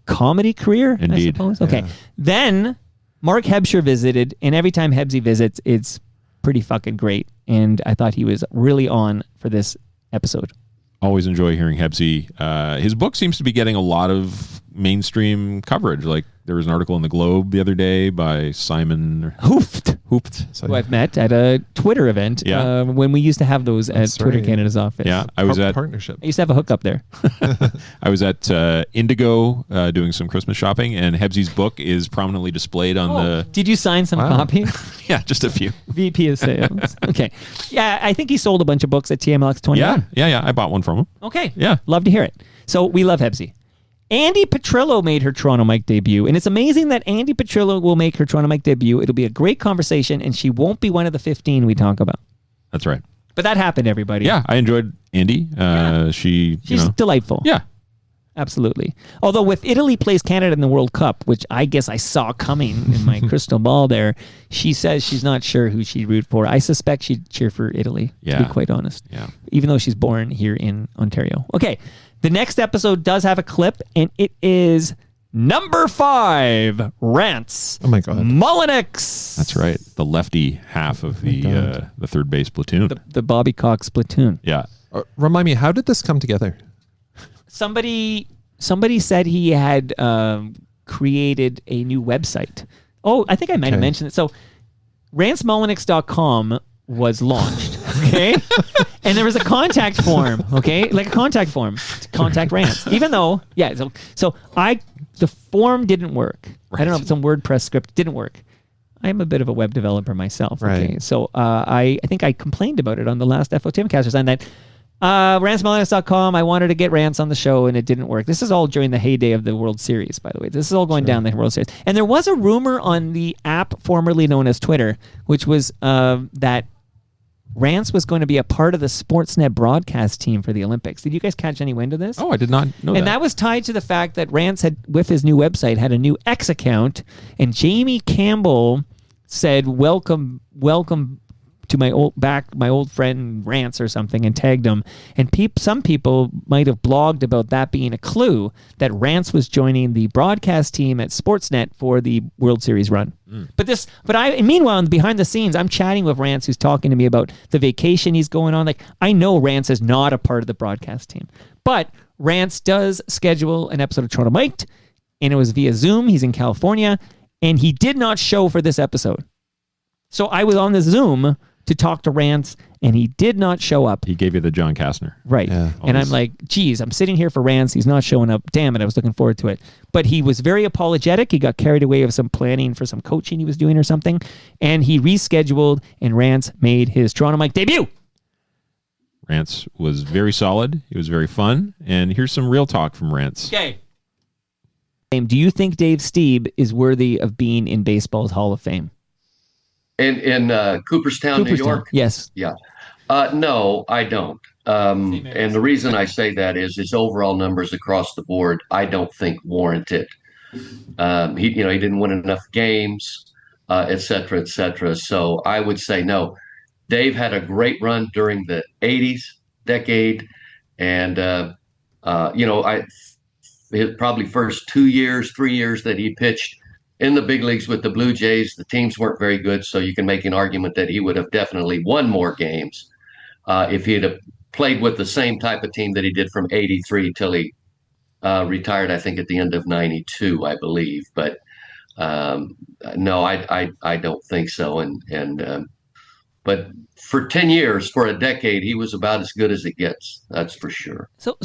comedy career. Indeed. I suppose. Okay. Yeah. Then Mark Hebscher visited, and every time Hebsy visits, it's pretty fucking great. And I thought he was really on for this episode. Always enjoy hearing Hebsy. His book seems to be getting a lot of mainstream coverage. Like there was an article in the Globe the other day by Simon Hooft, who I've met at a Twitter event when we used to have those at Twitter Canada's office. Yeah, I was at partnership. I used to have a hookup there. I was at Indigo doing some Christmas shopping, and Hebsy's book is prominently displayed on the... Did you sign some copies? Yeah, just a few. VP of sales. Okay. Yeah, I think he sold a bunch of books at TMLX 21. Yeah. I bought one from him. Okay. Yeah. Love to hear it. So we love Hebsy. Andy Petrillo made her Toronto Mike debut, and it's amazing that Andy Petrillo will make her Toronto Mike debut. It'll be a great conversation, and she won't be one of the 15 we talk about. That's right. But that happened, everybody. Yeah, I enjoyed Andy. She's delightful. Yeah. Absolutely. Although with Italy plays Canada in the World Cup, which I guess I saw coming in my crystal ball there, she says she's not sure who she'd root for. I suspect she'd cheer for Italy, to be quite honest. Yeah. Even though she's born here in Ontario. Okay. The next episode does have a clip, and it is number 5, Rance. Oh my God. Mullenix. That's right. The lefty half of the third base platoon. The Bobby Cox platoon. Yeah. Remind me, how did this come together? Somebody said he had created a new website. Oh, I think I might have mentioned it. So rancemullenix.com was launched, okay? And there was a contact form, okay? Like a contact form to contact Rance. Even though, the form didn't work. I don't know if it's some WordPress script didn't work. I'm a bit of a web developer myself, okay? Right. So I think I complained about it on the last FOTMcast and that rancemullenix.com, I wanted to get Rance on the show and it didn't work. This is all during the heyday of the World Series, by the way. This is all going down the World Series. And there was a rumor on the app formerly known as Twitter, which was that Rance was going to be a part of the Sportsnet broadcast team for the Olympics. Did you guys catch any wind of this? Oh, I did not know that. And that was tied to the fact that Rance had, with his new website, had a new X account, and Jamie Campbell said, welcome to my old friend Rance or something, and tagged him. And some people might have blogged about that being a clue that Rance was joining the broadcast team at Sportsnet for the World Series run. Meanwhile, behind the scenes, I'm chatting with Rance, who's talking to me about the vacation he's going on. Like, I know Rance is not a part of the broadcast team, but Rance does schedule an episode of Toronto Mic'd, and it was via Zoom. He's in California, and he did not show for this episode. So I was on the Zoom to talk to Rance, and he did not show up. He gave you the John Kastner. Right. Yeah. And I'm like, geez, I'm sitting here for Rance. He's not showing up. Damn it, I was looking forward to it. But he was very apologetic. He got carried away with some planning for some coaching he was doing or something, and he rescheduled, and Rance made his Toronto Mike debut. Rance was very solid. It was very fun. And here's some real talk from Rance. Okay. Do you think Dave Stieb is worthy of being in baseball's Hall of Fame? In Cooperstown, New York? Yes. Yeah. No, I don't. And the reason I say that is his overall numbers across the board, I don't think warrant it. He didn't win enough games, et cetera, et cetera. So I would say no. Dave had a great run during the 80s decade. And, his probably first 2 years, 3 years that he pitched in the big leagues with the Blue Jays, the teams weren't very good. So you can make an argument that he would have definitely won more games if he had played with the same type of team that he did from 83 till he retired, I think, at the end of 92, I believe. But no, I don't think so. But for 10 years, for a decade, he was about as good as it gets. That's for sure. So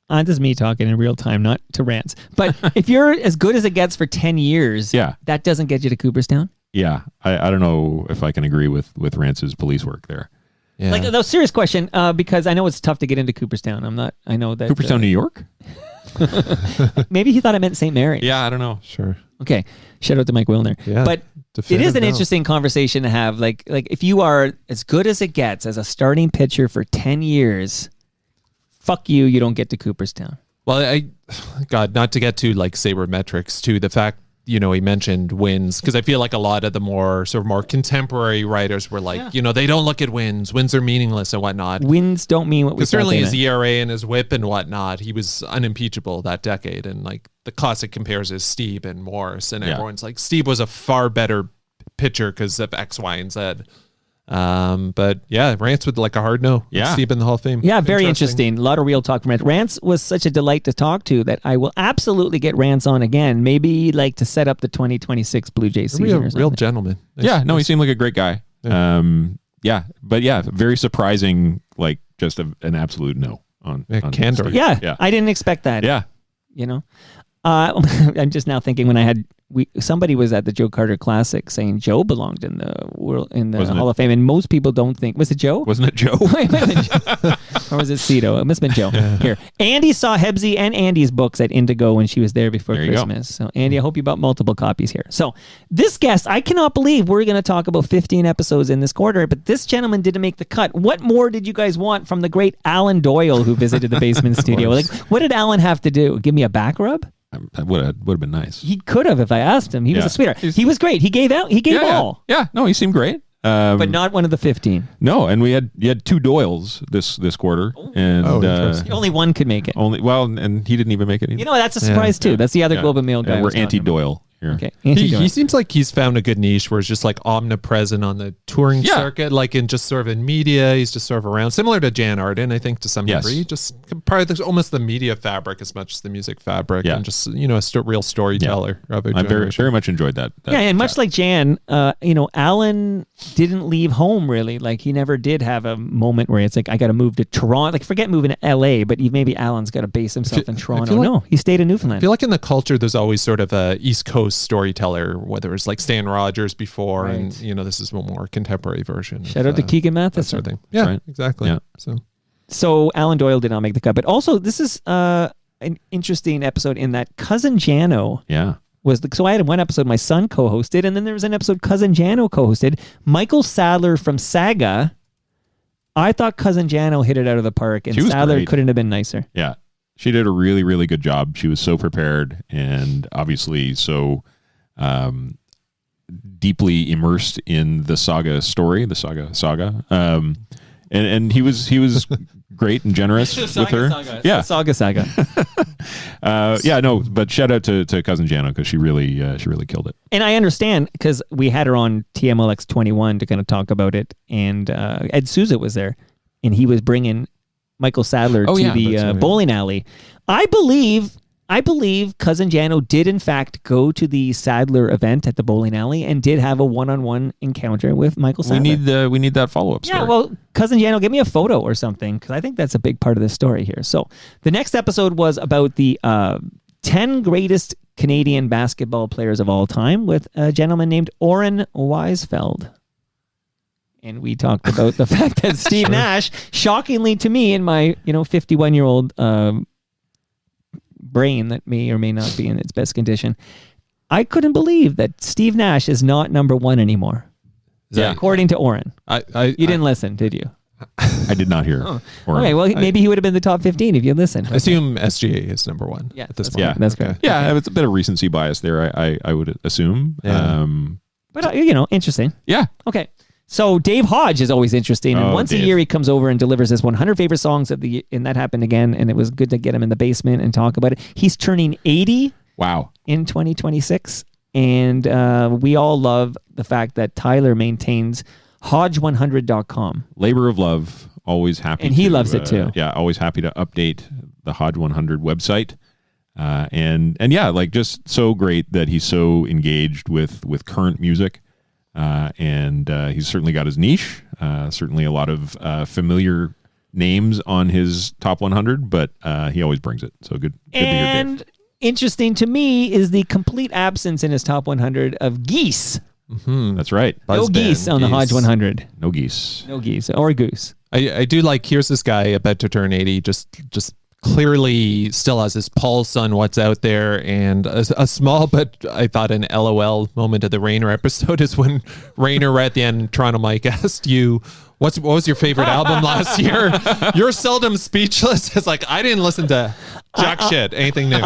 this is me talking in real time, not to Rance. But if you're as good as it gets for 10 years, that doesn't get you to Cooperstown? Yeah. I don't know if I can agree with Rance's police work there. Yeah. Like, no, serious question, because I know it's tough to get into Cooperstown. I know that. Cooperstown, New York? Maybe he thought I meant St. Mary. Yeah, I don't know. Sure. Okay. Shout out to Mike Wilner. Yeah, but it is an interesting conversation to have. Like if you are as good as it gets as a starting pitcher for 10 years, fuck you, you don't get to Cooperstown. Well, God, not to get to like sabermetrics, to the fact, he mentioned wins, because I feel like a lot of the more contemporary writers were like, they don't look at wins. Wins are meaningless and whatnot. Wins don't mean what we thought. Certainly his ERA and his whip and whatnot, he was unimpeachable that decade. And like the classic compares is Steve and Morris, and everyone's like, Steve was a far better pitcher because of X, Y, and Z. But yeah, Rance with like a hard no. Yeah. Steve in the Hall of Fame. Yeah, very interesting. A lot of real talk from Rance. Rance was such a delight to talk to that I will absolutely get Rance on again. Maybe like to set up the 2026 Blue Jays season. Real gentleman. He seemed like a great guy. Yeah. But very surprising, like just an absolute no on candor. Yeah, I didn't expect that. Yeah. I'm just now thinking when I had somebody was at the Joe Carter Classic saying Joe belonged in the Hall of Fame, and most people don't think. Was it Joe? Wasn't it Joe? Wait, or was it Cito? It must have been Joe. Here, Andy saw Hebsy and Andy's books at Indigo when she was there before Christmas. So Andy, I hope you bought multiple copies here. So this guest, I cannot believe we're going to talk about 15 episodes in this quarter, but this gentleman didn't make the cut. What more did you guys want from the great Alan Doyle who visited the basement studio? Like, what did Alan have to do? Give me a back rub? That would have been nice. He could have if I asked him. He was a sweetheart. He was great. He gave all. Yeah, no, he seemed great. But not one of the 15. No, and you had two Doyles this quarter, and only one could make it. And he didn't even make it either. That's a surprise too. That's the other Globe and Mail guy. We're anti-Doyle here. Okay, he seems like he's found a good niche where it's just like omnipresent on the touring circuit, like in just sort of in media. He's just sort of around, similar to Jan Arden, I think, to some degree. Just probably almost the media fabric as much as the music fabric, and just a real storyteller. Of a I very much enjoyed that. And much like Jan, Alan didn't leave home really. Like he never did have a moment where it's like I got to move to Toronto. Like forget moving to L.A., but maybe Alan's got to base himself in Toronto. No, he stayed in Newfoundland. I feel like in the culture, there's always sort of a East Coast storyteller, whether it's like Stan Rogers before, and this is a more contemporary version. Shout out to Keegan Matheson. Sort of thing. Yeah, right. Exactly. Yeah. So Alan Doyle did not make the cut, but also this is an interesting episode in that Cousin Jano. Yeah. So I had one episode my son co-hosted, and then there was an episode Cousin Jano co-hosted. Michael Sadler from Saga. I thought Cousin Jano hit it out of the park, and Sadler couldn't have been nicer. Yeah. She did a really, really good job. She was so prepared and obviously so deeply immersed in the Saga story, the Saga. And he was great and generous with her. Yeah, Saga. But shout out to Cousin Jano because she really killed it. And I understand because we had her on TMLX 21 to kind of talk about it, and Ed Souza was there, and he was bringing Michael Sadler to the bowling alley. I believe Cousin Jano did in fact go to the Sadler event at the bowling alley and did have a one-on-one encounter with Michael Sadler. We need that follow-up story. Yeah, well, Cousin Jano, give me a photo or something because I think that's a big part of the story here. So the next episode was about the 10 greatest Canadian basketball players of all time with a gentleman named Oren Weisfeld. And we talked about the fact that Steve Nash, shockingly to me in my 51-year-old brain that may or may not be in its best condition, I couldn't believe that Steve Nash is not number one anymore. According to Oren. You didn't listen, did you? I did not hear. Okay, well, maybe he would have been the top 15 if you listened. I assume SGA is number one. Yeah, at this that's point. Yeah, That's correct. Yeah, it's a bit of recency bias there. I would assume. Yeah. But, interesting. Yeah. Okay. So Dave Hodge is always interesting. And once a year he comes over and delivers his 100 favorite songs of the year. And that happened again. And it was good to get him in the basement and talk about it. He's turning 80. Wow. In 2026. And we all love the fact that Tyler maintains Hodge100.com. Labor of love. Always happy. And he loves it too. Yeah. Always happy to update the Hodge 100 website. And yeah, like just so great that he's so engaged with current music. And he's certainly got his niche. Certainly a lot of familiar names on his top 100, but he always brings it. So good to hear Dave. Interesting to me is the complete absence in his top 100 of geese. Mm-hmm. That's right. No geese on the Hodge 100. No geese. No geese or goose. I do like, here's this guy about to turn 80, just clearly still has his pulse on what's out there. And a small, but I thought an LOL moment of the Rainer episode is when Rainer at the end, Toronto Mike asked you, what was your favorite album last year? You're seldom speechless. It's like, I didn't listen to jack shit, anything new.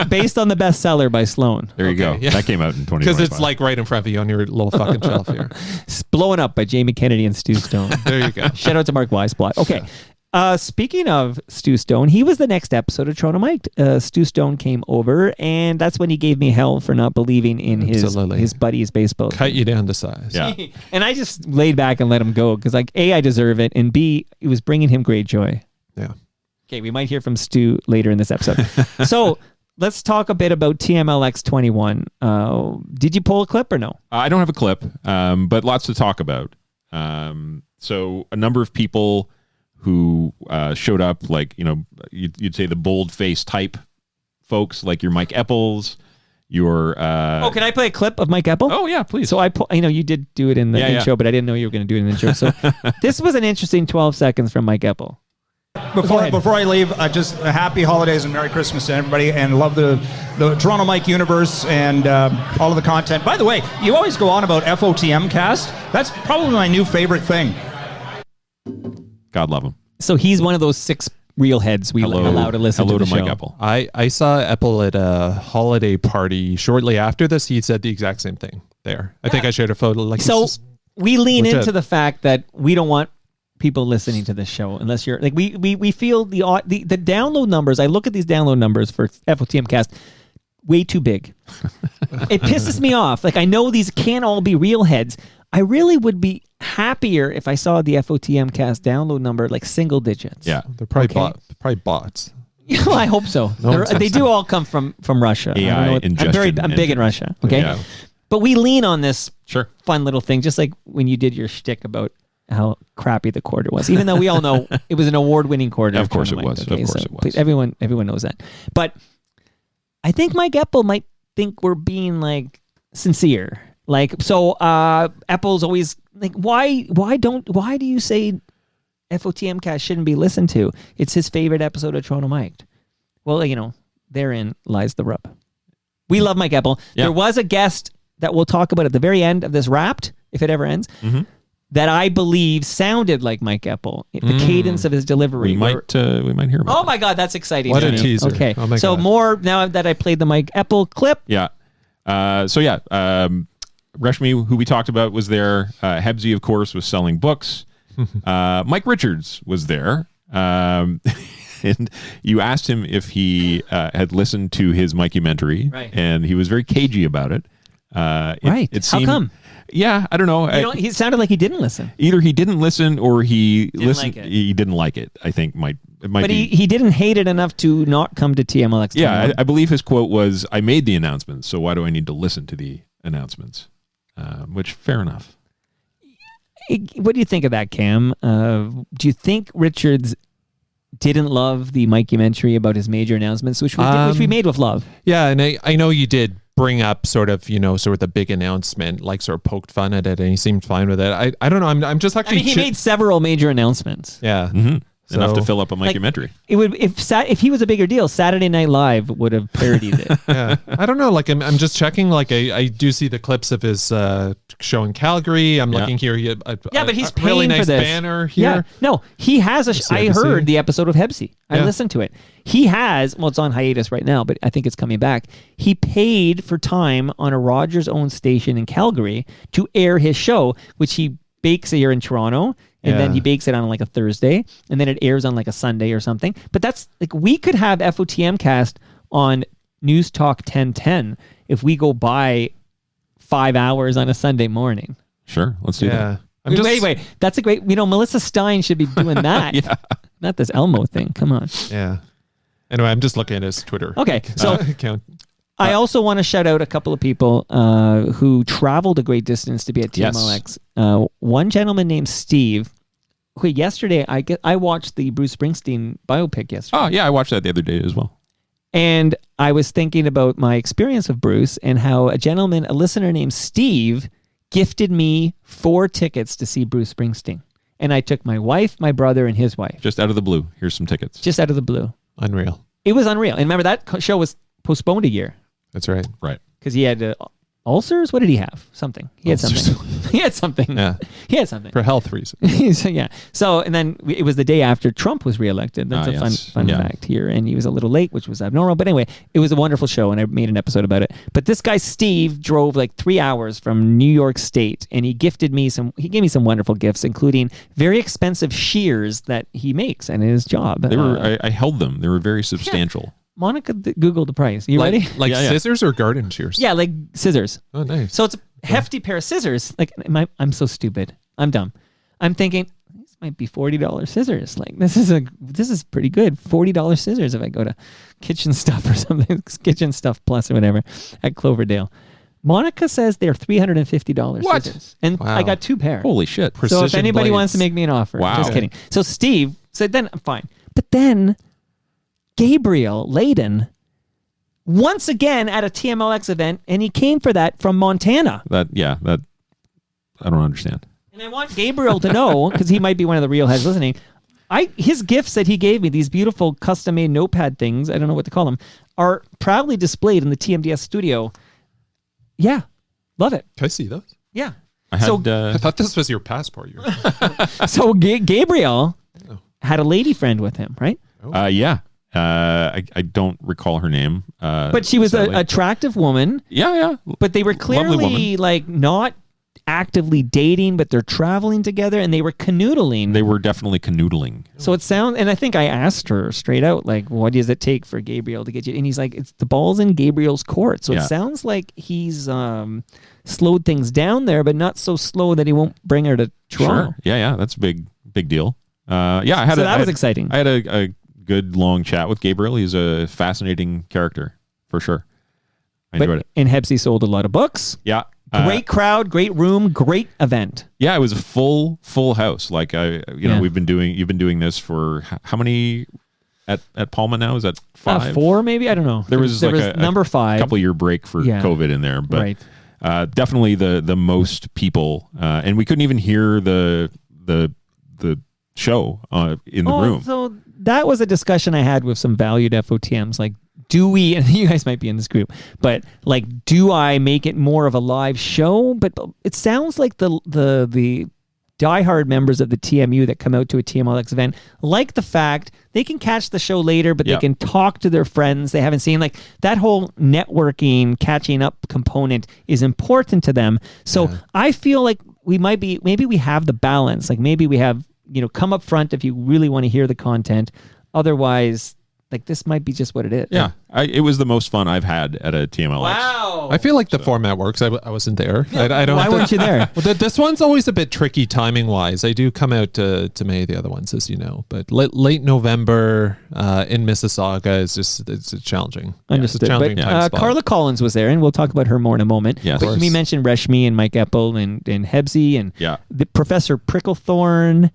Based on the bestseller by Sloan. There you go. Yeah. That came out in 2025. Because it's like right in front of you on your little fucking shelf here. It's Blowing Up by Jamie Kennedy and Stu Stone. There you go. Shout out to Mark Weisblatt. Okay. Speaking of Stu Stone, he was the next episode of Toronto Mike. Stu Stone came over, and that's when he gave me hell for not believing in his buddy's baseball. Cut you down to size. Yeah. And I just laid back and let him go because, like, A, I deserve it, and B, it was bringing him great joy. Yeah. Okay, we might hear from Stu later in this episode. So let's talk a bit about TMLX 21. Did you pull a clip or no? I don't have a clip, but lots to talk about. So a number of people who showed up, like, you'd say the bold-faced type folks, like your Mike Epples, your... can I play a clip of Mike Epple? Oh, yeah, please. So you did do it in the intro, but I didn't know you were going to do it in the intro. So this was an interesting 12 seconds from Mike Epple. Before I leave, just happy holidays and Merry Christmas to everybody, and love the Toronto Mike universe and all of the content. By the way, you always go on about FOTMCast. That's probably my new favorite thing. God love him. So he's one of those 6 real heads we allow to listen to the show. Mike Epple. I saw Epple at a holiday party shortly after this. He said the exact same thing there. I think I shared a photo. Like, so we lean legit. into the fact that we don't want people listening to this show unless you're like we feel the download numbers. I look at these download numbers for FOTMcast, way too big. It pisses me off. Like, I know these can't all be real heads. I really would be happier if I saw the FOTMcast download number like single digits. Yeah, they're probably bots. Well, I hope so. They do all come from Russia. AI I'm big in Russia. Okay, Yeah. but we lean on this Sure. fun little thing, just like when you did your shtick about how crappy the quarter was. Even though we all know it was an award-winning quarter. Of course it Toronto was. Mike, Of course it was. Everyone knows that. But I think Mike Epple might think we're being like sincere. Like, so Apple's always like, why do you say FOTMcast shouldn't be listened to? It's his favorite episode of Toronto Mike. Well, therein lies the rub. We love Mike Epple. Yeah. There was a guest that we'll talk about at the very end of this Wrapped, if it ever ends, that I believe sounded like Mike Epple. The cadence of his delivery. We might hear about Oh my God, that's exciting. What a Johnny. teaser. Okay, Oh my so God. more now that I played the Mike Epple clip. Yeah. Reshmi, who we talked about, was there. Hebsy, of course, was selling books. Mike Richards was there. And you asked him if he had listened to his Mikey-mentary, Right. and he was very cagey about it. Right. It How seemed, come? Yeah, I don't know. He sounded like he didn't listen. Either he didn't listen or he Didn't listened. like it. He didn't like it. I think it might But be. he didn't hate it enough to not come to TMLX. Yeah, I believe his quote was, "I made the announcements, so why do I need to listen to the announcements?" Which, fair enough. What do you think of that, Cam? Do you think Richards didn't love the Mikey-mentary about his major announcements, which we made with love? Yeah, and I know you did bring up sort of the big announcement, like sort of poked fun at it, and he seemed fine with it. I don't know. I'm just actually. He made several major announcements. Yeah. Mm-hmm. Enough to So- fill up a documentary. It would if he was a bigger deal, Saturday Night Live would have parodied it. Yeah, I don't know. Like I'm just checking. Like I do see the clips of his show in Calgary. I'm looking here. He had But he's a paying really nice for this. banner here. Yeah, no, he has a. I CNBC. heard the episode of Hebsy. I Yeah. listened to it. He has. Well, it's on hiatus right now, but I think it's coming back. He paid for time on a Rogers-owned station in Calgary to air his show, which he bakes here in Toronto. And then Yeah. he bakes it on like a Thursday, and then it airs on like a Sunday or something. But that's like we could have FOTMcast on News Talk 1010 if we go by 5 hours on a Sunday morning. Sure, let's do that. Wait. That's a great. Melissa Stein should be doing that. Yeah. Not this Elmo thing. Come on. Yeah. Anyway, I'm just looking at his Twitter. Okay, so account. I also want to shout out a couple of people who traveled a great distance to be at TMLX. One gentleman named Steve. Okay, yesterday I watched the Bruce Springsteen biopic yesterday. Oh yeah, I watched that the other day as well. And I was thinking about my experience of Bruce and how a listener named Steve, gifted me 4 tickets to see Bruce Springsteen. And I took my wife, my brother, and his wife. Just out of the blue. Here's some tickets. Just out of the blue. Unreal. It was unreal. And remember, that show was postponed a year. That's right. Right. Because he had ulcers? What did he have? Something. He had Ulcers. something. He had something. Yeah. He had something. For health reasons. So, yeah. So, and then it was the day after Trump was reelected. That's a fun fact here. And he was a little late, which was abnormal. But anyway, it was a wonderful show, and I made an episode about it. But this guy, Steve, drove like 3 hours from New York State, and he gave me some wonderful gifts, including very expensive shears that he makes in his job. They were. I held them. They were very substantial. Monica Googled the price. You ready? Like scissors or garden shears? Yeah, like scissors. Oh, nice. So it's a hefty pair of scissors. Like, I'm so stupid. I'm dumb. I'm thinking this might be $40 scissors. Like, this is pretty good. $40 scissors if I go to Kitchen Stuff or something. Kitchen Stuff Plus or whatever at Cloverdale. Monica says they're $350 What? scissors. And Wow. I got 2 pairs. Holy shit. So if anybody wants to make me an offer, Wow. just kidding. So Steve said, then fine. But then Gabriel Layden, once again at a TMLX event, and he came for that from Montana. That I don't understand. And I want Gabriel to know, because he might be one of the real heads listening, his gifts that he gave me, these beautiful custom-made notepad things, I don't know what to call them, are proudly displayed in the TMDS studio. Yeah, love it. Can I see those? Yeah. I thought this was your passport. So Gabriel had a lady friend with him, right? Yeah. I don't recall her name. But she was an attractive woman. Yeah. But they were Lovely clearly woman. like not actively dating, but they're traveling together and they were canoodling. They were definitely canoodling. So it sounds, and I think I asked her straight out, like, what does it take for Gabriel to get you? And he's like, it's the ball's in Gabriel's court. So Yeah. it sounds like he's slowed things down there, but not so slow that he won't bring her to Toronto. Sure. Yeah. That's a big deal. Yeah, I had So that was exciting. I had a good long chat with Gabriel. He's a fascinating character for sure. I enjoyed it. And Hebsy sold a lot of books. Yeah. Great crowd, great room, great event. Yeah, it was a full house. Like you've been doing this for how many at Palma now? Is that 5? 4 maybe? I don't know. There was number 5. couple year break for COVID in there, but definitely the most people, and we couldn't even hear the show in the room. So that was a discussion I had with some valued FOTMs. Like, do we, and you guys might be in this group, but like, do I make it more of a live show? But it sounds like the diehard members of the TMU that come out to a TMLX event like the fact they can catch the show later, but they can talk to their friends they haven't seen. Like, that whole networking, catching up component is important to them. So I feel like maybe we have the balance. Like, maybe we have, come up front if you really want to hear the content. Otherwise, like, this might be just what it is. Yeah, it was the most fun I've had at a TMLX. Wow. I feel like the format works. I wasn't there. I don't. Why weren't you there? Well, this one's always a bit tricky timing wise. I do come out to May, the other ones, as you know, but late November in Mississauga is it's challenging. Understood. It's a challenging But time spot. Carla Collins was there, and we'll talk about her more in a moment. Yes. But we mentioned Reshmi and Mike Eppel and Hebsy and the Professor Pricklethorne.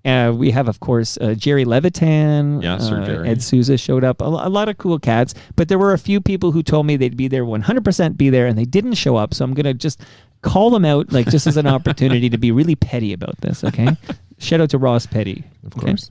We have, of course, Jerry Levitan. Yeah, Sir Jerry. Ed Souza showed up. A lot of cool cats. But there were a few people who told me they'd be there, 100% be there, and they didn't show up. So I'm going to just call them out, like, just as an opportunity to be really petty about this, okay? Shout out to Ross Petty. Of course.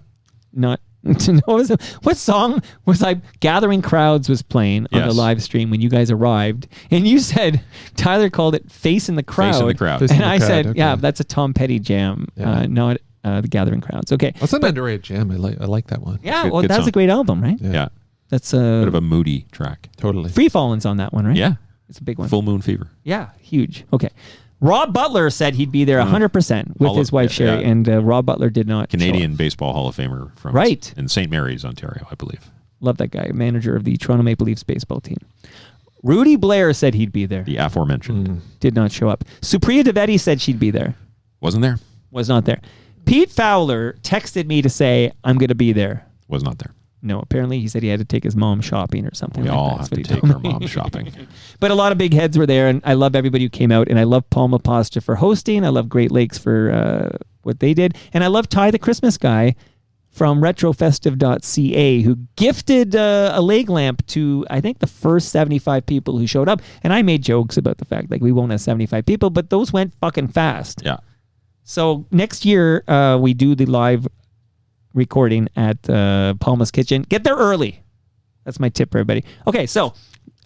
not to know what song was I Gathering Crowds was playing on the Yes. live stream when you guys arrived, and you said Tyler called it Face in the Crowd. Face in the Crowd. And Face in the I Crowd, said, okay. yeah, that's a Tom Petty jam, not the Gathering Crowds. Okay. That's an underrated jam. I like that one. Yeah, Good- well, good that's a song. great album, right? Yeah. That's Bit of a moody track. Totally. Free Falling's on that one, right? Yeah. It's a big one. Full Moon Fever. Yeah, huge. Okay. Rob Butler said he'd be there 100% with Hall his of- wife, yeah, Sherry, yeah. and Rob Butler did not show Canadian up. Baseball Hall of Famer from Right. in St. Mary's, Ontario, I believe. Love that guy, manager of the Toronto Maple Leafs baseball team. Rudy Blair said he'd be there. The aforementioned. Did not show up. Supriya Dwivedi said she'd be there. Wasn't there? Was not there. Pete Fowler texted me to say, I'm going to be there. Was not there. No, apparently he said he had to take his mom shopping or something. We like all that. have That's to what he take told our me. mom shopping. But a lot of big heads were there, and I love everybody who came out, and I love Palma Pasta for hosting. I love Great Lakes for what they did, and I love Ty the Christmas guy from retrofestive.ca who gifted a leg lamp to, I think, the first 75 people who showed up. And I made jokes about the fact, like, we won't have 75 people, but those went fucking fast. Yeah. So next year, we do the live recording at Palma's Kitchen. Get there early. That's my tip for everybody. Okay, so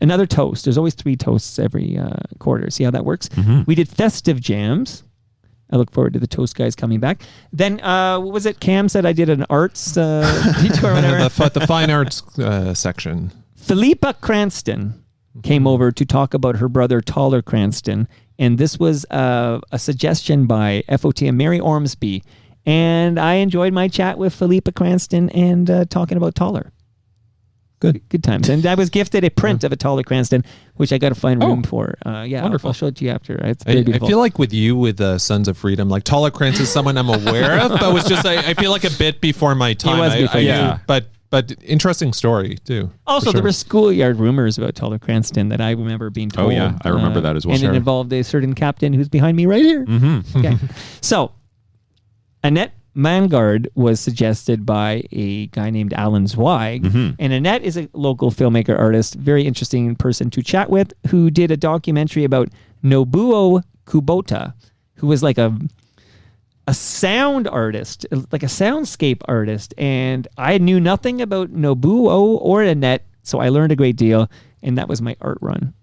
another toast. There's always 3 toasts every quarter. See how that works? We did festive jams. I look forward to the toast guys coming back. Then, what was it? Cam said I did an arts detour or whatever. the fine arts section. Philippa Cranston came over to talk about her brother, Tyler Cranston. And this was a suggestion by FOTM Mary Ormsby. And I enjoyed my chat with Philippa Cranston and talking about Tyler. Good times. And I was gifted a print of a Tyler Cranston, which I got to find room for. Yeah, wonderful. I'll show it to you after. It's I very beautiful. feel like with you, with Sons of Freedom, like Tyler Krantz is someone I'm aware of, but was just I feel like a bit before my time. was before you. yeah, but interesting story too. Also, for there sure. were schoolyard rumors about Tyler Cranston that I remember being told. Oh, yeah. I remember that as well. And Sure. it involved a certain captain who's behind me right here. Mm-hmm. Okay. So, Annette Mangard was suggested by a guy named Alan Zweig. Mm-hmm. And Annette is a local filmmaker artist, very interesting person to chat with, who did a documentary about Nobuo Kubota, who was like a sound artist, like a soundscape artist. And I knew nothing about Nobuo or Annette, so I learned a great deal. And that was my art run.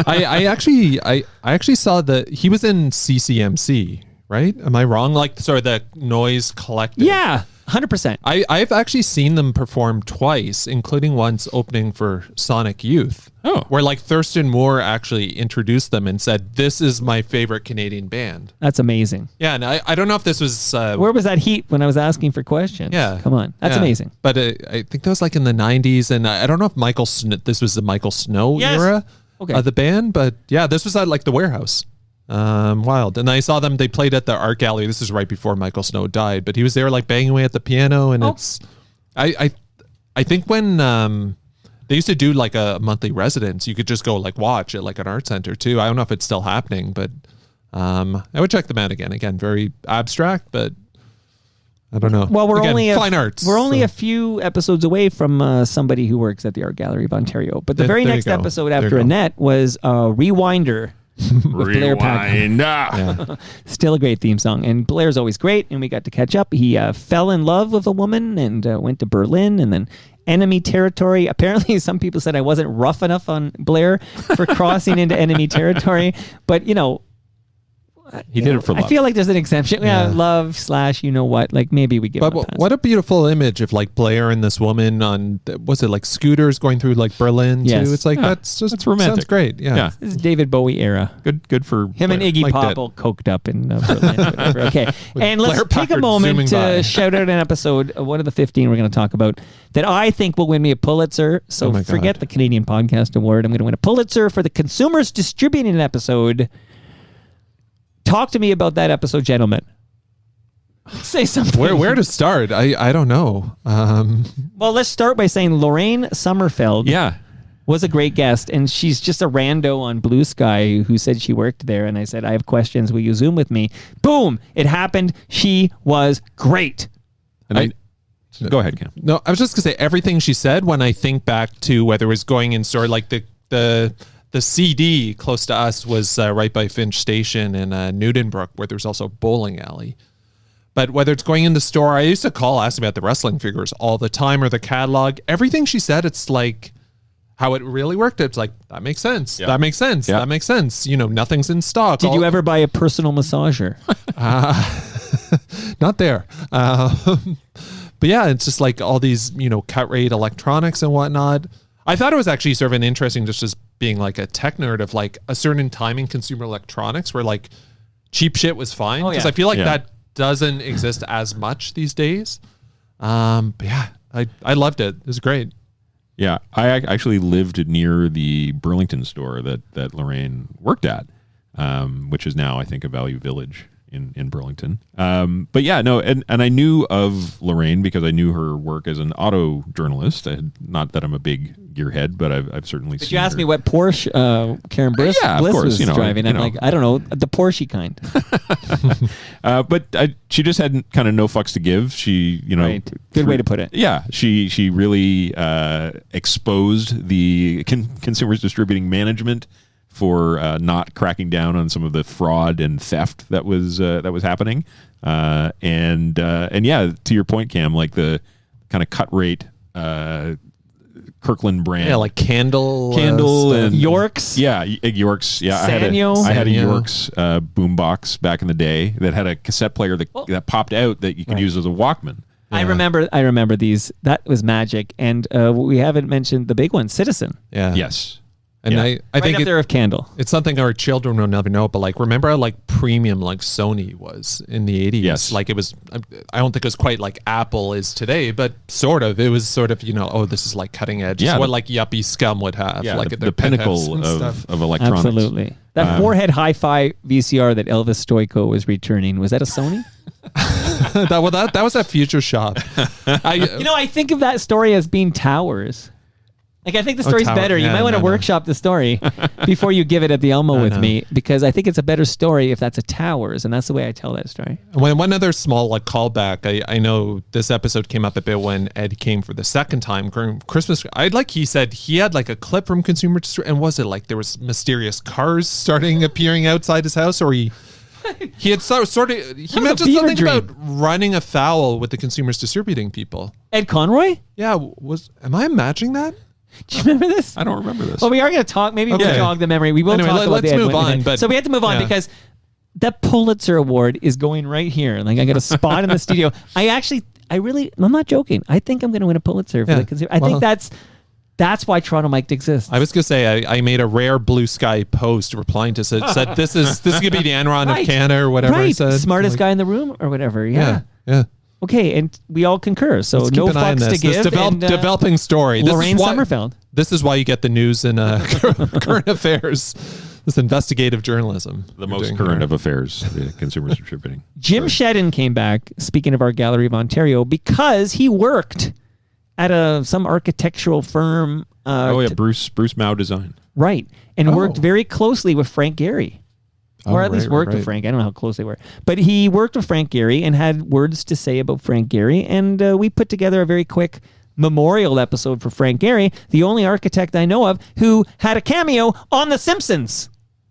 I actually saw that he was in CCMC, right? Am I wrong? Like, sorry, the Noise Collective. Yeah, 100%. I've actually seen them perform twice, including once opening for Sonic Youth. Oh. Where like Thurston Moore actually introduced them and said, "This is my favorite Canadian band." That's amazing. Yeah, and I don't know if this was Where was that heat when I was asking for questions? Yeah, Come on. That's yeah. amazing. But I think that was like in the 90s, and I don't know if this was the Michael Snow Yes. era Okay. of the band, but yeah, this was at like the Warehouse. Wild. And I saw them, they played at the Art Gallery. This is right before Michael Snow died, but he was there like banging away at the piano, and it's I think when they used to do like a monthly residence, you could just go like watch at like an art center too. I don't know if it's still happening, but I would check them out again. Again, very abstract, but I don't know. Well, we're Again, only fine arts. We're only so. a few episodes away from somebody who works at the Art Gallery of Ontario. But the very There you next go. episode There you after go. Annette was Rewinder. With Blair Packer. Rewind. Still a great theme song. And Blair's always great. And we got to catch up. He fell in love with a woman and went to Berlin and then enemy territory. Apparently, some people said I wasn't rough enough on Blair for crossing into enemy territory. But, you know, He did it for love. I feel like there's an exemption. Yeah, Yeah. love / you know what. Like maybe we give him a pass. What a beautiful image of like Blair and this woman on, was it like scooters going through like Berlin Yes. too? It's like, Yeah, that's just romantic. sounds great. Yeah. Yeah. This is David Bowie era. Good for Him and Blair. Iggy Like Pop that. all coked up in Berlin. Whatever. Okay. And let's Blair take a Packard moment zooming to by. shout out an episode, one of the 15 we're going to talk about, that I think will win me a Pulitzer. So Oh my forget God. the Canadian Podcast Award. I'm going to win a Pulitzer for the Consumers Distributing episode. Talk to me about that episode, gentlemen. Say something. Where to start? I don't know. Well, let's start by saying Lorraine Sommerfeld Yeah. was a great guest, and she's just a rando on Blue Sky who said she worked there, and I said, I have questions. Will you Zoom with me? Boom! It happened. She was great. And go ahead, Cam. No, I was just gonna say everything she said. When I think back to whether it was going in store, like the CD close to us was right by Finch Station in Newdenbrook, where there's also a bowling alley. But whether it's going in the store, I used to ask about the wrestling figures all the time or the catalog. Everything she said, it's like how it really worked. It's like, that makes sense. Yeah. That makes sense. Yeah. That makes sense. You know, nothing's in stock. Did you ever buy a personal massager? Not there. But yeah, it's just like all these, you know, cut rate electronics and whatnot. I thought it was actually sort of an interesting, just as being like a tech nerd, of like a certain time in consumer electronics where like cheap shit was fine. Because I feel like that doesn't exist as much these days. But yeah, I loved it. It was great. Yeah, I actually lived near the Burlington store that Lorraine worked at, which is now, I think, a Value Village in Burlington. But yeah, no, and I knew of Lorraine because I knew her work as an auto journalist. Not that I'm a big gearhead, but I've certainly seen But you asked her. me what Porsche Karen Bliss, Yeah, of Bliss course, was you know, driving. you I'm know. like, I don't know, the Porsche kind. But she just had kind of no fucks to give. She, you know, Right. Good way to put it. Yeah, she really exposed the consumers distributing management for not cracking down on some of the fraud and theft that was happening. And yeah, to your point, Cam, like the kind of cut rate Kirkland brand. Yeah, like Candle and Yorks. Yeah, Yorks. Yeah, Sanyo. I had a Sanyo. Yorks boombox back in the day that had a cassette player that popped out that you could use as a Walkman. I remember these. That was magic. And we haven't mentioned the big one, Citizen. Yeah. Yes. And I Right think up there of Candle. It's something our children will never know, but like, remember how like premium like Sony was in the 80s? Yes. Like it was, I don't think it was quite like Apple is today, but sort of. It was sort of, you know, oh, this is like cutting edge. Yeah, It's what like yuppie scum would have. Yeah, like the, at their the pinnacle penthouse and stuff. of electronics. Absolutely. That forehead hi-fi VCR that Elvis Stoico was returning, was that a Sony? that was that Future Shop. I think of that story as being towers. Like, I think the story's Tower. better. You Yeah, might want to no. workshop the story before you give it at the Elmo with know. me, because I think it's a better story if that's a towers, and that's the way I tell that story. One other small like callback. I know this episode came up a bit when Ed came for the second time during Christmas. He said he had like a clip from Consumer District, and was it like there was mysterious cars appearing outside his house, or he had sort of he mentioned something about running afoul with the consumers distributing people. Ed Conroy? Yeah, am I imagining that? Do you remember this? I don't remember this. Well, we are going to talk. Maybe we'll Okay. jog the memory. We will Anyway, talk about let's the Ed move Whitman on, thing. but- So we have to move on yeah. because that Pulitzer Award is going right here. Like, I got a spot in the studio. I'm not joking. I think I'm going to win a Pulitzer for the consumer. I think that's why Toronto Mike exists. I was gonna say I made a rare blue sky post replying to said this is gonna be the Enron Right. of Canada or whatever I Right. said. Smartest guy in the room or whatever. Yeah. Okay, and we all concur. So Let's no keep an eye on fucks to this. give. This and, developing story. Lorraine this is why, Sommerfeld. This is why you get the news in current affairs. This investigative journalism. The most current of affairs, the consumers distributing. Jim Shedden came back, speaking of our Gallery of Ontario, because he worked at some architectural firm. Bruce Mao Design. Right. And worked very closely with Frank Gehry. Or at least worked with Frank. I don't know how close they were. But he worked with Frank Gehry and had words to say about Frank Gehry. And we put together a very quick memorial episode for Frank Gehry, the only architect I know of who had a cameo on The Simpsons.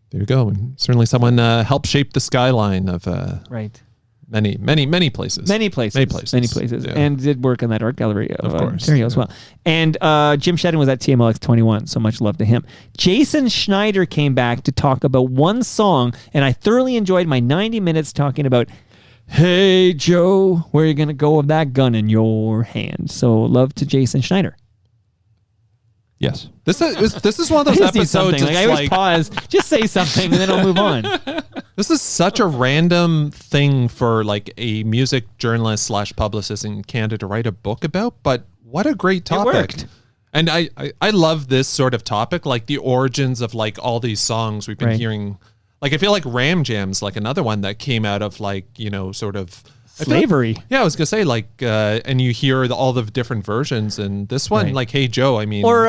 There you go. And certainly someone helped shape the skyline of right. many places. Many places. Yeah. And did work in that art gallery of course, Ontario as well. And Jim Shedden was at TMLX 21, so much love to him. Jason Schneider came back to talk about one song, and I thoroughly enjoyed my 90 minutes talking about Hey Joe, where are you going to go with that gun in your hand? So love to Jason Schneider. Yes. This is one of those I just need episodes. something. Like, I always like, pause, just say something, and then I'll move on. This is such a random thing for like a music journalist / publicist in Canada to write a book about, but what a great topic. It worked. And I love this sort of topic, like the origins of like all these songs we've been Right. hearing. Like I feel like Ram Jam's like another one that came out of like, you know, sort of Slavery. Yeah, I was gonna say like, and you hear all the different versions, and this one, Right. like, Hey Joe, I mean, Or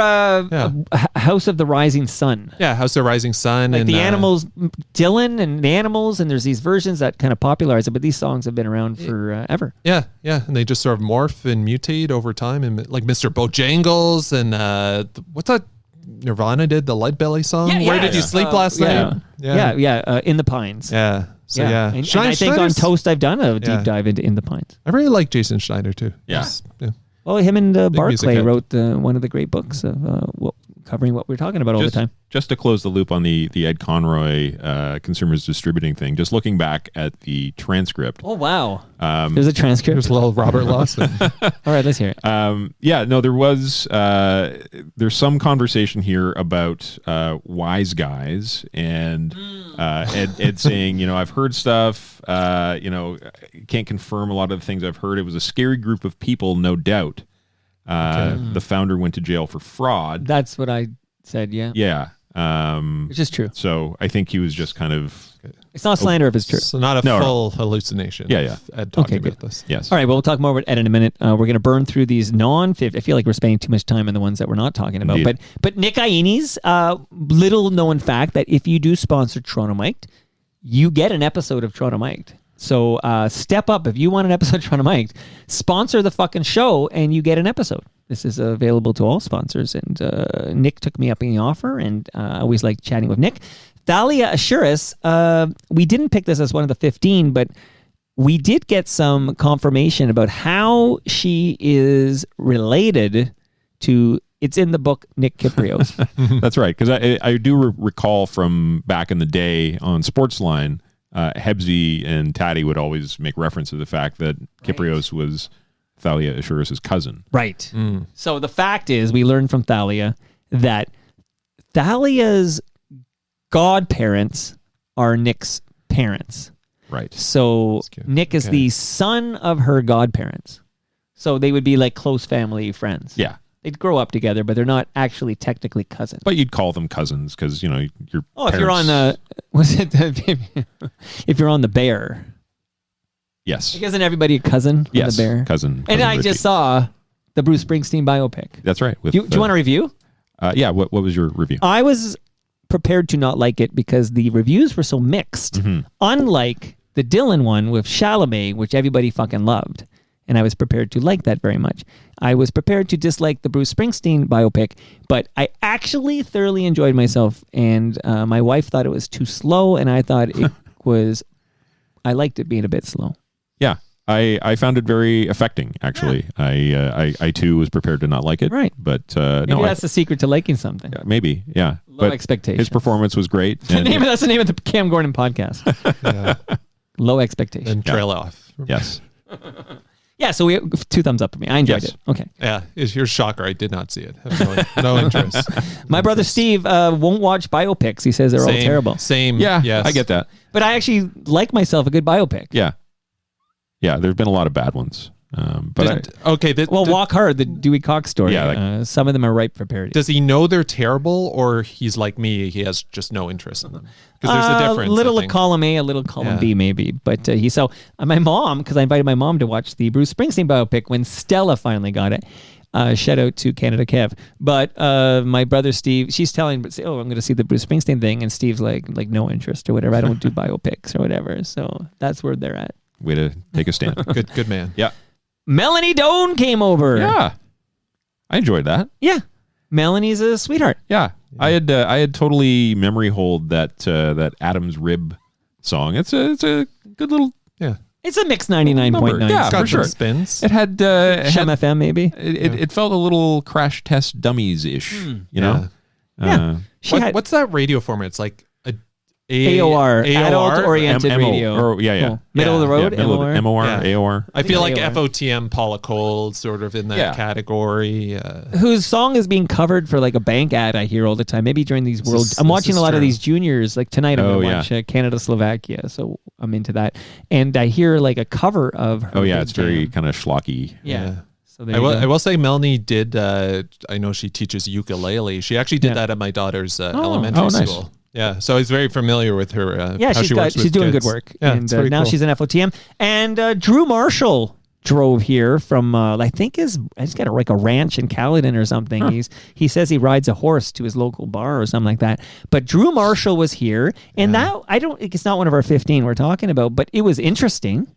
House of the Rising Sun. yeah, House of the Rising Sun, Like and the Animals, Dylan and the Animals, and there's these versions that kind of popularize it, but these songs have been around forever. Yeah, and they just sort of morph and mutate over time, and like Mr. Bojangles and what's that Nirvana did, the Lead Belly song? Where did you sleep last night? Yeah, In the Pines. Yeah, So yeah, And I think on Toast I've done a deep dive into In the Pines. I really like Jason Schneider too. Yeah. Well, him and Barclay head. wrote one of the great books of covering what we're talking about all the time. Just to close the loop on the Ed Conroy consumers distributing thing, just looking back at the transcript. Oh, wow. There's a transcript. There's a little Robert Lawson. All right, let's hear it. There was there's some conversation here about wise guys and Ed saying, I've heard stuff, can't confirm a lot of the things I've heard. It was a scary group of people, no doubt. The founder went to jail for fraud. That's what I said, yeah. Yeah. Which is true. So I think he was just kind of... It's not slander if it's true. So not a full hallucination. Yeah. Ed talking about this. Yes. All right, well, we'll talk more about Ed in a minute. We're going to burn through these non-50. I feel like we're spending too much time on the ones that we're not talking about. Indeed. But Nick Ianni's little known fact that if you do sponsor Toronto Mic'd, you get an episode of Toronto Mic'd. So step up. If you want an episode of Toronto Mic'd, sponsor the fucking show and you get an episode. This is available to all sponsors. And Nick took me up in the offer, and I always like chatting with Nick. Thalia Assuris, we didn't pick this as one of the 15, but we did get some confirmation about how she is related to, it's in the book, Nick Kiprios. That's right, because I do recall from back in the day on Sportsline, Hebsy and Taddy would always make reference to the fact that Kiprios was Thalia Assuris' cousin. Right. So the fact is, we learned from Thalia that Thalia's godparents are Nick's parents. Right. So Nick is the son of her godparents. So they would be like close family friends. Yeah. They'd grow up together, but they're not actually technically cousins. But you'd call them cousins because, your if you're on the... if you're on the Bear... Yes. Isn't everybody a cousin on Yes, the Bear? cousin And I Richie. just saw the Bruce Springsteen biopic. That's right. Do you want a review? Yeah. What was your review? I was prepared to not like it because the reviews were so mixed. Unlike the Dylan one with Chalamet, which everybody fucking loved. And I was prepared to like that very much. I was prepared to dislike the Bruce Springsteen biopic, but I actually thoroughly enjoyed myself. And my wife thought it was too slow, and I thought it was... I liked it being a bit slow. Yeah. I found it very affecting, actually. Yeah. I too was prepared to not like it. Right. But maybe that's the secret to liking something. Yeah, maybe, yeah. Low expectations. His performance was great. That's the name of the Cam Gordon podcast. Low expectations. And trail off. Yes. Yeah, so we 2 thumbs up for me. I enjoyed it. Okay. Yeah, here's shocker. I did not see it. Have no interest. My brother Steve won't watch biopics. He says they're all terrible. Same. Yeah, yes. I get that. But I actually like myself a good biopic. Yeah. Yeah, there's been a lot of bad ones. Walk Hard, the Dewey Cox story. Yeah, some of them are ripe for parody. Does he know they're terrible, or he's like me, he has just no interest in them? Because there's a difference. A little of column A, a little column B, maybe. But my mom, because I invited my mom to watch the Bruce Springsteen biopic when Stella finally got it. Shout out to Canada Kev. But my brother Steve, she's telling, I'm going to see the Bruce Springsteen thing, and Steve's like no interest or whatever. I don't do biopics or whatever. So that's where they're at. Way to take a stand. Good man. Yeah. Melanie Doan came over. Yeah. I enjoyed that. Yeah. Melanie's a sweetheart. Yeah. I had totally memory hold that Adam's Rib song. It's a good little It's a mixed 99.9. Yeah, for sure. Spins. It had Shem FM maybe. It felt a little Crash Test Dummies ish. You know. Yeah. What's that radio format? It's like AOR, adult-oriented radio. Or, Middle of the road, MOR, Yeah. AOR. I feel like AOR. FOTM, Paula Cole, sort of in that category. Whose song is being covered for like a bank ad I hear all the time. Maybe during these I'm watching a lot of these juniors. Like tonight I'm going to watch Canada, Slovakia. So I'm into that. And I hear like a cover of her. Oh, yeah. It's very kind of schlocky. Yeah. So I will say Melanie did, I know she teaches ukulele. She actually did that at my daughter's elementary school. Yeah, so he's very familiar with her. She's doing good work. Yeah, and now she's an FOTM. And Drew Marshall drove here from I think he's got a ranch in Caledon or something. He says he rides a horse to his local bar or something like that. But Drew Marshall was here, and now it's not one of our 15 we're talking about, but it was interesting.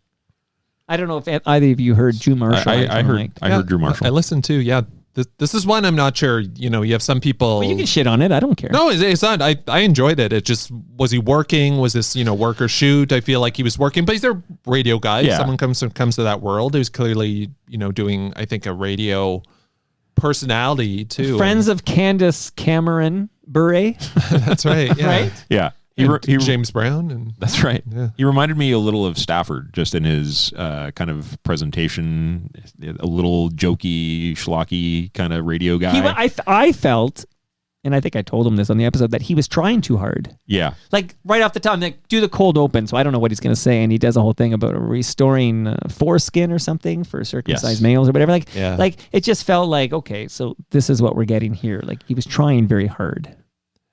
I don't know if either of you heard Drew Marshall. I heard Drew Marshall. I listened to This is one I'm not sure. You know, you have some people. Well, you can shit on it. I don't care. No, it's not. I enjoyed it. It just, was he working? Was this, work or shoot? I feel like he was working, but he's a radio guy. Yeah. Someone comes to that world who's clearly, doing, I think, a radio personality too. Friends of Candace Cameron Bure. That's right. Yeah. Right? Yeah. James Brown. And that's right. Yeah. He reminded me a little of Stafford, just in his kind of presentation, a little jokey, schlocky kind of radio guy. I felt, and I think I told him this on the episode, that he was trying too hard. Yeah. Like right off the top, like do the cold open. So I don't know what he's going to say. And he does a whole thing about restoring foreskin or something for circumcised males or whatever. Like it just felt like, okay, so this is what we're getting here. Like he was trying very hard.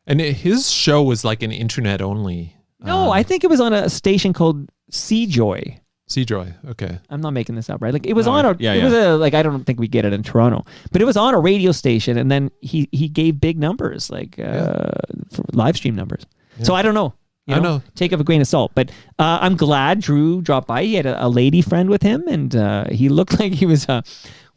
And his show was like an internet only. No, I think it was on a station called Seajoy. Seajoy, okay. I'm not making this up, right? Like it was on was I don't think we get it in Toronto, but it was on a radio station, and then he gave big numbers, like for live stream numbers. Yeah. So I don't know. I know. Take it with a grain of salt. But I'm glad Drew dropped by. He had a lady friend with him, and he looked like he was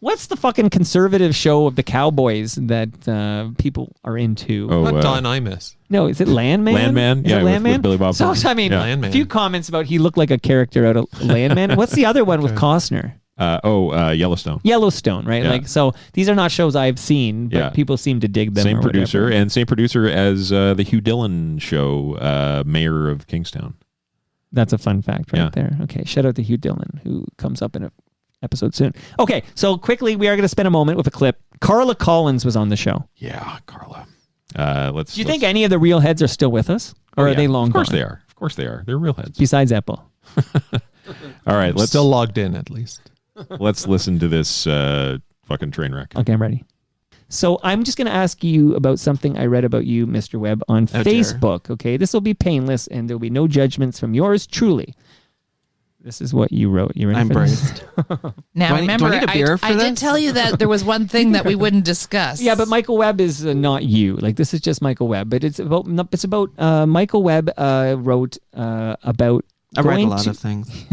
what's the fucking conservative show of the Cowboys that people are into? What Don Imus? No, is it Landman? Landman? Is Yeah, it Landman? with Billy Bob So, Thornton. I mean, Landman. a few comments about he looked like a character out of Landman. What's the other one with Costner? Yellowstone. Yellowstone, right? Yeah. Like, so these are not shows I've seen, but people seem to dig them. Same or producer, whatever. and same producer as the Hugh Dillon show, Mayor of Kingstown. That's a fun fact right there. Okay, shout out to Hugh Dillon, who comes up in an episode soon. Okay, so quickly, we are going to spend a moment with a clip. Carla Collins was on the show. Yeah, Carla. Do you think any of the real heads are still with us? Or are they long Of course gone? they are. Of course they are. They're real heads. Besides Epple. All right, let's still logged in at least. Let's listen to this fucking train wreck. Okay, I'm ready. So I'm just going to ask you about something I read about you, Mr. Webb, on Facebook. Okay, this will be painless, and there'll be no judgments from yours truly. This is what you wrote. You ready I'm for braced. Now, remember, I did tell you that there was one thing that we wouldn't discuss. Yeah, but Michael Webb is not you. Like, this is just Michael Webb. But it's about Michael Webb wrote about. I read a lot of things.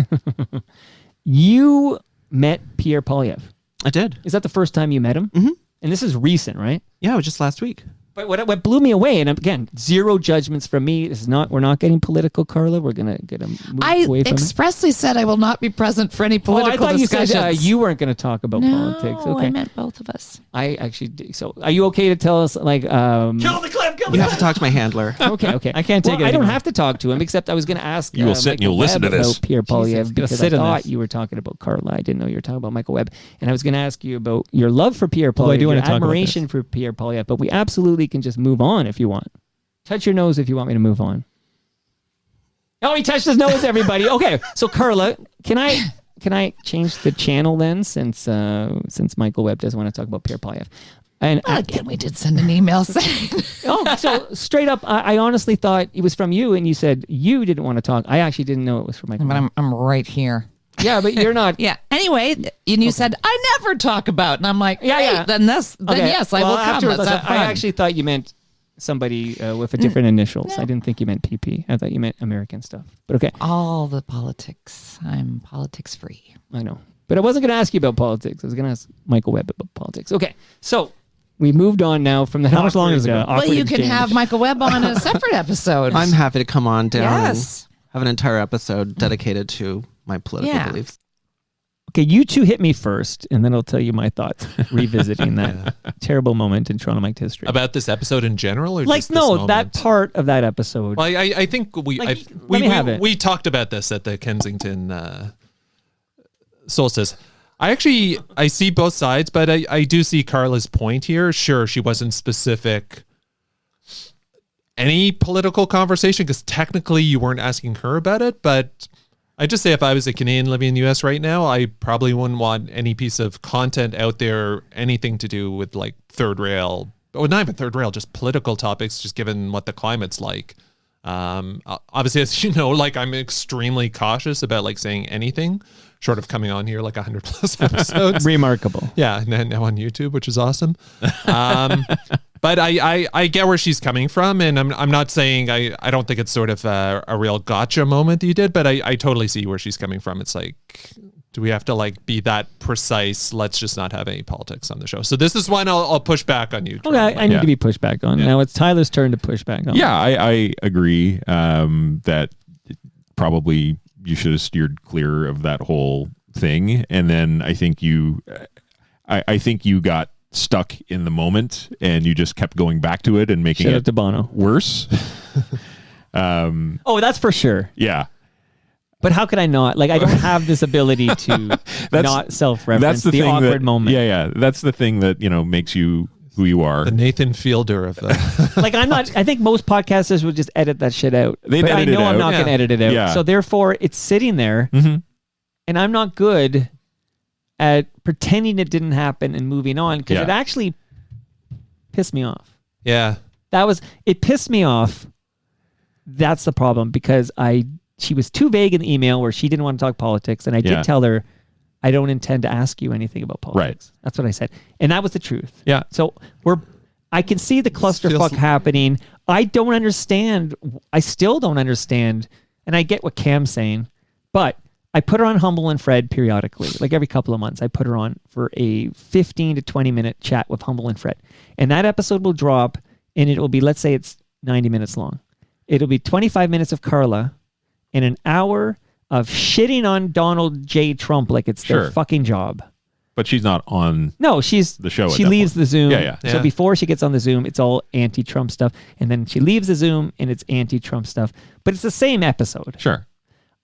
You met Pierre Polyev. I did. Is that the first time you met him? Mm-hmm. And this is recent, right? Yeah, it was just last week. But what blew me away, and again, zero judgments from me. This is not. We're not getting political, Carla. We're gonna move away from expressly said I will not be present for any political I thought discussions. You said you weren't going to talk about politics. Okay, I meant both of us. I actually did. So, are you okay to tell us, like, kill the clip? You have to talk to my handler. Okay. I can't take it. I don't have to talk to him, except I was going to ask. You will sit and you'll listen to this. About Pierre Polyev, because I sit in thought this. you were talking about Carla. I didn't know you were talking about Michael Webb, and I was going to ask you about your love for Pierre Polyev, I do want your to talk about admiration for Pierre Polyev. But we absolutely can just move on if you want. Touch your nose if you want me to move on. Oh, he touched his nose, everybody. Okay, so Carla, can I change the channel then, since Michael Webb doesn't want to talk about Pierre Polyev? And again, we did send an email saying. So straight up, I honestly thought it was from you, and you said you didn't want to talk. I actually didn't know it was from Michael. But I'm right here. Yeah, but you're not. Yeah. Anyway, and you said I never talk about, and I'm like, yeah. Then yes, I will come. Let's have fun. I actually thought you meant somebody with a different initials. No. I didn't think you meant PP. I thought you meant American stuff. But okay. All the politics. I'm politics free. I know. But I wasn't going to ask you about politics. I was going to ask Michael Webb about politics. Okay. So we moved on now from the. How much longer is it? Well, you can have Michael Webb on a separate episode. I'm happy to come on down and have an entire episode dedicated to my political beliefs. Okay, you two hit me first, and then I'll tell you my thoughts revisiting that terrible moment in Toronto Mike history. About this episode in general, or like just this no, moment? that part of that episode. Well, I think we talked about this at the Kensington Solstice. I see both sides, but I do see Carla's point here. Sure, she wasn't specific any political conversation because technically you weren't asking her about it, but I just say if I was a Canadian living in the US right now, I probably wouldn't want any piece of content out there, anything to do with like third rail, or not even third rail, just political topics, just given what the climate's like. Obviously, as you know, like I'm extremely cautious about like saying anything short of coming on here like 100 plus episodes. Remarkable. Yeah. Now on YouTube, which is awesome. But I get where she's coming from, and I'm not saying I don't think it's sort of a real gotcha moment that you did, but I totally see where she's coming from. It's like Do we have to like be that precise? Let's just not have any politics on the show. So this is one I'll push back on you. Okay, I need to be pushed back on. Now it's Tyler's turn to push back on. Yeah, I agree that probably you should have steered clear of that whole thing. And then I think you got stuck in the moment and you just kept going back to it and making it to Bono. Worse. Oh, that's for sure. Yeah. But how could I not? Like, I don't have this ability to not self-reference that's the thing awkward that, moment. Yeah. That's the thing that, makes you who you are. The Nathan Fielder of that. Like, I'm not, I think most podcasters would just edit that shit out. They'd but I edit it know I'm out. not going to edit it out. Yeah. So therefore, it's sitting there, and I'm not good at pretending it didn't happen and moving on, because it actually pissed me off. Yeah. It pissed me off. That's the problem, because she was too vague in the email where she didn't want to talk politics, and I did tell her, I don't intend to ask you anything about politics. Right. That's what I said. And that was the truth. Yeah. So I can see the clusterfuck happening. I don't understand. I still don't understand. And I get what Cam's saying, but I put her on Humble and Fred periodically, like every couple of months. I put her on for a 15 to 20 minute chat with Humble and Fred. And that episode will drop, and it will be, let's say it's 90 minutes long. It'll be 25 minutes of Carla and an hour of shitting on Donald J. Trump like it's their fucking job. But she's not on the show. She leaves the Zoom. Yeah. So before she gets on the Zoom, it's all anti-Trump stuff. And then she leaves the Zoom and it's anti-Trump stuff. But it's the same episode. Sure.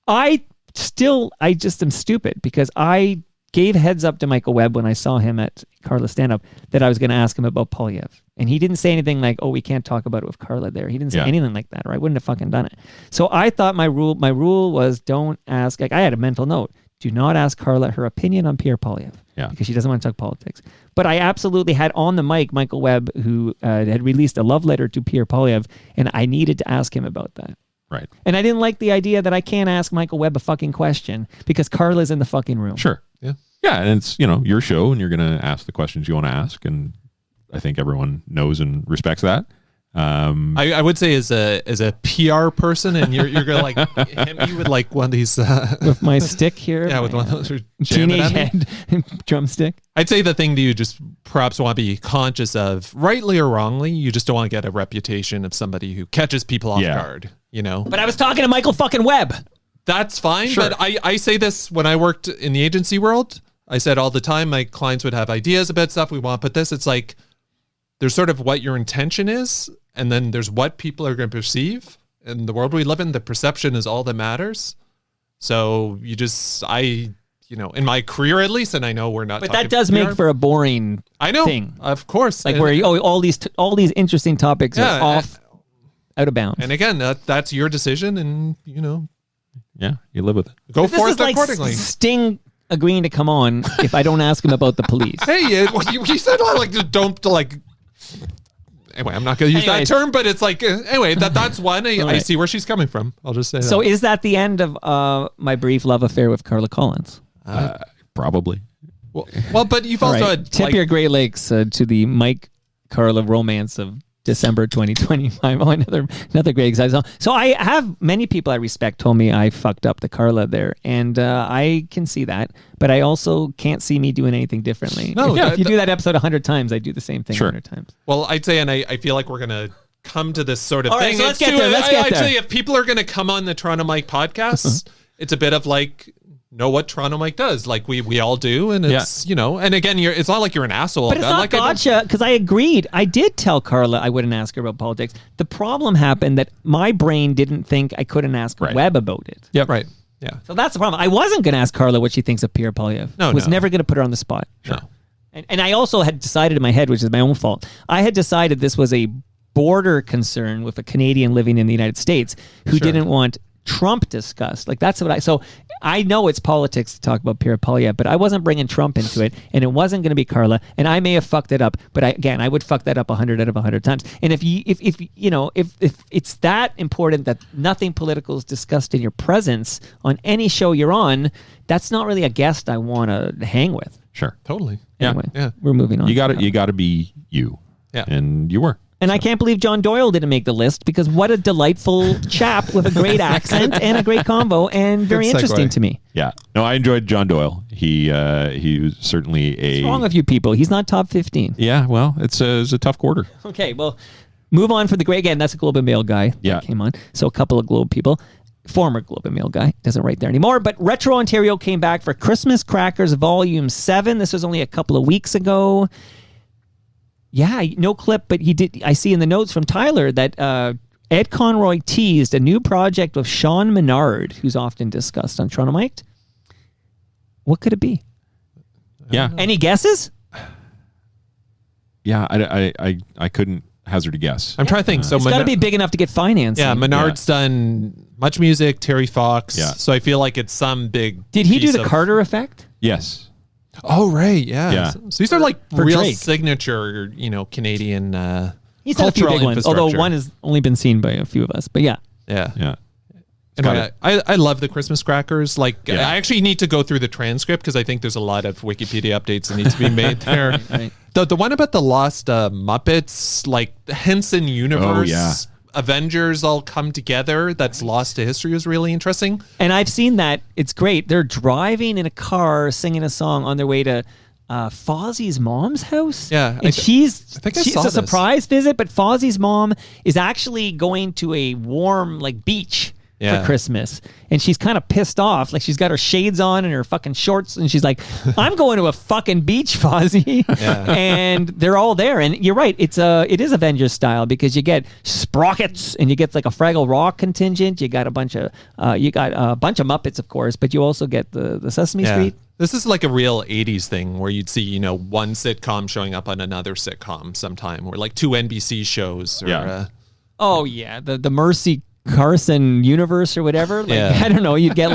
I just am stupid, because I gave heads up to Michael Webb when I saw him at Carla's stand-up that I was going to ask him about Polyev. And he didn't say anything like, oh, we can't talk about it with Carla there. He didn't say anything like that, or I wouldn't have fucking done it. So I thought my rule was don't ask, like I had a mental note, do not ask Carla her opinion on Pierre Polyev. Yeah. Because she doesn't want to talk politics. But I absolutely had on the mic Michael Webb, who had released a love letter to Pierre Polyev, and I needed to ask him about that. Right. And I didn't like the idea that I can't ask Michael Webb a fucking question because Carla's in the fucking room. Sure. Yeah. Yeah, and it's, your show, and you're going to ask the questions you want to ask, and I think everyone knows and respects that. I would say as a PR person, and you're gonna like hit me with like one of these with my stick here. Yeah, with one of those teenage head drumstick. I'd say the thing you just perhaps want to be conscious of, rightly or wrongly, you just don't want to get a reputation of somebody who catches people off guard. But I was talking to Michael fucking Webb. That's fine. Sure. But I say this when I worked in the agency world. I said all the time, my clients would have ideas about stuff. We want to put this. It's like there's sort of what your intention is, and then there's what people are going to perceive. In the world we live in, the perception is all that matters. So in my career at least, and I know we're not. But that does make for a boring. thing. Of course. Like where all these interesting topics are off, out of bounds. And again, that's your decision, and Yeah, you live with it. Go forth like accordingly. Sting agreeing to come on if I don't ask him about the police. Hey, you said like don't like. Anyway, I'm not going to use that term, but it's like anyway. That's one. I see where she's coming from. I'll just say. So that. Is that the end of my brief love affair with Carla Collins? Probably. Well, but you've also had, tip your Great Lakes to the Mike Carla romance of December 2025. Oh, another great example. So I have many people I respect told me I fucked up the Carla there, and I can see that, but I also can't see me doing anything differently. No, if you do that episode 100 times, I do the same thing 100 times. Well, I'd say, and I feel like we're gonna come to this sort of All right, thing. so let's get there. I'd say if people are gonna come on the Toronto Mike podcast, it's a bit of like. Know what Toronto Mike does, like we all do, and it's and again, it's not like you're an asshole. But it's not gotcha, because I agreed. I did tell Carla I wouldn't ask her about politics. The problem happened that my brain didn't think I couldn't ask Webb about it. Yeah, right. Yeah. So that's the problem. I wasn't going to ask Carla what she thinks of Pierre Polyev. No, was never going to put her on the spot. Sure. And I also had decided in my head, which is my own fault. I had decided this was a border concern with a Canadian living in the United States who didn't want Trump discussed. Like that's what so I know it's politics to talk about Pierre Polyev, but I wasn't bringing Trump into it, and it wasn't going to be Carla, and I may have fucked it up, but I would fuck that up 100 out of 100 times. And if it's that important that nothing political is discussed in your presence on any show you're on, that's not really a guest I want to hang with. Sure. Totally. Anyway, yeah. We're moving on. You got to be you. Yeah. And you were. And I can't believe John Doyle didn't make the list because what a delightful chap with a great accent and a great combo and very interesting to me. Yeah. No, I enjoyed John Doyle. He was certainly What's wrong with you people? He's not top 15. Yeah, well, it's a tough quarter. Okay, well, move on for the great. Again, that's a Globe and Mail guy. Yeah. That came on. So a couple of Globe people. Former Globe and Mail guy. Doesn't write there anymore. But Retro Ontario came back for Christmas Crackers Volume 7. This was only a couple of weeks ago. Yeah, no clip, but he did. I see in the notes from Tyler that Ed Conroy teased a new project with Sean Menard, who's often discussed on Toronto Mic'd. What could it be? Yeah. Any guesses? Yeah, I couldn't hazard a guess. I'm trying to think. So It's got to be big enough to get financing. Yeah, Menard's done Much Music, Terry Fox. Yeah. So I feel like it's some big. Did he do piece the of- Carter effect? Yes. Oh right, yeah. Yeah. So these are like For real Drake. signature, Canadian. He's done a few cultural big ones, although infrastructure. one has only been seen by a few of us. But yeah. Yeah. Yeah. Anyway, I love the Christmas crackers. Like, Yeah. I actually need to go through the transcript because I think there's a lot of Wikipedia updates that need to be made there. Right. The one about the lost Muppets, like the Henson universe, yeah. Avengers all come together. That's lost to history was really interesting. And I've seen that. It's great. They're driving in a car singing a song on their way to Fozzie's mom's house. Yeah, And she's think I it's saw a this. surprise visit, but Fozzie's mom is actually going to a warm beach Yeah. for Christmas. And she's kind of pissed off. Like she's got her shades on and her fucking shorts and she's like, I'm going to a fucking beach, Fozzie. Yeah. And they're all there. And you're right. It is Avengers style because you get sprockets and you get like a Fraggle Rock contingent. You got a bunch of Muppets, of course, but you also get the Sesame Street. This is like a real 80s thing where you'd see, one sitcom showing up on another sitcom sometime, or like two NBC shows. Or, Yeah. Oh yeah, the Mercy Carson universe or whatever. Like, Yeah. I don't know. You'd get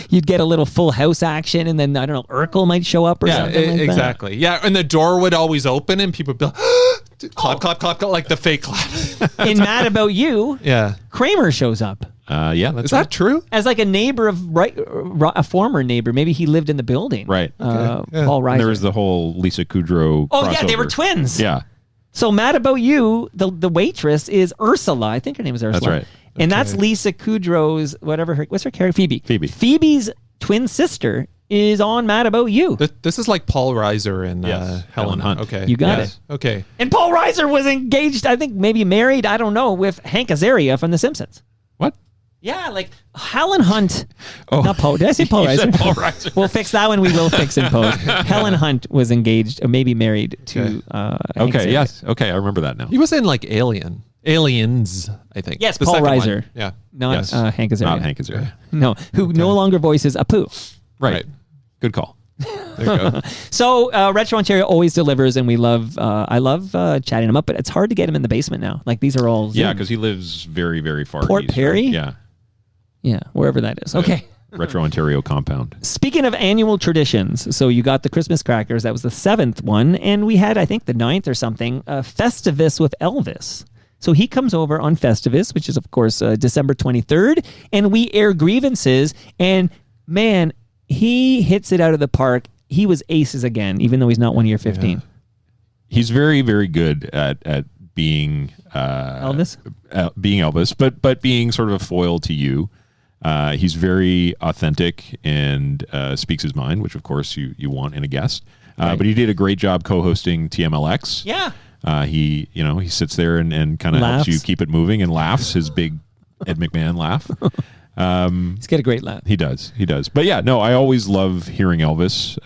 you'd get a little Full House action, and then I don't know, Urkel might show up or something like exactly. Yeah, and the door would always open, and people would be like, clap, clap, clap, clap, like the fake clap. that. In Mad About You, Yeah. Kramer shows up Yeah, that's Is that true? as like a neighbor of a former neighbor. Maybe he lived in the building. Right. Paul And Reiser. there was the whole Lisa Kudrow Oh yeah, they were crossover. twins. Yeah. So Mad About You, the waitress is Ursula. I think her name is Ursula. That's right. And that's Lisa Kudrow's what's her character? Phoebe. Phoebe's twin sister is on Mad About You. This is like Paul Reiser and Yes, Helen Hunt. Okay. You got Yes. Okay. And Paul Reiser was engaged, I think maybe married, I don't know, with Hank Azaria from The Simpsons. What? Yeah, like Helen Hunt. Oh. Not Paul. Did I say Paul You Reiser? said Paul Reiser. We'll fix that one. We will fix in post. Helen Hunt was engaged or maybe married to Hank Okay, Azaria. yes. Okay, I remember that now. He was in like Aliens, I think. Yes, The Paul second one. Reiser. Yeah. Not Yes. Hank Azaria. Not Hank Azaria. No, who no longer voices Apu. Right. Good call. There you go. So Retro Ontario always delivers, and we love. I love chatting him up, but it's hard to get him in the basement now. Like these are all Yeah, Zoom. because he lives very, very far Port east. Perry? Right? Yeah. Yeah, wherever that is. Okay. Retro Ontario compound. Speaking of annual traditions, so you got the Christmas crackers. That was the 7th one, and we had, I think, the 9th or something, Festivus with Elvis. So he comes over on Festivus, which is, of course, December 23rd, and we air grievances. And man, he hits it out of the park. He was aces again, even though he's not 1 year 15. Yeah. He's very, very good at being Elvis, being Elvis, but being sort of a foil to you. He's very authentic and speaks his mind, which of course you want in a guest. Right. But he did a great job co-hosting TMLX. Yeah. He sits there and kind of helps you keep it moving and laughs his big Ed McMahon laugh. He's got a great laugh. He does. But yeah, no, I always love hearing Elvis.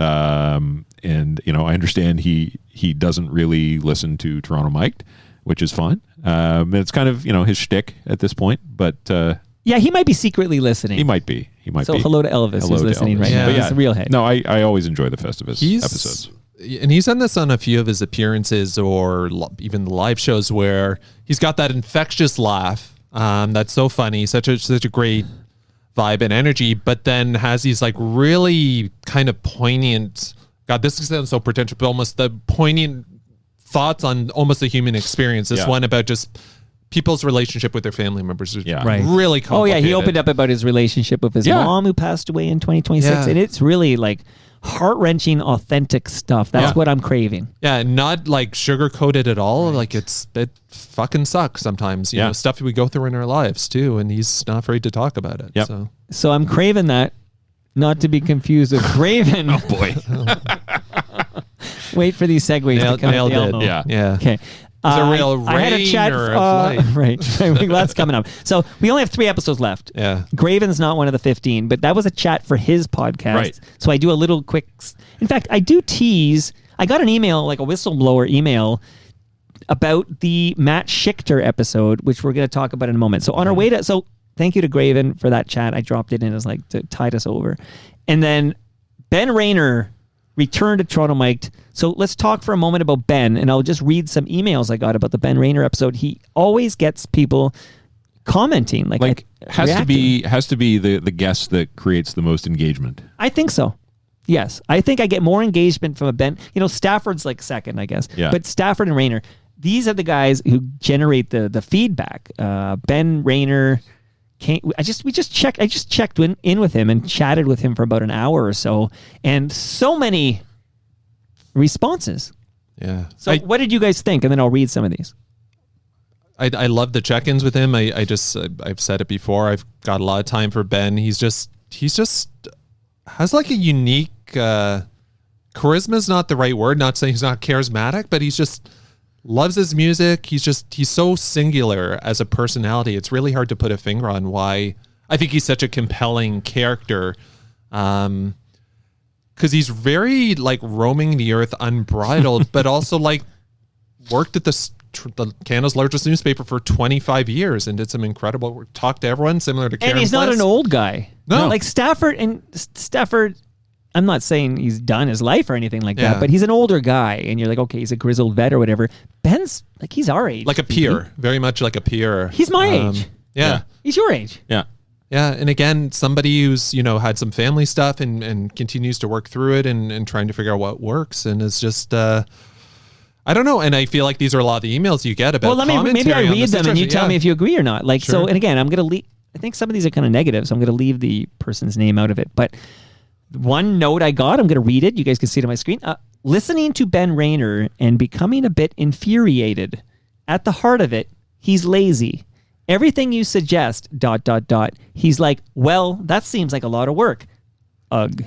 And I understand he doesn't really listen to Toronto Mic'd, which is fine. It's kind of his shtick at this point, but Yeah, he might be secretly listening. he might be. So hello to Elvis, who's listening right now. But He's the real head. No, I always enjoy the Festivus episodes. And he's done this on a few of his appearances or even the live shows where he's got that infectious laugh that's so funny, such a great vibe and energy, but then has these like really kind of poignant, God, this sounds so pretentious, but almost the poignant thoughts on almost the human experience. This one about just people's relationship with their family members is really complicated. Oh yeah, he opened up about his relationship with his mom who passed away in 2026, and it's really like heart-wrenching, authentic stuff. That's what I'm craving. Yeah, not like sugar-coated at all. Like it fucking sucks sometimes. You know, stuff we go through in our lives too, and he's not afraid to talk about it. Yep. So I'm craving that, not to be confused with Graven. Oh boy. Wait for these segues to come nailed out. it. Yeah. Okay. Is it a real I had a rain chat. or a flight? Right. That's coming up. So we only have 3 episodes left. Yeah. Graven's not one of the 15, but that was a chat for his podcast. Right. So I do a little quick. In fact, I do tease. I got an email, like a whistleblower email, about the Matt Schichter episode, which we're going to talk about in a moment. So on our way to. So thank you to Graven for that chat. I dropped it in as like to tide us over. And then Ben Rayner returned to Toronto Mic'd. So let's talk for a moment about Ben, and I'll just read some emails I got about the Ben Rayner episode. He always gets people commenting, like has to be the guest that creates the most engagement. I think so. Yes, I think I get more engagement from a Ben. You know, Stafford's like second, I guess. Yeah. But Stafford and Rayner, these are the guys who generate the feedback. Ben Rayner. I just checked in with him and chatted with him for about an hour or so, and so many responses. Yeah. So what did you guys think? And then I'll read some of these. I love the check-ins with him. I've said it before. I've got a lot of time for Ben. He's just has like a unique charisma is not the right word. Not saying he's not charismatic, but he's just loves his music. He's so singular as a personality. It's really hard to put a finger on why. I think he's such a compelling character. Because he's very like roaming the earth unbridled, but also like worked at the Canada's largest newspaper for 25 years and did some incredible work. Talked to everyone, similar to Karen. And he's not an old guy. No. Like Stafford, I'm not saying he's done his life or anything like that, but he's an older guy, and you're like, okay, he's a grizzled vet or whatever. Ben's like, he's our age. Like a peer, very much like a peer. He's my age. Yeah. He's your age. Yeah. Yeah. And again, somebody who's, had some family stuff and continues to work through it and trying to figure out what works and is just, I don't know. And I feel like these are a lot of the emails you get about maybe I read them and you tell me if you agree or not. Like, Sure. so, and again, I'm going to leave, I think some of these are kind of negative, so I'm going to leave the person's name out of it. But one note I got, I'm going to read it. You guys can see it on my screen. Listening to Ben Rayner and becoming a bit infuriated. At the heart of it, he's lazy. Everything you suggest, ... He's like, well, that seems like a lot of work. Ugh.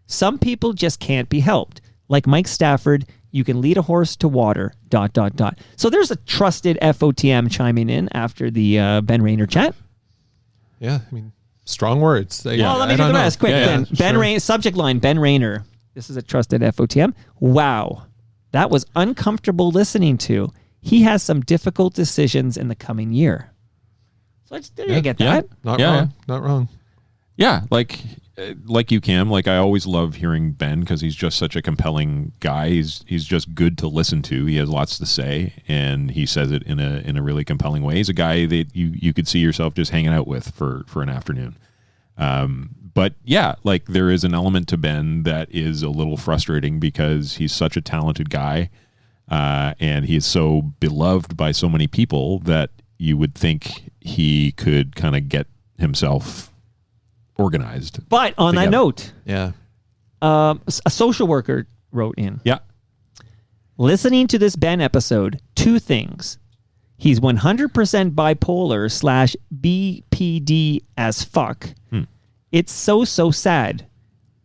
Some people just can't be helped. Like Mike Stafford, you can lead a horse to water, ... So there's a trusted FOTM chiming in after the Ben Rayner chat. Yeah, I mean, strong words. Well, let me do the rest quick. Ben sure. Rayner, subject line, Ben Rayner. This is a trusted FOTM. Wow. That was uncomfortable listening to. He has some difficult decisions in the coming year. So you get that. Not wrong. Yeah, like you, Cam. Like I always love hearing Ben because he's just such a compelling guy. He's just good to listen to. He has lots to say, and he says it in a really compelling way. He's a guy that you could see yourself just hanging out with for an afternoon. But yeah, like there is an element to Ben that is a little frustrating because he's such a talented guy, and he is so beloved by so many people that you would think he could kind of get himself organized. But on that note, a social worker wrote in. Yeah. Listening to this Ben episode, 2 things. He's 100% bipolar / BPD as fuck. It's so sad.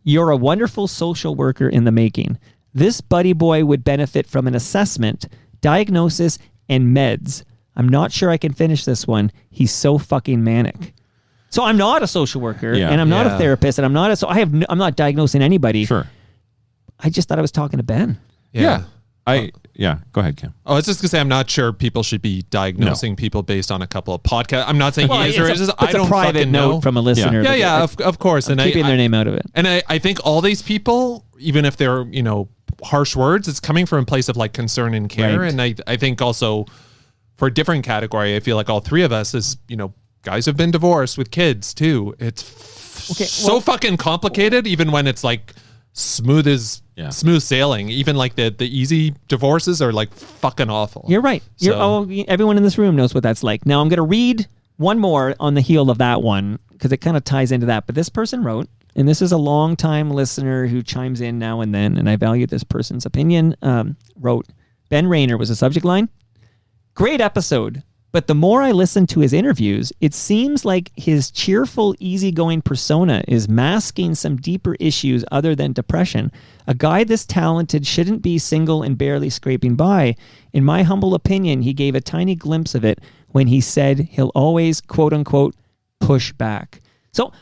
You're a wonderful social worker in the making. This buddy boy would benefit from an assessment, diagnosis, and meds. I'm not sure I can finish this one. He's so fucking manic. So I'm not a social worker, and I'm not a therapist, and I'm not diagnosing anybody. Sure. I just thought I was talking to Ben. Yeah. Go ahead, Cam. I was just gonna say I'm not sure people should be diagnosing people based on a couple of podcasts. I'm not saying he is or is. I don't private fucking note know. from a listener. Yeah, of course. I'm keeping their name out of it. And I think all these people, even if they're harsh words, it's coming from a place of like concern and care. Right. And I think also for a different category, I feel like all 3 of us is guys have been divorced with kids too. It's so fucking complicated, even when it's like smooth sailing. Even like the easy divorces are like fucking awful. You're right. Everyone in this room knows what that's like. Now I'm going to read one more on the heel of that one because it kind of ties into that. But this person wrote, and this is a long-time listener who chimes in now and then, and I value this person's opinion, wrote, Ben Rayner was the subject line. Great episode, but the more I listen to his interviews, it seems like his cheerful, easygoing persona is masking some deeper issues other than depression. A guy this talented shouldn't be single and barely scraping by. In my humble opinion, he gave a tiny glimpse of it when he said he'll always, quote unquote, push back. So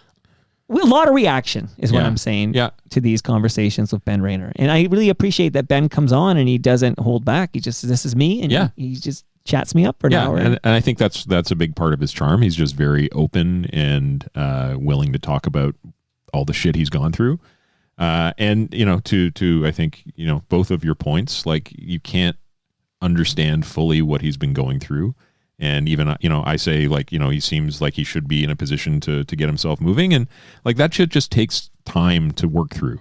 a lot of reaction is what I'm saying to these conversations with Ben Rayner. And I really appreciate that Ben comes on and he doesn't hold back. He just, this is me. And he just chats me up for an hour. And I think that's a big part of his charm. He's just very open and willing to talk about all the shit he's gone through. And, you know, to I think, you know, both of your points, like you can't understand fully what he's been going through. And even, you know, I say, like, you know, he seems like he should be in a position to get himself moving. And like that shit just takes time to work through.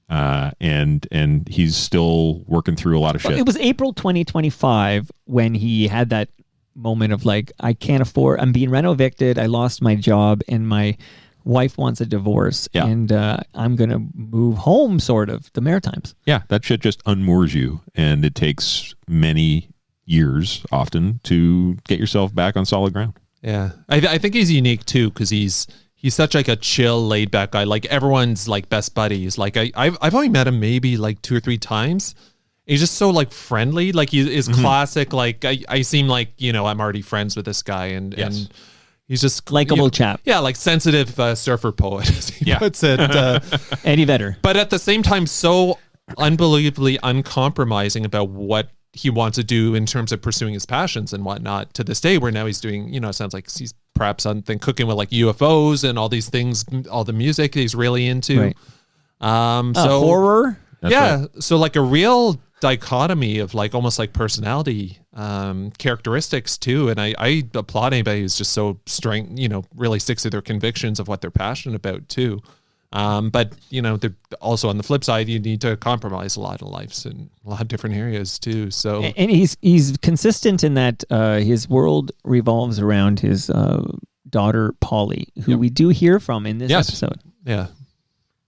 And he's still working through a lot of shit. It was April 2025 when he had that moment of like, I can't afford, I'm being reno evicted. I lost my job and my wife wants a divorce and I'm going to move home, sort of, the Maritimes. Yeah, that shit just unmoors you. And it takes many years often to get yourself back on solid ground. Yeah. I think he's unique too, because he's such like a chill, laid back guy. Like everyone's like best buddies. Like I've only met him maybe like 2 or 3 times. He's just so like friendly. Like he is classic. Like I seem like, you know, I'm already friends with this guy and he's just likable chap. Yeah. Like sensitive surfer poet, as he puts it. Eddie Vedder. But at the same time, so unbelievably uncompromising about what he wants to do in terms of pursuing his passions and whatnot, to this day, where now he's doing, you know, it sounds like he's perhaps something cooking with like UFOs and all these things, all the music he's really into. Right. So horror. So like a real dichotomy of like almost like personality characteristics too. And I applaud anybody who's just so really sticks to their convictions of what they're passionate about too. But you know, also on the flip side, you need to compromise a lot of lives in a lot of different areas too. So, and he's consistent in that his world revolves around his daughter Polly, who we do hear from in this episode. Yeah,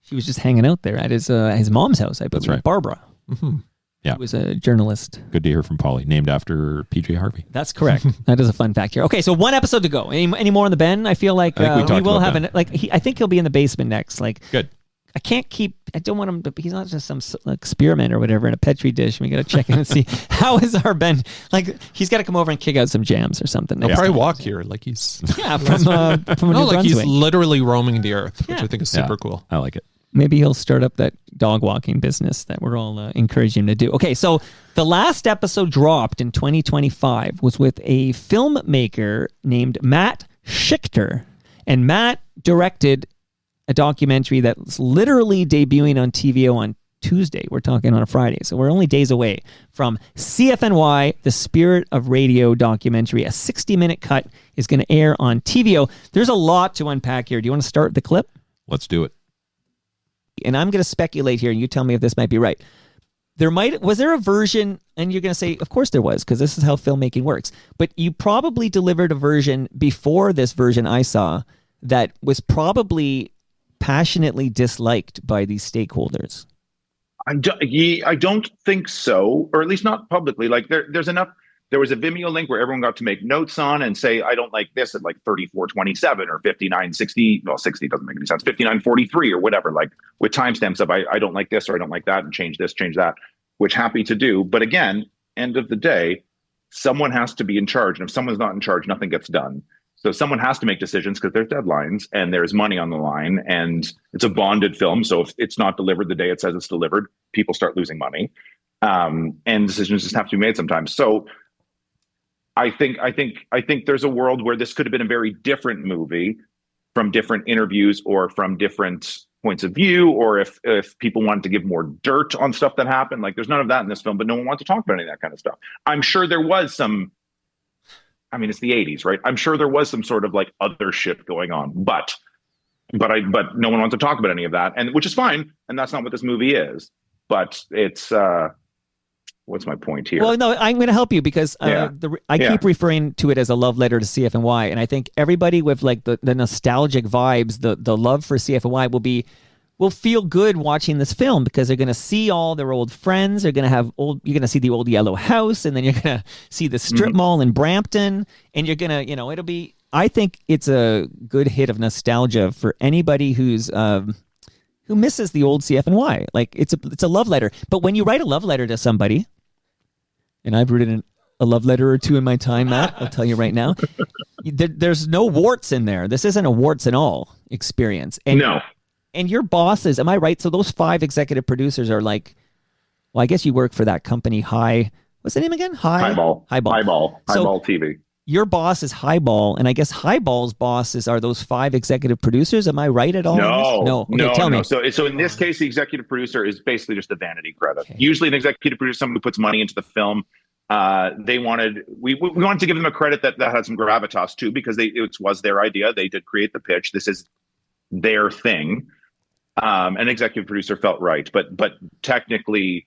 she was just hanging out there at his mom's house, I believe. That's right. Barbara. Mm-hmm. Yeah, who was a journalist. Good to hear from Polly, named after PJ Harvey. That's correct. That is a fun fact here. Okay, so 1 episode to go. Any more on the Ben? I feel like we will have I think he'll be in the basement next. Like, good. I don't want him to. He's not just some experiment or whatever in a petri dish. We got to check in and see how is our Ben. Like, he's got to come over and kick out some jams or something. He'll probably walk here, like he's from New like he's Brunswick. literally roaming the earth, which I think is super cool. I like it. Maybe he'll start up that dog walking business that we're all encouraging him to do. Okay, so the last episode dropped in 2025 was with a filmmaker named Matt Schichter. And Matt directed a documentary that's literally debuting on TVO on Tuesday. We're talking on a Friday, so we're only days away from CFNY, The Spirit of Radio documentary. A 60-minute cut is going to air on TVO. There's a lot to unpack here. Do you want to start the clip? Let's do it. And I'm going to speculate here, and you tell me if this might be right. Was there a version, and you're going to say, of course there was, because this is how filmmaking works, but you probably delivered a version before this version I saw that was probably passionately disliked by these stakeholders. I don't think so, or at least not publicly. Like there's enough. There was a Vimeo link where everyone got to make notes on and say, I don't like this at like 34:27 or 59:60. Well, 60 doesn't make any sense. 59:43 or whatever, like with timestamps of I don't like this or I don't like that, and change this, change that, which happy to do. But again, end of the day, someone has to be in charge. And if someone's not in charge, nothing gets done. So someone has to make decisions because there's deadlines and there's money on the line, and it's a bonded film. So if it's not delivered the day it says it's delivered, people start losing money. And decisions just have to be made sometimes. So I think there's a world where this could have been a very different movie from different interviews or from different points of view, or if people wanted to give more dirt on stuff that happened. Like, there's none of that in this film, but no one wanted to talk about any of that kind of stuff. I'm sure there was some, I mean, it's the 80s, right? I'm sure there was some sort of like other shit going on, but no one wants to talk about any of that, and which is fine. And that's not what this movie is, but it's, what's my point here? Well, no, I'm going to help you because I keep referring to it as a love letter to CFNY, and I think everybody with like the nostalgic vibes, the love for CFNY will feel good watching this film because they're going to see all their old friends. You're going to see the old yellow house, and then you're going to see the strip mall in Brampton, and you're going to, I think it's a good hit of nostalgia for anybody who misses the old CFNY. Like it's a love letter. But when you write a love letter to somebody, and I've written a love letter or two in my time, Matt, I'll tell you right now, there's no warts in there. This isn't a warts and all experience. And, no. And your bosses, am I right? So those 5 executive producers are like, well, I guess you work for that company, what's the name again? Highball TV. Your boss is Highball, and I guess Highball's bosses are those 5 executive producers. Am I right at all? No. Okay, tell me. So in this case, the executive producer is basically just a vanity credit. Okay. Usually, an executive producer is someone who puts money into the film. We wanted to give them a credit that had some gravitas too, because it was their idea. They did create the pitch. This is their thing. An executive producer felt right, but technically,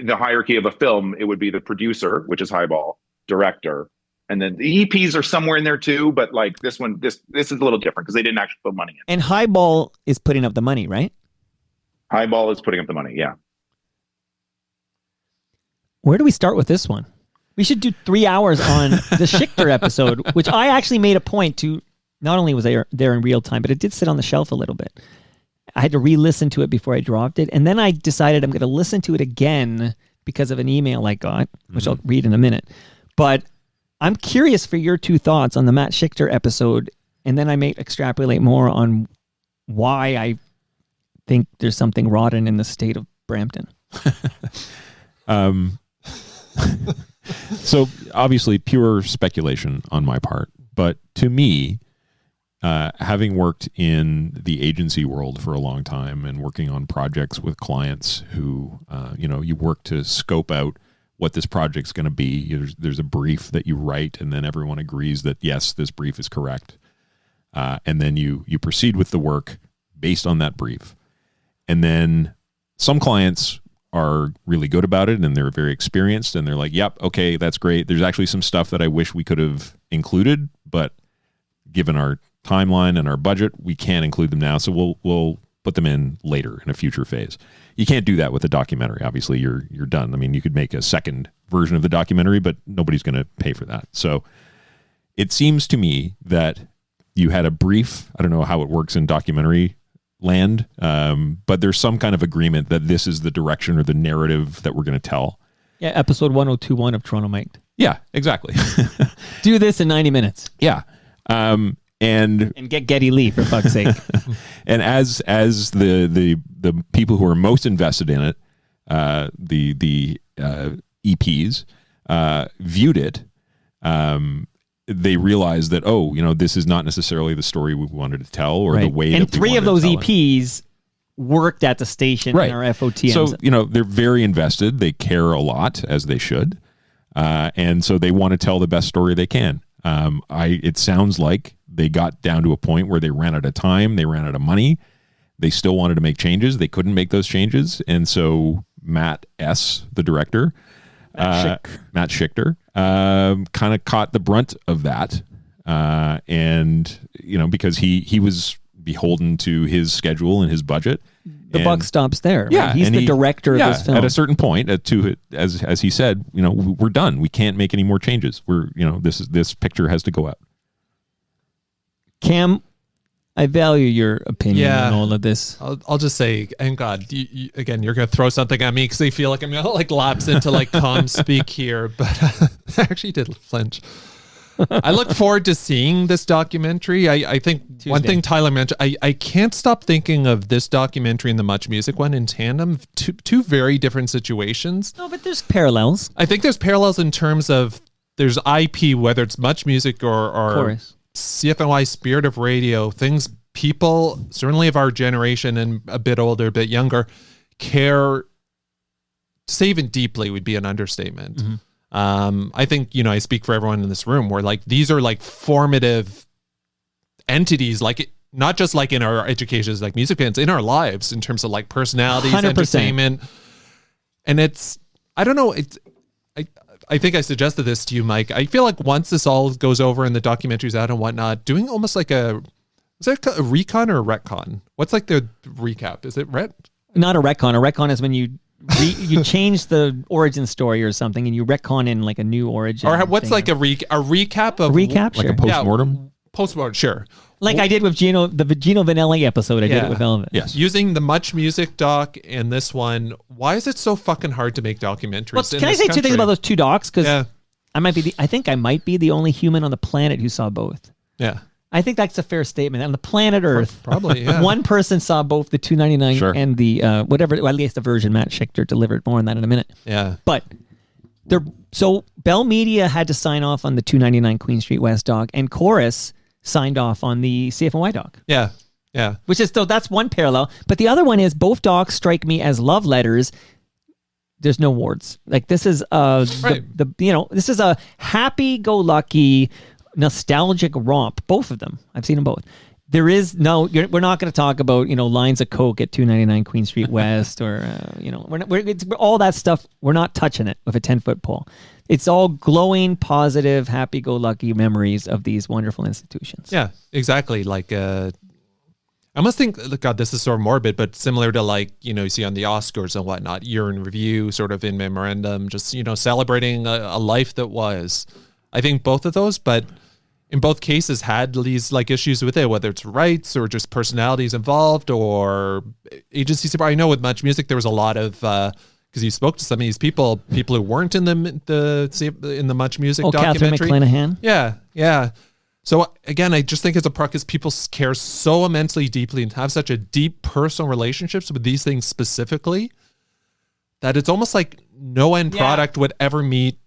the hierarchy of a film, it would be the producer, which is Highball, director, and then the EPs are somewhere in there too. But like this one, this is a little different because they didn't actually put money in. And Highball is putting up the money, right? Highball is putting up the money, yeah. Where do we start with this one? We should do 3 hours on the Schichter episode, which I actually made a point to. Not only was there in real time, but it did sit on the shelf a little bit. I had to re-listen to it before I dropped it. And then I decided I'm going to listen to it again because of an email I got, which I'll read in a minute. But I'm curious for your 2 thoughts on the Matt Schichter episode. And then I may extrapolate more on why I think there's something rotten in the state of Brampton. So obviously pure speculation on my part. But to me, having worked in the agency world for a long time and working on projects with clients who, you work to scope out what this project's going to be. There's a brief that you write, and then everyone agrees that, yes, this brief is correct. And then you proceed with the work based on that brief. And then some clients are really good about it, and they're very experienced, and they're like, yep, okay, that's great. There's actually some stuff that I wish we could have included, but given our timeline and our budget, we can't include them now, so we'll put them in later in a future phase. You can't do that with a documentary. Obviously, you're done. I mean, you could make a second version of the documentary, but nobody's going to pay for that. So it seems to me that you had a brief. I don't know how it works in documentary land, but there's some kind of agreement that this is the direction or the narrative that we're going to tell. Yeah, episode 1021 of Toronto Mic'd. Yeah, exactly. Do this in 90 minutes. Yeah. And get Geddy Lee, for fuck's sake. And as the people who are most invested in it, the EPs viewed it, they realized that this is not necessarily the story we wanted to tell or the way. And 3 of those EPs worked at the station in our FOTMs. So they're very invested. They care a lot, as they should, and so they want to tell the best story they can. It sounds like they got down to a point where they ran out of time, they kind of caught the brunt of that, and because he was beholden to his schedule and his budget. The buck stops there. Yeah, right? He's the director of this film. At a certain point, as he said, we're done. We can't make any more changes. This picture has to go out. Cam, I value your opinion on all of this. I'll just say, and God, again, you're going to throw something at me because I feel like I'm going to lapse into calm speak here, but I actually did flinch. I look forward to seeing this documentary. I think Tuesday. One thing Tyler mentioned, I can't stop thinking of this documentary and the Much Music one in tandem. Two very different situations. No, but there's parallels. I think there's parallels in terms of there's IP, whether it's Much Music or CFNY Spirit of Radio, things people, certainly of our generation and a bit older, a bit younger, care, to say even deeply would be an understatement. Mm-hmm. I think, I speak for everyone in this room where these are formative entities, not just in our educations, music bands, in our lives in terms of personalities, 100%. Entertainment. And it's I don't know. I think I suggested this to you, Mike. I feel like once this all goes over and the documentary's out and whatnot, doing almost like is that a recon or a retcon? What's like the recap? Is it Not a retcon. A retcon is when you change the origin story or something, and you retcon in like a new origin. Or what's like a recap of recap? Like a postmortem? Postmortem, sure. Like I did with Gino Vanelli episode. I did it with Elvis. Yes. Using the Much Music doc and this one, why is it so fucking hard to make documentaries? Well, can I say two things about those two docs? Because I think I might be the only human on the planet who saw both. Yeah. I think that's a fair statement. On the planet Earth, probably, yeah. one person saw both the 299 Sure. and the whatever, well, at least the version Matt Schichter delivered. More on that in a minute. Yeah. But so Bell Media had to sign off on the 299 Queen Street West doc, and Chorus signed off on the CFNY doc. Yeah. Yeah. Which is, so that's one parallel. But the other one is both docs strike me as love letters. There's no warts. Like this is this is a happy-go-lucky, nostalgic romp. Both of them. I've seen them both. There is we're not going to talk about lines of coke at 299 Queen Street West or it's all that stuff. We're not touching it with a 10-foot pole. It's all glowing, positive, happy-go-lucky memories of these wonderful institutions. Yeah, exactly. Like I almost think, God, this is sort of morbid, but similar to like you see on the Oscars and whatnot, year in review, sort of in memorandum, just celebrating a life that was. I think both of those, but in both cases had these like issues with it, whether it's rights or just personalities involved or agency support. I know with Much Music there was a lot of because you spoke to some of these people who weren't in the Much Music documentary. Catherine McClanahan. Yeah. So again, I just think it's a part because people care so immensely deeply and have such a deep personal relationships with these things specifically that it's almost like no end product would ever meet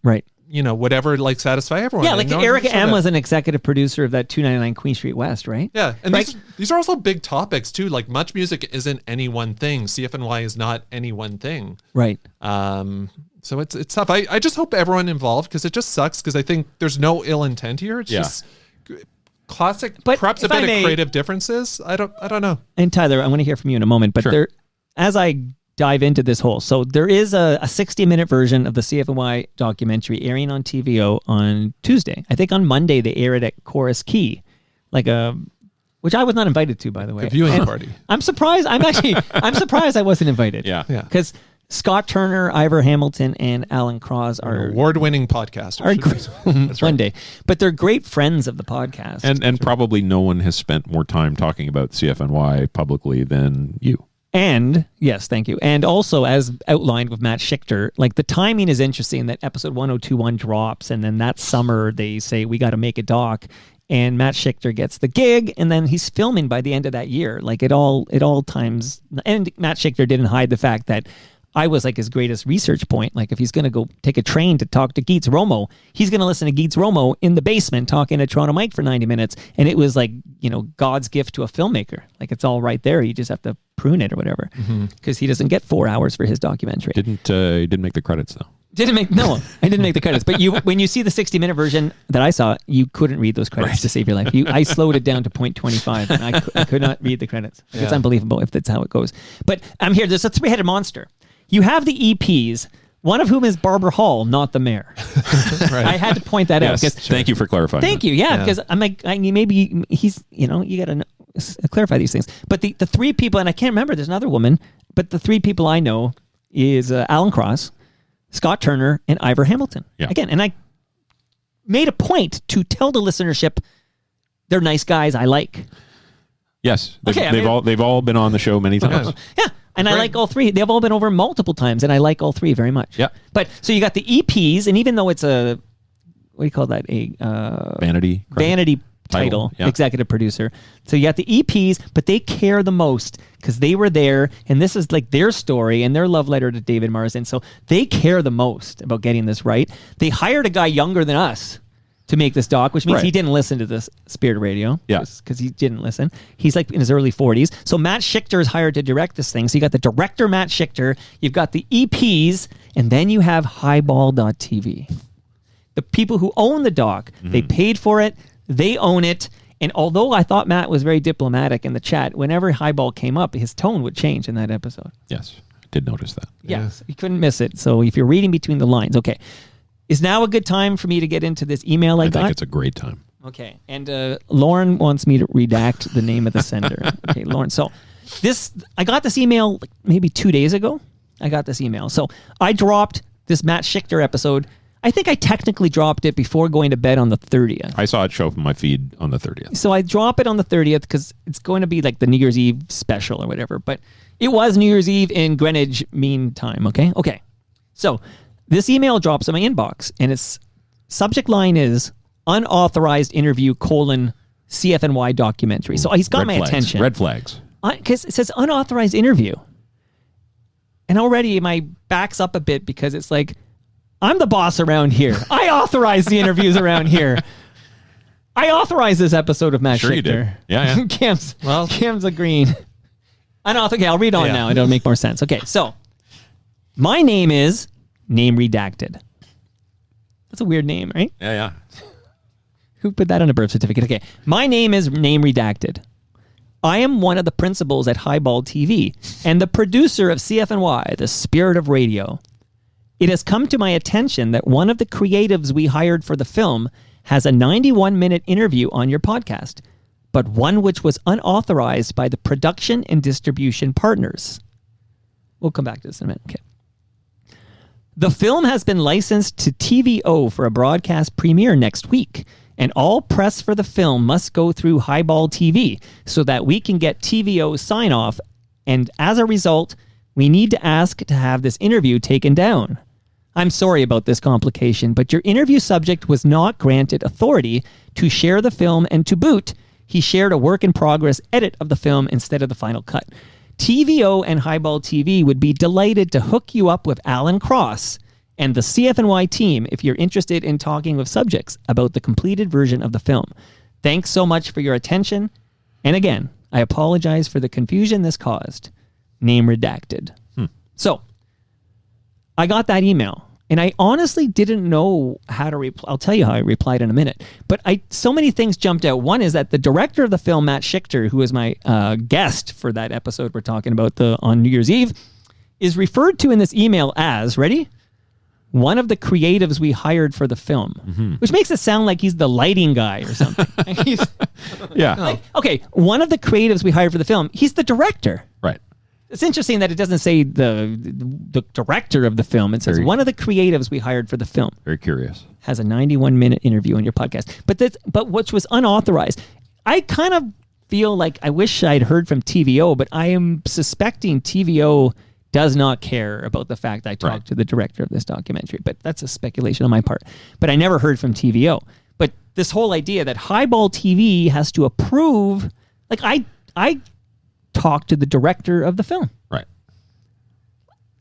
would ever like satisfy everyone. Yeah, like Erica M was an executive producer of that 299 Queen Street West, right? Yeah, and these are also big topics too. Like Much Music isn't any one thing. CFNY is not any one thing. Right. So it's tough. I just hope everyone involved because it just sucks because I think there's no ill intent here. It's just classic, but perhaps a bit of creative differences. I don't know. And Tyler, I want to hear from you in a moment, but as I dive into this whole. So there is a 60-minute version of the CFNY documentary airing on TVO on Tuesday. I think on Monday they air it at Chorus Key, which I was not invited to, by the way. A viewing party. I'm surprised. I'm surprised I wasn't invited. Yeah. Because Scott Turner, Ivor Hamilton, and Alan Cross are award-winning podcasters. That's one day, but they're great friends of the podcast. And probably no one has spent more time talking about CFNY publicly than you. And yes, thank you. And also, as outlined with Matt Schichter, like the timing is interesting that episode 1021 drops, and then that summer they say we got to make a doc, and Matt Schichter gets the gig, and then he's filming by the end of that year. Like it all times. And Matt Schichter didn't hide the fact that I was like his greatest research point. Like if he's going to go take a train to talk to Geets Romo, he's going to listen to Geets Romo in the basement talking to Toronto Mike for 90 minutes. And it was like, God's gift to a filmmaker. Like it's all right there. You just have to prune it or whatever because he doesn't get 4 hours for his documentary. Didn't make the credits though. I didn't make the credits. But when you see the 60-minute version that I saw, you couldn't read those credits to save your life. I slowed it down to 0.25 and I could not read the credits. It's unbelievable if that's how it goes. But I'm here. There's a three-headed monster. You have the EPs, one of whom is Barbara Hall, not the mayor. I had to point that out. Thank you for clarifying. Thank you. Yeah, because I'm like, maybe he's, you got to clarify these things. But the three people, and I can't remember, there's another woman, but the three people I know is Alan Cross, Scott Turner, and Ivor Hamilton. Yeah. Again, and I made a point to tell the listenership they're nice guys I like. Yes, they've all been on the show many times. Yeah. And I like all three. They've all been over multiple times, and I like all three very much. Yeah. But so you got the EPs, and even though it's a, what do you call that? A vanity title, executive producer. So you got the EPs, but they care the most because they were there, and this is like their story and their love letter to David Marsden. So they care the most about getting this right. They hired a guy younger than us to make this doc, which means he didn't listen to this Spirit Radio. Yeah. Because he didn't listen. He's like in his early 40s. So Matt Schichter is hired to direct this thing. So you got the director, Matt Schichter. You've got the EPs. And then you have Highball.tv. The people who own the doc, they paid for it. They own it. And although I thought Matt was very diplomatic in the chat, whenever Highball came up, his tone would change in that episode. Yes. did notice that. Yes, you couldn't miss it. So if you're reading between the lines, okay. Is now a good time for me to get into this email I got? I think it's a great time. Okay, and Lauren wants me to redact the name of the sender. Okay, Lauren. So I got this email like maybe 2 days ago. I got this email. So I dropped this Matt Schichter episode. I think I technically dropped it before going to bed on the 30th. I saw it show up in my feed on the 30th. So I drop it on the 30th because it's going to be like the New Year's Eve special or whatever. But it was New Year's Eve in Greenwich Mean Time, okay? Okay. So this email drops in my inbox, and its subject line is unauthorized interview : CFNY documentary. So he's got my attention. Red flags. Because it says unauthorized interview. And already my back's up a bit because it's like, I'm the boss around here. I authorize the interviews around here. I authorized this episode of Matt Sure Schichter. you did. Yeah. Cam's agreeing. Okay, I'll read on now. It'll make more sense. Okay, so my name is name redacted. That's a weird name, right? Yeah. Who put that on a birth certificate? Okay, my name is name redacted. I am one of the principals at Highball TV and the producer of CFNY, the Spirit of Radio. It has come to my attention that one of the creatives we hired for the film has a 91-minute interview on your podcast, but one which was unauthorized by the production and distribution partners. We'll come back to this in a minute. Okay. The film has been licensed to TVO for a broadcast premiere next week, and all press for the film must go through Highball TV so that we can get TVO sign-off, and as a result, we need to ask to have this interview taken down. I'm sorry about this complication, but your interview subject was not granted authority to share the film, and to boot, he shared a work-in-progress edit of the film instead of the final cut. TVO and Highball TV would be delighted to hook you up with Alan Cross and the CFNY team if you're interested in talking with subjects about the completed version of the film. Thanks so much for your attention. And again, I apologize for the confusion this caused. Name redacted. So, I got that email, and I honestly didn't know how to reply. I'll tell you how I replied in a minute. But so many things jumped out. One is that the director of the film, Matt Schichter, who was my guest for that episode we're talking about on New Year's Eve, is referred to in this email as, ready? One of the creatives we hired for the film, which makes it sound like he's the lighting guy or something. Okay, one of the creatives we hired for the film, he's the director. Right. It's interesting that it doesn't say the director of the film. It says one of the creatives we hired for the film. Very curious. Has a 91-minute interview on your podcast. But which was unauthorized. I kind of feel like I wish I'd heard from TVO, but I am suspecting TVO does not care about the fact that I talked to the director of this documentary. But that's a speculation on my part. But I never heard from TVO. But this whole idea that Highball TV has to approve, like I talked to the director of the film. Right.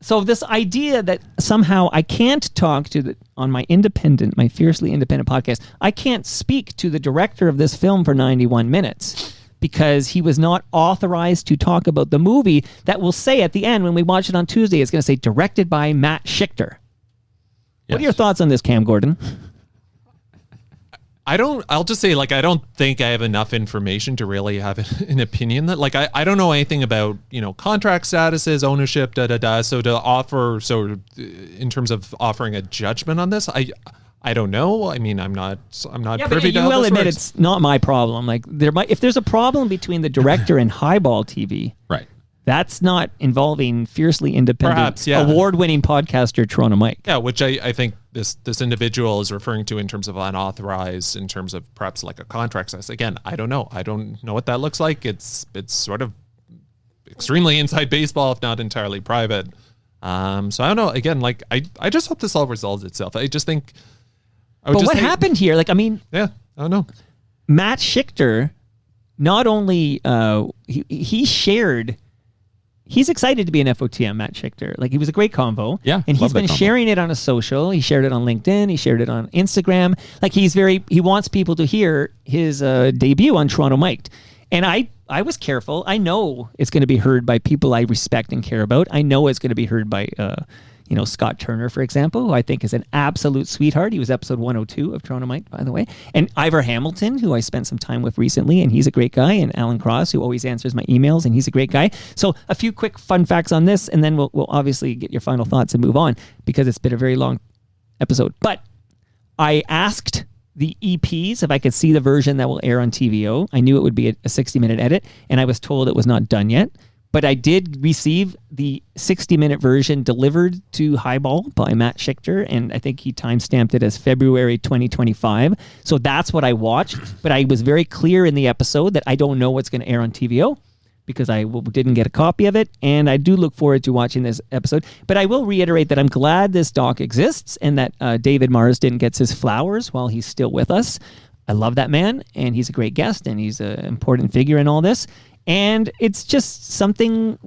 So this idea that somehow I can't talk to on my fiercely independent podcast, I can't speak to the director of this film for 91 minutes because he was not authorized to talk about the movie that will say at the end when we watch it on Tuesday, it's going to say directed by Matt Schichter. What are your thoughts on this, Cam Gordon? I'll just say, I don't think I have enough information to really have an opinion that, I don't know anything about, contract statuses, ownership, So in terms of offering a judgment on this, I don't know. I mean, I'm not privy to how this will admit works. It's not my problem. If there's a problem between the director and Highball TV, right? That's not involving fiercely independent, Perhaps, yeah. award-winning podcaster Toronto Mike. Yeah, which I think this individual is referring to in terms of unauthorized, in terms of perhaps like a contract size. Again, I don't know. I don't know what that looks like. It's sort of extremely inside baseball, if not entirely private. So I don't know. Again, I just hope this all resolves itself. I just think. But what happened here? Yeah, I don't know. Matt Schichter, not only he shared. He's excited to be an FOTM, Matt Schichter. He was a great convo. Yeah, and he's been sharing it on a social. He shared it on LinkedIn. He shared it on Instagram. He wants people to hear his debut on Toronto Mic'd. And I was careful. I know it's going to be heard by people I respect and care about. I know it's going to be heard by Scott Turner, for example, who I think is an absolute sweetheart. He was episode 102 of Toronto Mike, by the way. And Ivor Hamilton, who I spent some time with recently, and he's a great guy. And Alan Cross, who always answers my emails, and he's a great guy. So a few quick fun facts on this, and then we'll obviously get your final thoughts and move on, because it's been a very long episode. But I asked the EPs if I could see the version that will air on TVO. I knew it would be a 60-minute edit, and I was told it was not done yet. But I did receive the 60-minute version delivered to Highball by Matt Schichter, and I think he timestamped it as February 2025. So that's what I watched. But I was very clear in the episode that I don't know what's going to air on TVO because I didn't get a copy of it, and I do look forward to watching this episode. But I will reiterate that I'm glad this doc exists and that David Marsden gets his flowers while he's still with us. I love that man, and he's a great guest, and he's an important figure in all this. And it's just something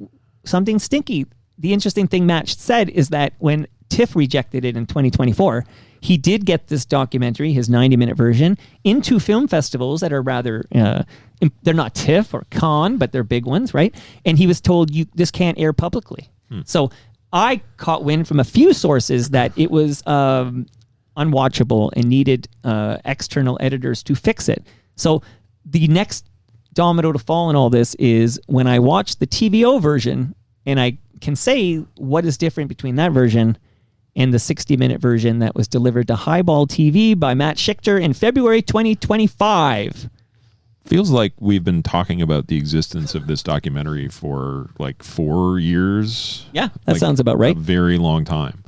stinky. The interesting thing Matt said is that when TIFF rejected it in 2024, he did get this documentary, his 90-minute version, into film festivals that are rather, they're not TIFF or Cannes, but they're big ones, right? And he was told, this can't air publicly. So I caught wind from a few sources that it was unwatchable and needed external editors to fix it. So the next domino to fall in all this is when I watch the TVO version, and I can say what is different between that version and the 60-minute version that was delivered to Highball TV by Matt Schichter in February 2025. Feels like we've been talking about the existence of this documentary for like 4 years. Yeah, that sounds about right. A very long time.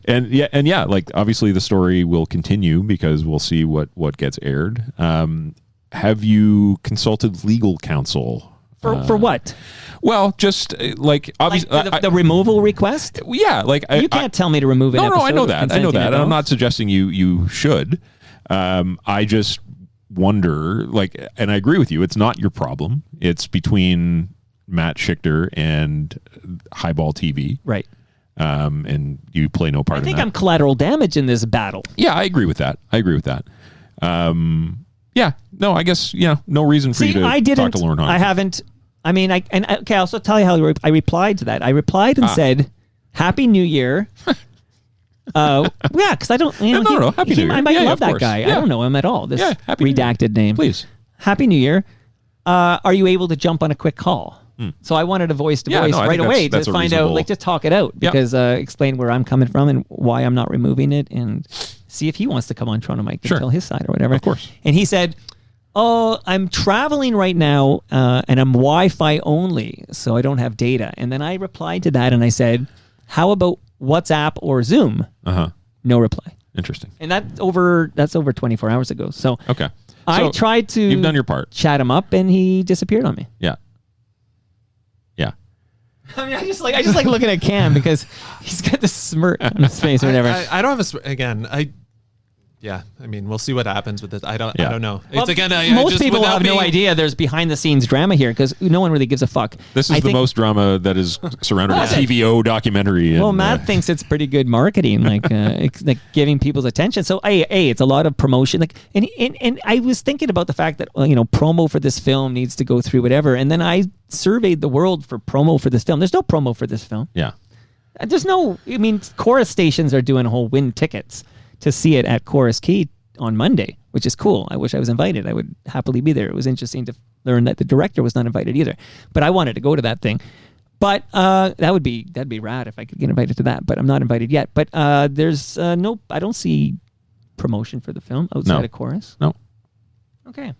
And yeah, like obviously the story will continue because we'll see what gets aired. Have you consulted legal counsel for what? Well, just like obviously the removal request. Yeah, like you can't tell me to remove an episode. No, I know that. And I'm not suggesting you should. I just wonder, like, and I agree with you. It's not your problem. It's between Matt Schichter and Highball TV, right? And you play no part in that. I think I'm collateral damage in this battle. Yeah, I agree with that. Yeah, no, I guess, no reason for you to talk to Lauren Hahn. I haven't. I mean, okay, I'll also tell you how I replied to that. I replied and said, Happy New Year. Yeah, because I don't, no, Happy New Year. I might love that guy. Yeah. I don't know him at all. This redacted name. Please. Happy New Year. Are you able to jump on a quick call? So I wanted a voice to voice right away to find out, like, just talk it out, because explain where I'm coming from and why I'm not removing it, and see if he wants to come on Toronto Mike to tell his side or whatever. Of course. And he said, I'm traveling right now and I'm Wi-Fi only, so I don't have data. And then I replied to that and I said, how about WhatsApp or Zoom? No reply. Interesting. And that's over 24 hours ago. So okay. I tried to you've done your part. Chat him up and he disappeared on me. Yeah. I mean, I just like looking at Cam because he's got this smirk on his face or whatever. I don't have I mean, we'll see what happens with this. I don't know. Well, It's again, most people have no idea there's behind the scenes drama here because no one really gives a fuck. This is the most drama that is surrounded a TVO documentary. Well, Matt thinks it's pretty good marketing, like giving people's attention. So, it's a lot of promotion. Like, and I was thinking about the fact that promo for this film needs to go through whatever, and then I surveyed the world for promo for this film. There's no promo for this film. Yeah. There's no. I mean, chorus stations are doing whole win tickets to see it at Chorus Key on Monday, which is cool. I wish I was invited. I would happily be there. It was interesting to learn that the director was not invited either. But I wanted to go to that thing. But that'd be rad if I could get invited to that. But I'm not invited yet. But there's I don't see promotion for the film outside of Chorus. No. Okay.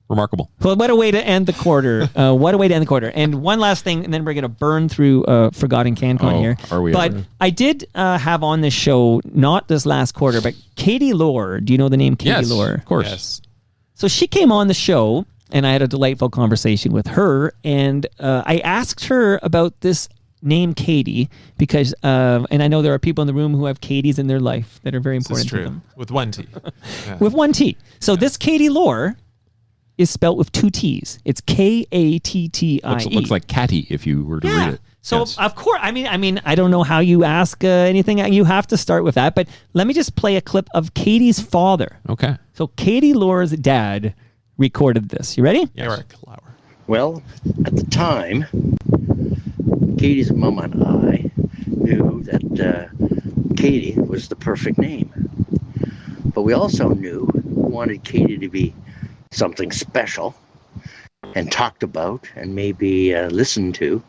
Remarkable. Well, what a way to end the quarter. And one last thing, and then we're going to burn through Forgotten CanCon here. Are we? But I did have on this show, not this last quarter, but Katie Lohr. Do you know the name Katie Lohr? Of course. Yes. So she came on the show, and I had a delightful conversation with her, and I asked her about this name Katie because, and I know there are people in the room who have Katies in their life that are very important to them. With one T. Yeah. With one T. So this Katie Lohr is spelled with two T's. It's Kattie. Looks like catty if you were to read it. So of course, I mean, I don't know how you ask anything. You have to start with that. But let me just play a clip of Katie's father. Okay. So Katie Lohr's dad recorded this. You ready? Yeah. Well, at the time, Katie's mom and I knew that Katie was the perfect name. But we also knew we wanted Katie to be something special and talked about and maybe listened to.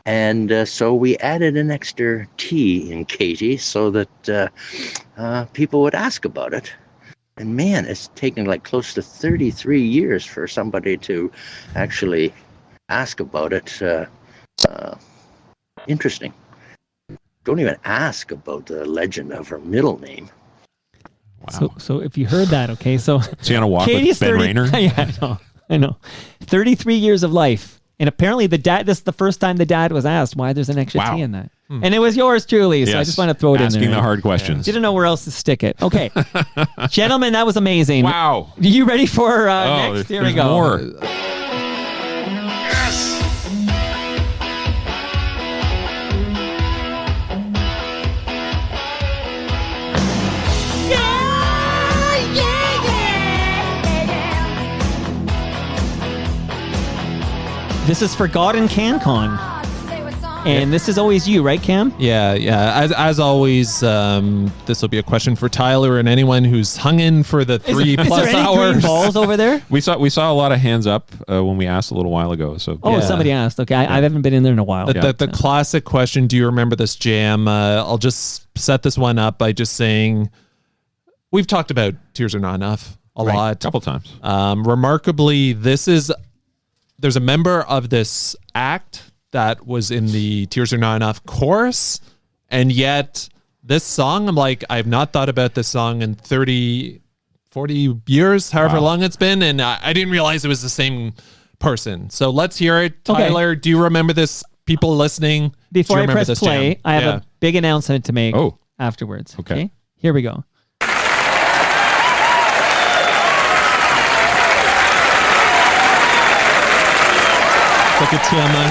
And so we added an extra T in Katie so that people would ask about it. And man, it's taken like close to 33 years for somebody to actually ask about it. Interesting. Don't even ask about the legend of her middle name. Wow. So if you heard that, okay, so Is he on a walk Katie's with Ben Rayner? Yeah, I know. 33 years of life. And apparently this is the first time the dad was asked why there's an extra T in that. And it was yours truly, so I just want to throw it in there. Asking the hard questions. Didn't know where else to stick it. Okay. Gentlemen, that was amazing. Wow. Are you ready for next? Here we go. More. This is Forgotten CanCon. And this is always you, right, Cam? Yeah. As always, this will be a question for Tyler and anyone who's hung in for the 3+ Is there any hours. green balls over there? We saw a lot of hands up when we asked a little while ago. So Somebody asked. Okay, I haven't been in there in a while. The classic question, do you remember this jam? I'll just set this one up by just saying, we've talked about Tears Are Not Enough a lot. A couple times. Remarkably, there's a member of this act that was in the Tears Are Not Enough chorus, and yet this song, I'm like, I've not thought about this song in 30, 40 years, however long it's been, and I didn't realize it was the same person. So let's hear it. Tyler, do you remember this? People listening, Before do you I remember press this play, jam? I have a big announcement to make afterwards. Okay. Here we go. Like a TMI.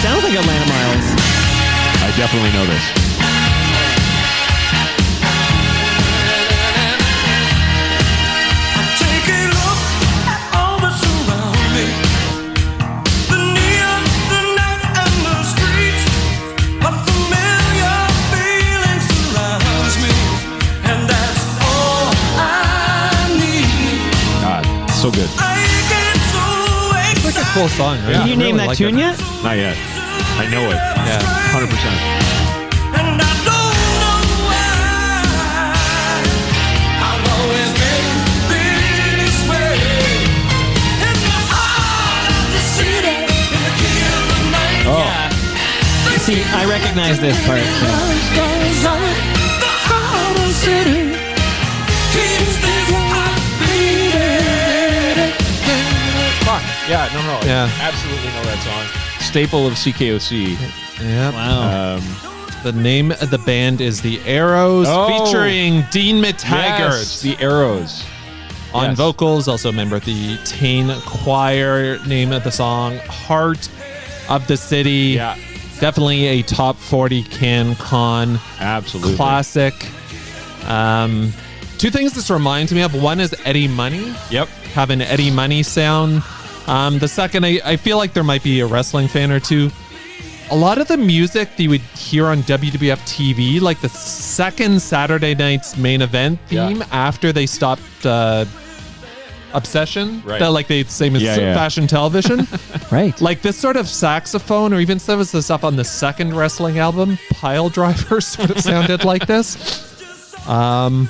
Sounds like Atlanta Miles. I definitely know this. Take a look at all that's around me. The neon, the night, and the streets. A familiar feeling surrounds me, and that's all I need. God, so good. I get so It's like a cool song. Right? Can you name that like tune it. yet? Not yet. I know it. Yeah, 100%. and I don't know why. I've always been this way. In the heart of the city, in the key of the night. Oh. See, I recognize this part. The heart of the city keeps this heart beating. Fuck. Yeah, no. Yeah. Absolutely know that song. Staple of CKOC. Yeah. Wow. The name of the band is The Arrows, featuring Dean McTaggart. Yes, The Arrows. On vocals, also a member of the Tane Choir. Name of the song, Heart of the City. Yeah. Definitely a top 40 CanCon. Absolutely. Classic. Two things this reminds me of. One is Eddie Money. Yep. Have an Eddie Money sound. The second, I feel like there might be a wrestling fan or two. A lot of the music that you would hear on WWF TV, like the second Saturday night's main event theme after they stopped Obsession, Right. that, like they same as fashion television. Right. Like this sort of saxophone, or even some of the stuff on the second wrestling album, Pile Driver, sort of sounded like this. A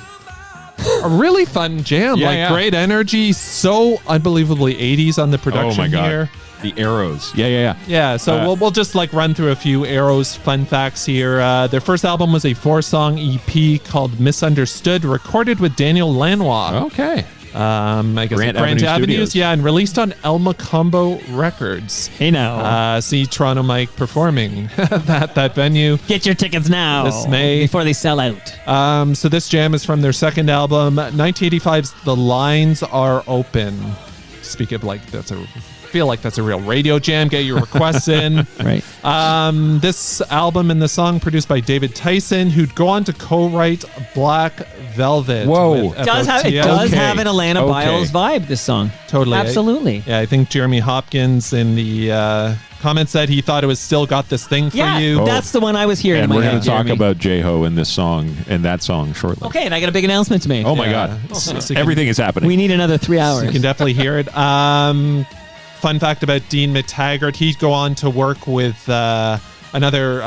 really fun jam, great energy, so unbelievably 80s on the production. Oh my God. here. The Arrows. Yeah. Yeah, so we'll just like run through a few Arrows fun facts here. Their first album was a 4-song EP called Misunderstood, recorded with Daniel Lanois. Okay. I guess Grant Grant Avenue Avenues, Studios. yeah, and released on El Macombo Records. Hey now. See Toronto Mike performing that venue. Get your tickets now. This May. Before they sell out. So this jam is from their second album, 1985's The Lines Are Open. speak of like feel like that's a real radio jam. Get your requests in. Right. This album and the song produced by David Tyson, who'd go on to co-write Black Velvet. Whoa. It does have an Atlanta Biles vibe, this song. Totally. Absolutely. I think Jeremy Hopkins in the comments said he thought it was Still Got This Thing for You. That's the one I was hearing. And in my we're going head, to talk Jeremy. about J-Ho in this song and that song shortly. Okay, and I got a big announcement to make. Oh my God. Everything is happening. We need another 3 hours. So you can definitely hear it. Fun fact about Dean McTaggart, he'd go on to work with another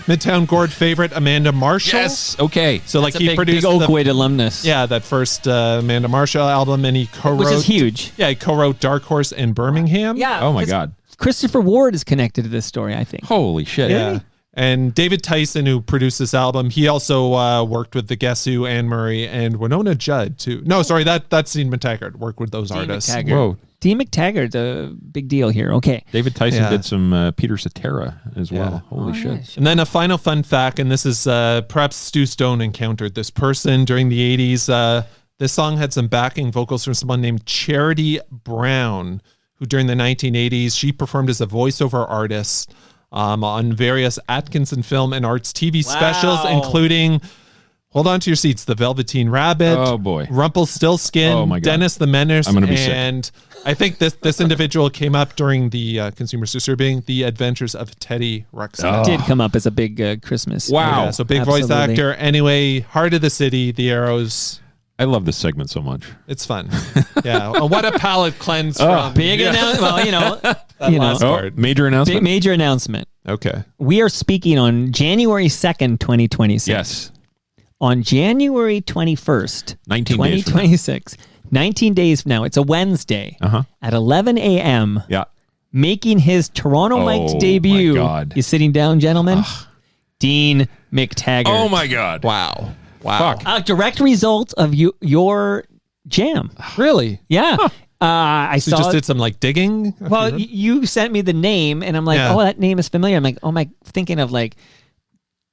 Midtown Gord favorite, Amanda Marshall. Yes. Okay. So like That's a he produced big Oakwood alumnus. Yeah, that first Amanda Marshall album, and he co-wrote, which is huge. Yeah, he co-wrote Dark Horse in Birmingham. Yeah. Oh my God. Christopher Ward is connected to this story, I think. Holy shit. Yeah. And David Tyson, who produced this album, he also worked with the Guess Who, Anne Murray, and Winona Judd too. No, sorry, that's Dean McTaggart. Worked with those artists. McTaggart. Whoa. Dean McTaggart's a big deal here. Okay. David Tyson Yeah. did some Peter Cetera as well. Holy shit. And then a final fun fact, and this is perhaps Stu Stone encountered this person during the 80s. This song had some backing vocals from someone named Charity Brown, who during the 1980s, she performed as a voiceover artist on various Atkinson Film and Arts TV specials, including... Hold on to your seats. The Velveteen Rabbit. Oh, boy. Rumpelstiltskin. Oh, my God. Dennis the Menace. I'm gonna be sick. And I think this individual came up during the Consumers Disturbing The Adventures of Teddy Ruxpin. Did come up as a big Christmas. Wow. Yeah, so big voice actor. Anyway, Heart of the City, The Arrows. I love this segment so much. It's fun. Yeah. What a palate cleanse from. Big announcement. Well, you know. last part. Major announcement? Big major announcement. Okay. We are speaking on January 2nd, 2026. Yes. On January 21st, 2026, 19 days from now, it's a Wednesday at 11 a.m. Yeah. Making his Toronto Mike's my debut. God. You sitting down, gentlemen? Dean McTaggart. Oh my God. Wow. Fuck. A direct result of your jam. Really? Yeah. I So saw you just did some like digging? Well, you sent me the name, and I'm like, Yeah. oh, that name is familiar. I'm like, oh, am I thinking of like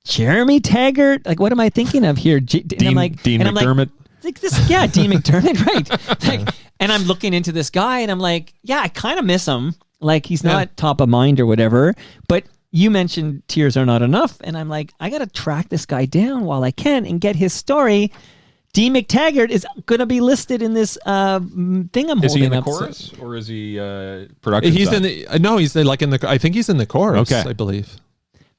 Jeremy Taggart? Like, what am I thinking of here? And I'm like, Dean and I'm McDermott. Like this, yeah, Dean McDermott, right? Like, and I'm looking into this guy, and I'm like, yeah, I kind of miss him. Like, he's not top of mind or whatever. But you mentioned Tears Are Not Enough, and I'm like, I got to track this guy down while I can and get his story. Dean McTaggart is going to be listed in this thing I'm holding up. Is he in the chorus or is he production? He's side? in the no. He's like in the. I think he's in the chorus. Okay. I believe.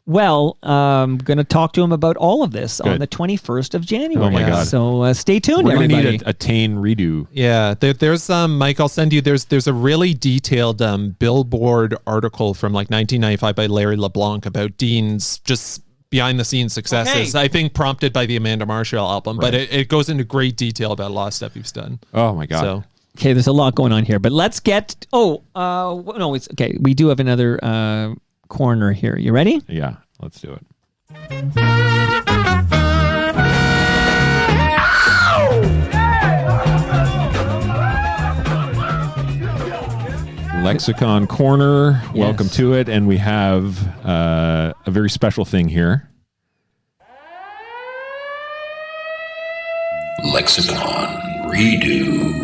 Well, I'm going to talk to him about all of this on the 21st of January. Oh my God. So stay tuned, We're going to everybody. need a Tane redo. Yeah, there's Mike. I'll send you. There's a really detailed Billboard article from like 1995 by Larry LeBlanc about Dean's just behind the scenes successes. Okay. I think prompted by the Amanda Marshall album, but it goes into great detail about a lot of stuff he's done. Oh my God. So Okay, there's a lot going on here, but let's get. No, it's okay. We do have another corner here. You ready? Yeah, let's do it. Lexicon Corner. Welcome to it, and we have a very special thing here. Lexicon Redo.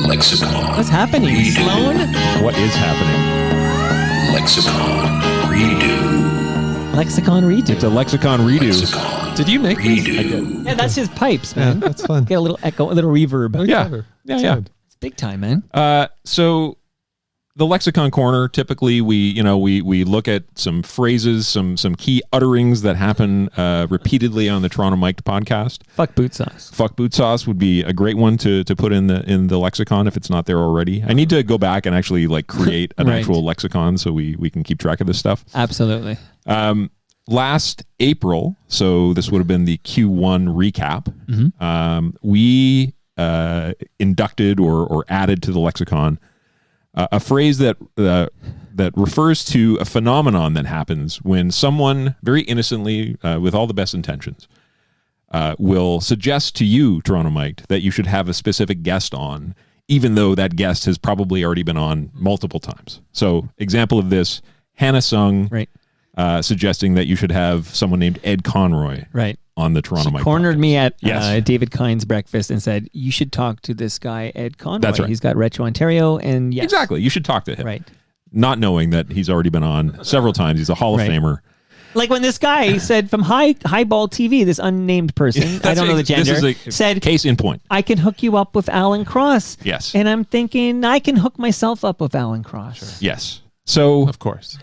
Lexicon. What's happening, Sloan? What is happening? Lexicon Redo. Lexicon Redo. It's a Lexicon Redo. Did you make this? I did. Yeah, that's his pipes, man. Yeah, that's fun. Get a little echo, a little reverb. Yeah. Yeah. It's big time, man. So the Lexicon Corner, typically we look at some phrases, some key utterings that happen repeatedly on the Toronto Mic'd podcast. Fuck boot sauce. Fuck boot sauce would be a great one to put in the lexicon if it's not there already. I need to go back and actually like create an Right. actual lexicon so we can keep track of this stuff. Absolutely. Last April, so this would have been the Q1 recap. Mm-hmm. We inducted or added to the lexicon a phrase that refers to a phenomenon that happens when someone very innocently, with all the best intentions, will suggest to you, Toronto Mike, that you should have a specific guest on, even though that guest has probably already been on multiple times. So, example of this: Hannah Sung. Right. suggesting that you should have someone named Ed Conroy Right. on the Toronto Mike. Cornered me at Yes. David Kine's breakfast and said, you should talk to this guy, Ed Conroy. That's right. He's got Retro Ontario, and yes. Exactly. You should talk to him. Right. Not knowing that he's already been on several times. He's a Hall of Right. Famer. Like when this guy said from Highball TV, this unnamed person, I don't know the gender, This is a said, case in point. I can hook you up with Alan Cross. Yes. And I'm thinking, I can hook myself up with Alan Cross. Yes. So of course,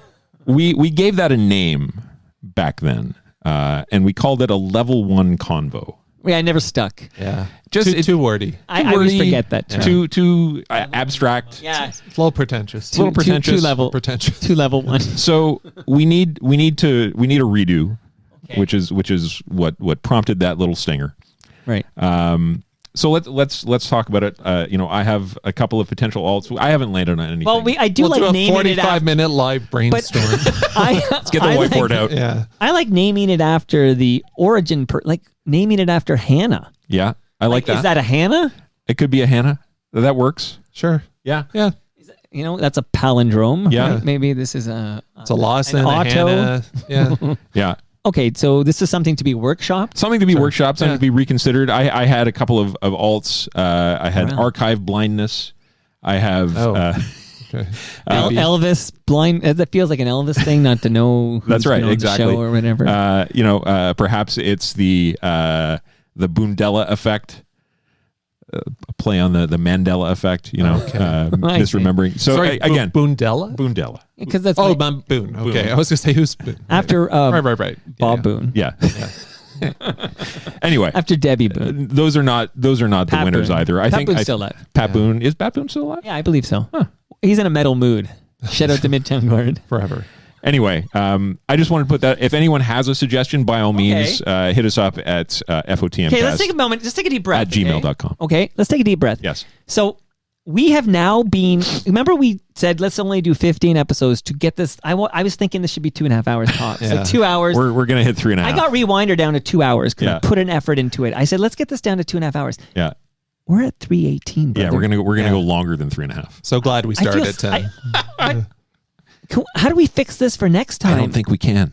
we gave that a name back then, and we called it a level 1 convo. Yeah, I never stuck. Yeah. Just too wordy. I always forget that term. Too abstract. Yeah. It's a little pretentious. A little pretentious. Two level. Pretentious. 2 level 1. So we need a redo, which is what prompted that little stinger. Right. So let's talk about it. I have a couple of potential alts. I haven't landed on anything. Well, I do We'll do like a naming it 45-minute live brainstorm. Let's get the whiteboard out. Yeah. I like naming it after the origin, like naming it after Hannah. Yeah, I like that. Is that a Hannah? It could be a Hannah. That works. Sure. Yeah. Yeah. That's a palindrome. Yeah. Right? Maybe this is a Lawson, an a auto. Hannah. Yeah. Yeah. Okay, so this is something to be workshopped? Something to be workshopped, something to be reconsidered. I had a couple of alts. I had archive blindness. I have Elvis blind. That feels like an Elvis thing, not to know who's that's right, been on exactly. the show or whatever. Perhaps it's the Bundella effect. A play on the Mandela effect, misremembering. So Sorry, again, Bundella? Because that's Boone. Okay, I was going to say who's Boone. After right. Bob Boone. Yeah. Anyway, after Debbie Boone. Those are not the Pat winners Boone. either. Pat Boone's still alive. Pat Boone. Is Pat Boone still alive? Yeah, I believe so. He's in a metal mood. Shout out to Midtown Guard. Forever. Anyway, I just wanted to put that. If anyone has a suggestion, by all means, hit us up at FOTMcast. Okay, let's take a moment. Just take a deep breath. At gmail.com. Okay, let's take a deep breath. Yes. So we have now been. Remember, we said let's only do 15 episodes to get this. I was thinking this should be 2.5 hours tops. Yeah. Like 2 hours. We're gonna hit 3.5. I got Rewinder down to 2 hours because I put an effort into it. I said let's get this down to 2.5 hours. Yeah. We're at 3:18. Yeah, we're gonna go longer than 3.5. So glad we started at 10. How do we fix this for next time? I don't think we can.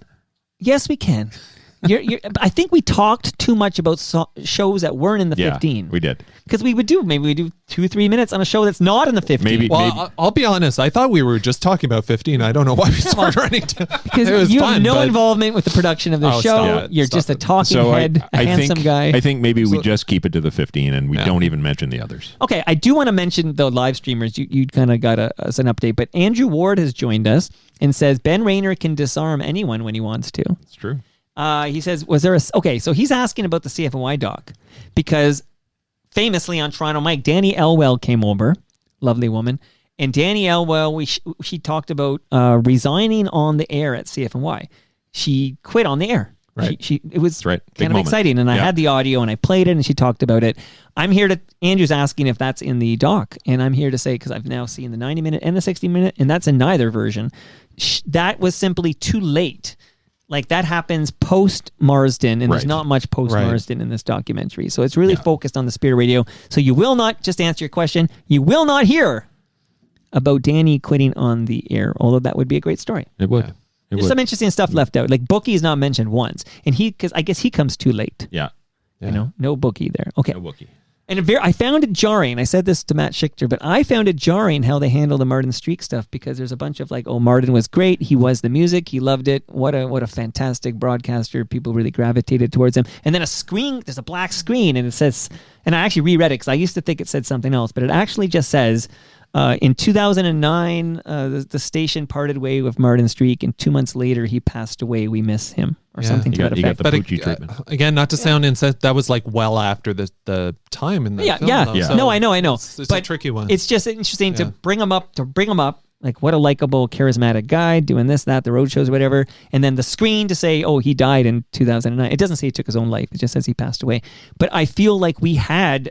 Yes, we can. I think we talked too much about shows that weren't in the 15. We did. Because we would do 2-3 minutes on a show that's not in the 15. Well, I'll be honest. I thought we were just talking about 15. I don't know why we started running to. Because it was you fun, have no but- involvement with the production of the show. You're just a talking head, a handsome guy. I think maybe we just keep it to the 15 and we don't even mention the others. Okay, I do want to mention the live streamers. You kind of got us an update, but Andrew Ward has joined us and says Ben Rayner can disarm anyone when he wants to. It's true. He says, so he's asking about the CFNY doc because famously on Toronto Mike, Danny Elwell came over, lovely woman, and Danny Elwell, she talked about resigning on the air at CFNY. She quit on the air. Right. It was right. kind of exciting, and I had the audio and I played it, and she talked about it. Andrew's asking if that's in the doc, and I'm here to say, because I've now seen the 90-minute and the 60-minute, and that's in neither version. That was simply too late. Like that happens post Marsden, and there's not much post Marsden in this documentary. So it's really focused on the Spirit Radio. So you will not, just to answer your question, you will not hear about Danny quitting on the air, although that would be a great story. It would. There's some interesting stuff left out. Like Bookie is not mentioned once, and because I guess he comes too late. Yeah. No Bookie there. Okay. No Bookie. And I found it jarring. I said this to Matt Schichter, but I found it jarring how they handle the Martin Streak stuff because there's a bunch of Martin was great. He was the music. He loved it. What a fantastic broadcaster. People really gravitated towards him. And then there's a black screen, and it says, and I actually reread it because I used to think it said something else, but it actually just says, in 2009, the station parted way with Martin Streak, and 2 months later, he passed away. We miss him, or something to that effect. But treatment. Again, not to sound incensed, that was well after the time in the film. Though, so No, I know. It's a tricky one. It's just interesting to bring him up. Like, what a likable, charismatic guy doing this, that, the road shows, whatever. And then the screen to say, oh, he died in 2009. It doesn't say he took his own life. It just says he passed away. But I feel like we had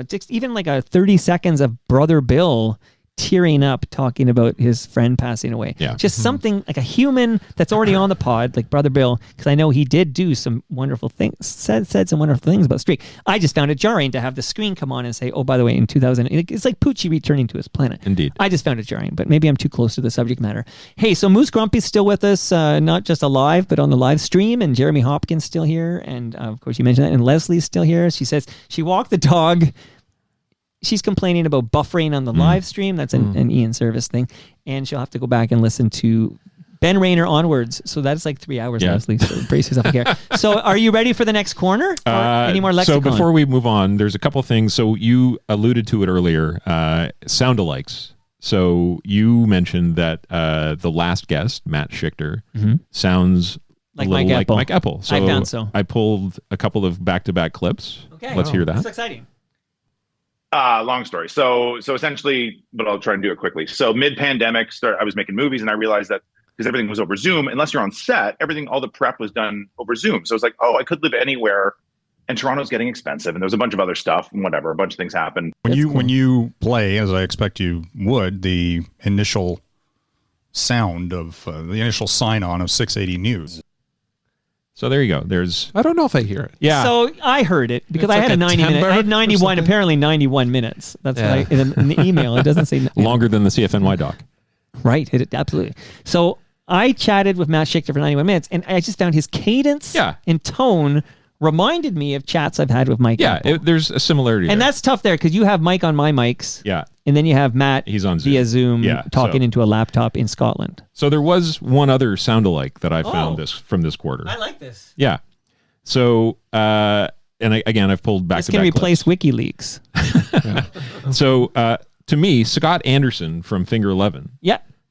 just even like a 30 seconds of Brother Bill tearing up talking about his friend passing away. Yeah. Just something like a human that's already on the pod, like Brother Bill, because I know he did do some wonderful things, said some wonderful things about Streak. I just found it jarring to have the screen come on and say, oh, by the way, in 2000, it's like Poochie returning to his planet. Indeed. I just found it jarring, but maybe I'm too close to the subject matter. Hey, so Moose Grumpy's still with us, not just alive, but on the live stream, and Jeremy Hopkins still here, and of course you mentioned that, and Leslie's still here. She says she walked the dog. She's complaining about buffering on the live stream. That's an Ian Service thing. And she'll have to go back and listen to Ben Rayner onwards. So that's like 3 hours, Leslie. So brace yourself here. So are you ready for the next corner? Or any more lexicon? So before we move on, there's a couple of things. So you alluded to it earlier, sound-alikes. So you mentioned that the last guest, Matt Schichter, sounds like a little Mike like Epple. Mike Epple. So I found so. I pulled a couple of back-to-back clips. Okay. Let's hear that. That's exciting. Long story. So essentially, but I'll try and do it quickly. So mid-pandemic, I was making movies, and I realized that because everything was over Zoom, unless you're on set, all the prep was done over Zoom. So it's like, oh, I could live anywhere, and Toronto's getting expensive, and there's a bunch of other stuff and whatever. A bunch of things happen. When you play, as I expect you would, the initial sound of the initial sign-on of 680 News. So there you go. There's. I don't know if I hear it. Yeah. So I heard it because It's I like had a 90 minutes. timbre I had or 91, something? apparently 91 minutes. That's Yeah. what in the email. It doesn't say Longer than the CFNY doc. Right. Absolutely. So I chatted with Matt Schichter for 91 minutes, and I just found his cadence and tone reminded me of chats I've had with Mike. Yeah, there's a similarity. And there. that's tough there because you have Mike on my mics. Yeah. And then you have Matt He's on Zoom. via Zoom Yeah, talking so- into a laptop in Scotland. So there was one other sound-alike that I found from this quarter. I like this. Yeah. So, again, I've pulled back This to can back replace WikiLeaks. So, to me, Scott Anderson from Finger 11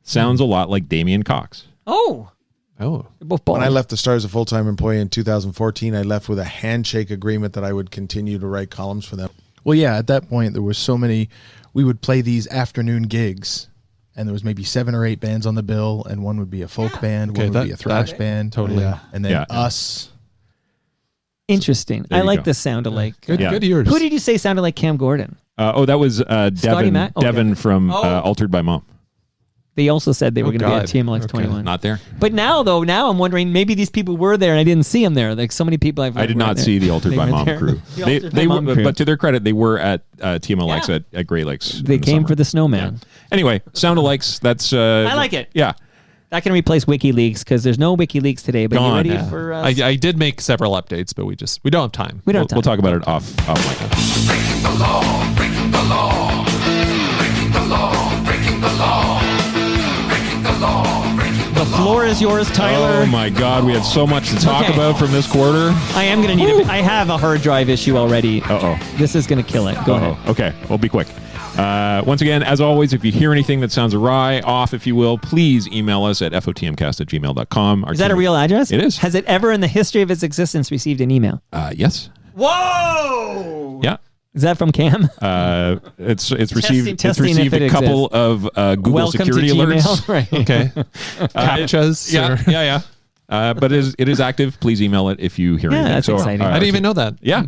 sounds a lot like Damian Cox. Oh. When I left the Star as a full-time employee in 2014, I left with a handshake agreement that I would continue to write columns for them. Well, yeah, at that point, there were so many. We would play these afternoon gigs, and there was maybe 7 or 8 bands on the bill, and one would be a folk band, Okay, one would that- be a thrash that- band. totally. Yeah. And then Yeah. us. Interesting. There I you like go. this sound alike. Good- Yeah. good ears. Who did you say sounded like Cam Gordon? That was Devin. Mac? Oh, Devin Devin. from Oh. Altered by Mom. They also said they were Oh, going to be at God. TMLX Okay. 21. Not there. But now I'm wondering, maybe these people were there and I didn't see them there. Like so many people I've I did were not there. see the Altered They by were Mom there. crew. The They Altered by were, Mom crew. but to their credit, they were at TMLX at Great Lakes. They in the came summer. for the snowman. Anyway, sound-alikes. That's. I like it. Yeah. That can replace WikiLeaks because there's no WikiLeaks today. But Gone. you ready Yeah. for I did make several updates, but we don't have time. We don't have time. We'll talk about it off mic. The floor is yours, Tyler. Oh my God, we had so much to talk Okay. about from this quarter. I am going to need I have a hard drive issue already. Uh-oh. This is going to kill it. Go ahead. Okay, we'll be quick. Once again, as always, if you hear anything that sounds awry, off, if you will, please email us at FOTMcast@gmail.com. Is that a real address? It is. Has it ever in the history of its existence received an email? Yes. Whoa! Yeah. Is that from Cam? It's received testing if received it a couple of Google Welcome to security Gmail. alerts. Right. Okay. Captchas. Yeah. But it is active. Please email it if you hear Yeah, anything. that's exciting. I didn't even know that. Yeah.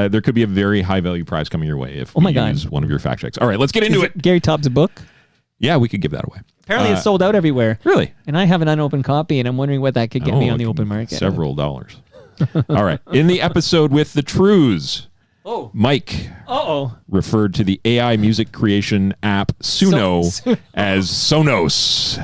There could be a very high value prize coming your way if Oh my we God. use one of your fact checks. All right, let's get into Is it. Gary Tobbs' book? Yeah, we could give that away. Apparently it's sold out everywhere. Really? And I have an unopened copy, and I'm wondering what that could get me on the open market. Several dollars. All right. In the episode with the Trues, Mike referred to the AI music creation app Suno as Sonos.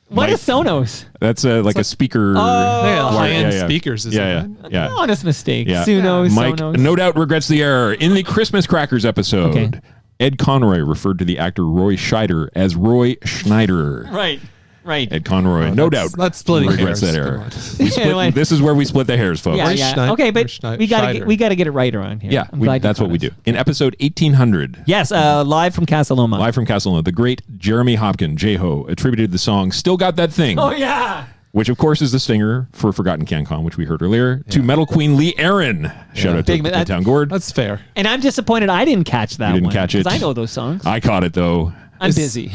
What is Sonos? That's like a speaker. high-end speakers, isn't Yeah. Honest mistake. Yeah. Suno, Mike Sonos. no doubt regrets the error. In the Christmas Crackers episode, Okay. Ed Conroy referred to the actor Roy Scheider as Roy Schneider. Right. Ed Conroy, no doubt, that's splitting regrets hairs. that error. Come We split- this is where we split the hairs, folks. Yeah. Okay, but we got to get it right around here. Yeah, I'm glad you that's what caught we us. do. In episode 1800, Yes, live from Casa Loma. live from Castlelona, the great Jeremy Hopkins, J-Ho, attributed the song "Still Got That Thing," Oh yeah. which of course is the singer for Forgotten CanCon, which we heard earlier, to Metal Queen Lee Aaron. Shout out to Big- Midtown Gord. That's fair. And I'm disappointed I didn't catch that You didn't one. catch it. 'Cause I know those songs. I caught it though. I'm busy.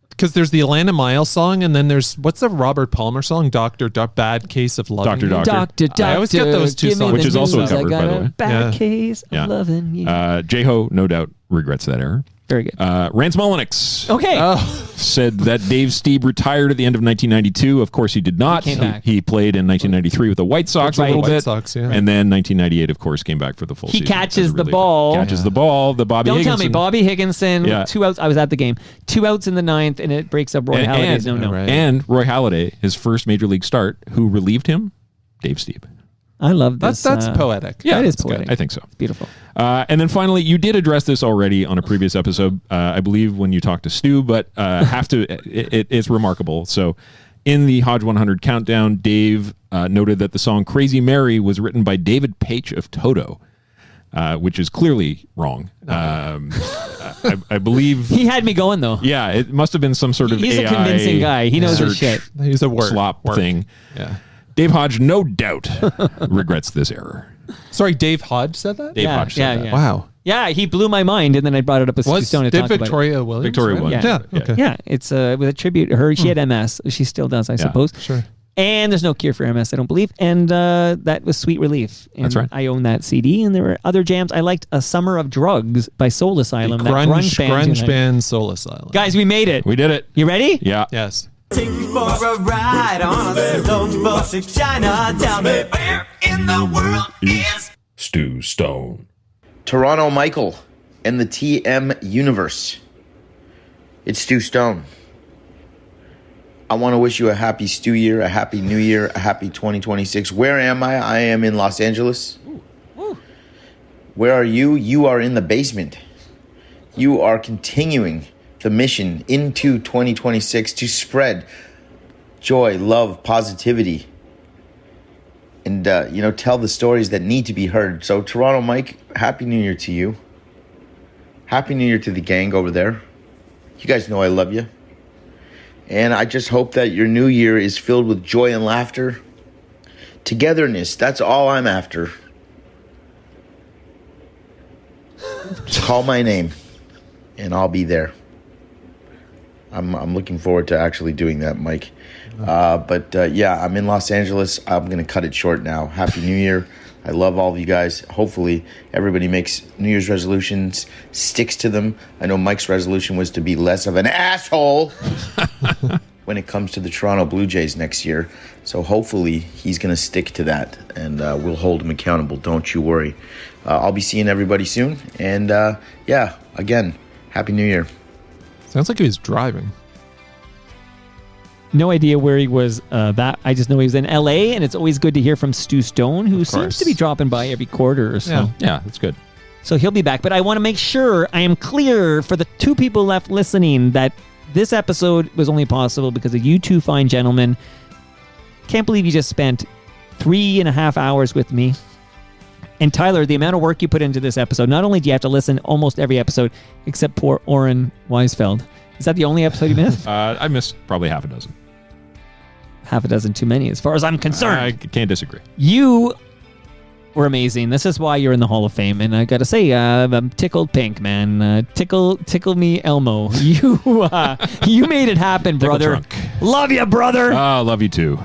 Because there's the Alana Miles song, and then there's what's the Robert Palmer song? Bad Case of Loving You. Doctor, I always get those two give me songs. Which the is also news. covered, I got by the a way. Bad Yeah. case of Yeah. loving you. J-Ho, no doubt, regrets that error. Very good. Rance Mullinax. Okay. Said that Dave Stieb retired at the end of 1992. Of course, he did not. He came back. He played in 1993 with the White Sox a little White bit. Sox, yeah. And then 1998, of course, came back for the full He season. catches as a the reliever. ball. Catches the ball. The Bobby Don't Higginson. tell me Bobby Higginson. Yeah. 2 outs. I was at the game. 2 outs in the 9th, and it breaks up Roy Halladay's no. And Roy Halladay, his first major league start, who relieved him? Dave Stieb. I love this. That's poetic. Yeah, that is that's good. poetic. I think so. It's beautiful. And then finally, you did address this already on a previous episode, I believe, when you talked to Stu, but it's remarkable. So in the Hodge 100 countdown, Dave noted that the song Crazy Mary was written by David Paich of Toto, which is clearly wrong. I believe... He had me going, though. Yeah, it must have been some sort of He's AI a convincing guy. He knows his search shit. He's a slop word. thing. Yeah. Dave Hodge, no doubt, regrets this error. Sorry, Dave Hodge said that? Dave Hodge said that. Yeah. Wow. Yeah, he blew my mind, and then I brought it up with Stu Stone to Did talk about Victoria Williams? Victoria right? Williams. Yeah. Okay. Yeah, it's with a tribute to her. She had MS. She still does, I suppose. Sure. And there's no cure for MS, I don't believe. And that was Sweet Relief. And That's right. I own that CD. And there were other jams. I liked A Summer of Drugs by Soul Asylum. that Grunge band Soul Asylum. Guys, we made it. We did it. You ready? Yeah. Yes. Take you for a ride on a slow bus to China. Tell me where in the world is Stu Stone. Toronto Michael and the TM Universe. It's Stu Stone. I want to wish you a happy Stu year, a happy new year, a happy 2026. Where am I? I am in Los Angeles. Where are you? You are in the basement. You are continuing the mission into 2026 to spread joy, love, positivity, and tell the stories that need to be heard. So Toronto Mike, happy new year to you. Happy new year to the gang over there. You guys know I love you. And I just hope that your new year is filled with joy and laughter. Togetherness, that's all I'm after. Call my name and I'll be there. I'm looking forward to actually doing that, Mike. Yeah, I'm in Los Angeles. I'm going to cut it short now. Happy New Year. I love all of you guys. Hopefully, everybody makes New Year's resolutions, sticks to them. I know Mike's resolution was to be less of an asshole when it comes to the Toronto Blue Jays next year. So hopefully, he's going to stick to that, and we'll hold him accountable. Don't you worry. I'll be seeing everybody soon. And yeah, again, Happy New Year. Sounds like he was driving. No idea where he was. I just know he was in LA, and it's always good to hear from Stu Stone, who seems to be dropping by every quarter or so. Yeah, that's good. So he'll be back. But I want to make sure I am clear for the 2 people left listening that this episode was only possible because of you 2 fine gentlemen. Can't believe you just spent 3.5 hours with me. And Tyler, the amount of work you put into this episode, not only do you have to listen almost every episode, except poor Oren Weisfeld. Is that the only episode you missed? I missed probably half a dozen. Half a dozen too many, as far as I'm concerned. I can't disagree. You were amazing. This is why you're in the Hall of Fame. And I got to say, I'm tickled pink, man. Tickle me, Elmo. You made it happen, brother. Love you, brother. Love you too.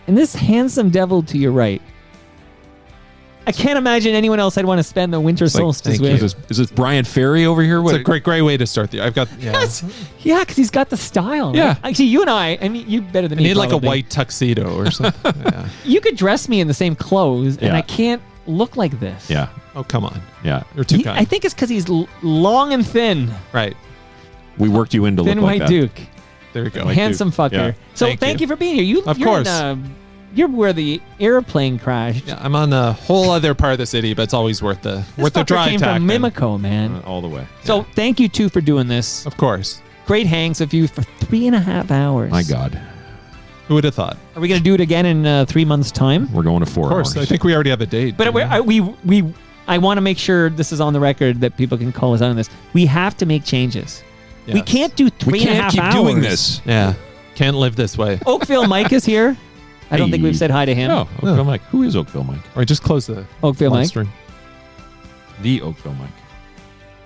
And this handsome devil to your right. I can't imagine anyone else I'd want to spend the winter solstice with. Is this Brian Ferry over here? It's a great way to start the. I've got Yes, yeah, because he's got the style. Yeah, right? Actually, you and I mean, you better than me. Need like a probably. white tuxedo or something. Yeah. You could dress me in the same clothes, and Yeah. I can't look like this. Yeah. Oh, come on. Yeah. You're too kind. I think it's because he's long and thin. Right. We worked you in to Thin look like white that. Duke. There we go. Handsome fucker. Yeah. So thank you for being here. Of you're course. You're where the airplane crashed. Yeah, I'm on a whole other part of the city, but it's always worth the This drive. came from Mimico, man. All the way. So thank you 2 for doing this. Of course. Great hangs with you for 3.5 hours. My God. Who would have thought? Are we going to do it again in 3 months' time? We're going to 4 Of course. hours. I think we already have a date. But I want to make sure this is on the record that people can call us out on this. We have to make changes. Yes. We can't do 3.5 hours. We can't keep doing this. Yeah. Can't live this way. Oakville Mike is here. I don't think we've said hi to him. No, Oakville Mike. Who is Oakville Mike? Or just close the Oakville Mike. string. The Oakville Mike.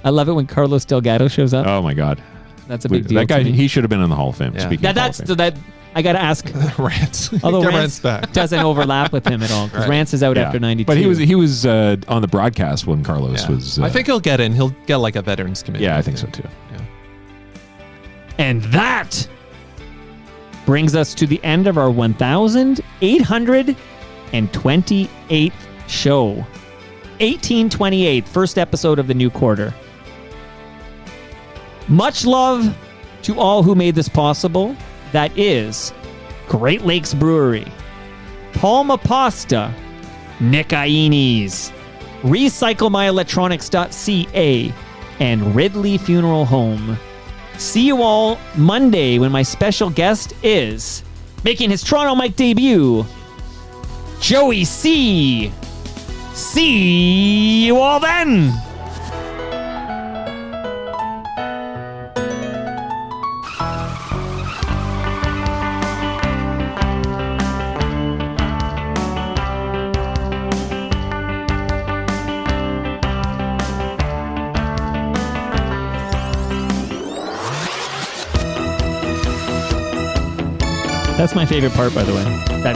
I love it when Carlos Delgado shows up. Oh my God. That's a big deal. That guy, to me. he should have been in the Hall of Fame. Yeah. Speaking of Hall of Fame. I got to ask Rance. Although Get Rance Rance back. doesn't overlap with him at all because Right. Rance is out Yeah. after 92. But he was on the broadcast when Carlos was. I think he'll get in. He'll get like a veterans committee. Yeah, I think so too. And that brings us to the end of our 1,828th show. 1828, first episode of the new quarter. Much love to all who made this possible. That is Great Lakes Brewery, Palma Pasta, Nick Iones, RecycleMyElectronics.ca, and Ridley Funeral Home. See you all Monday when my special guest is making his Toronto Mike debut, Joey C. See you all then. That's my favorite part, by the way. That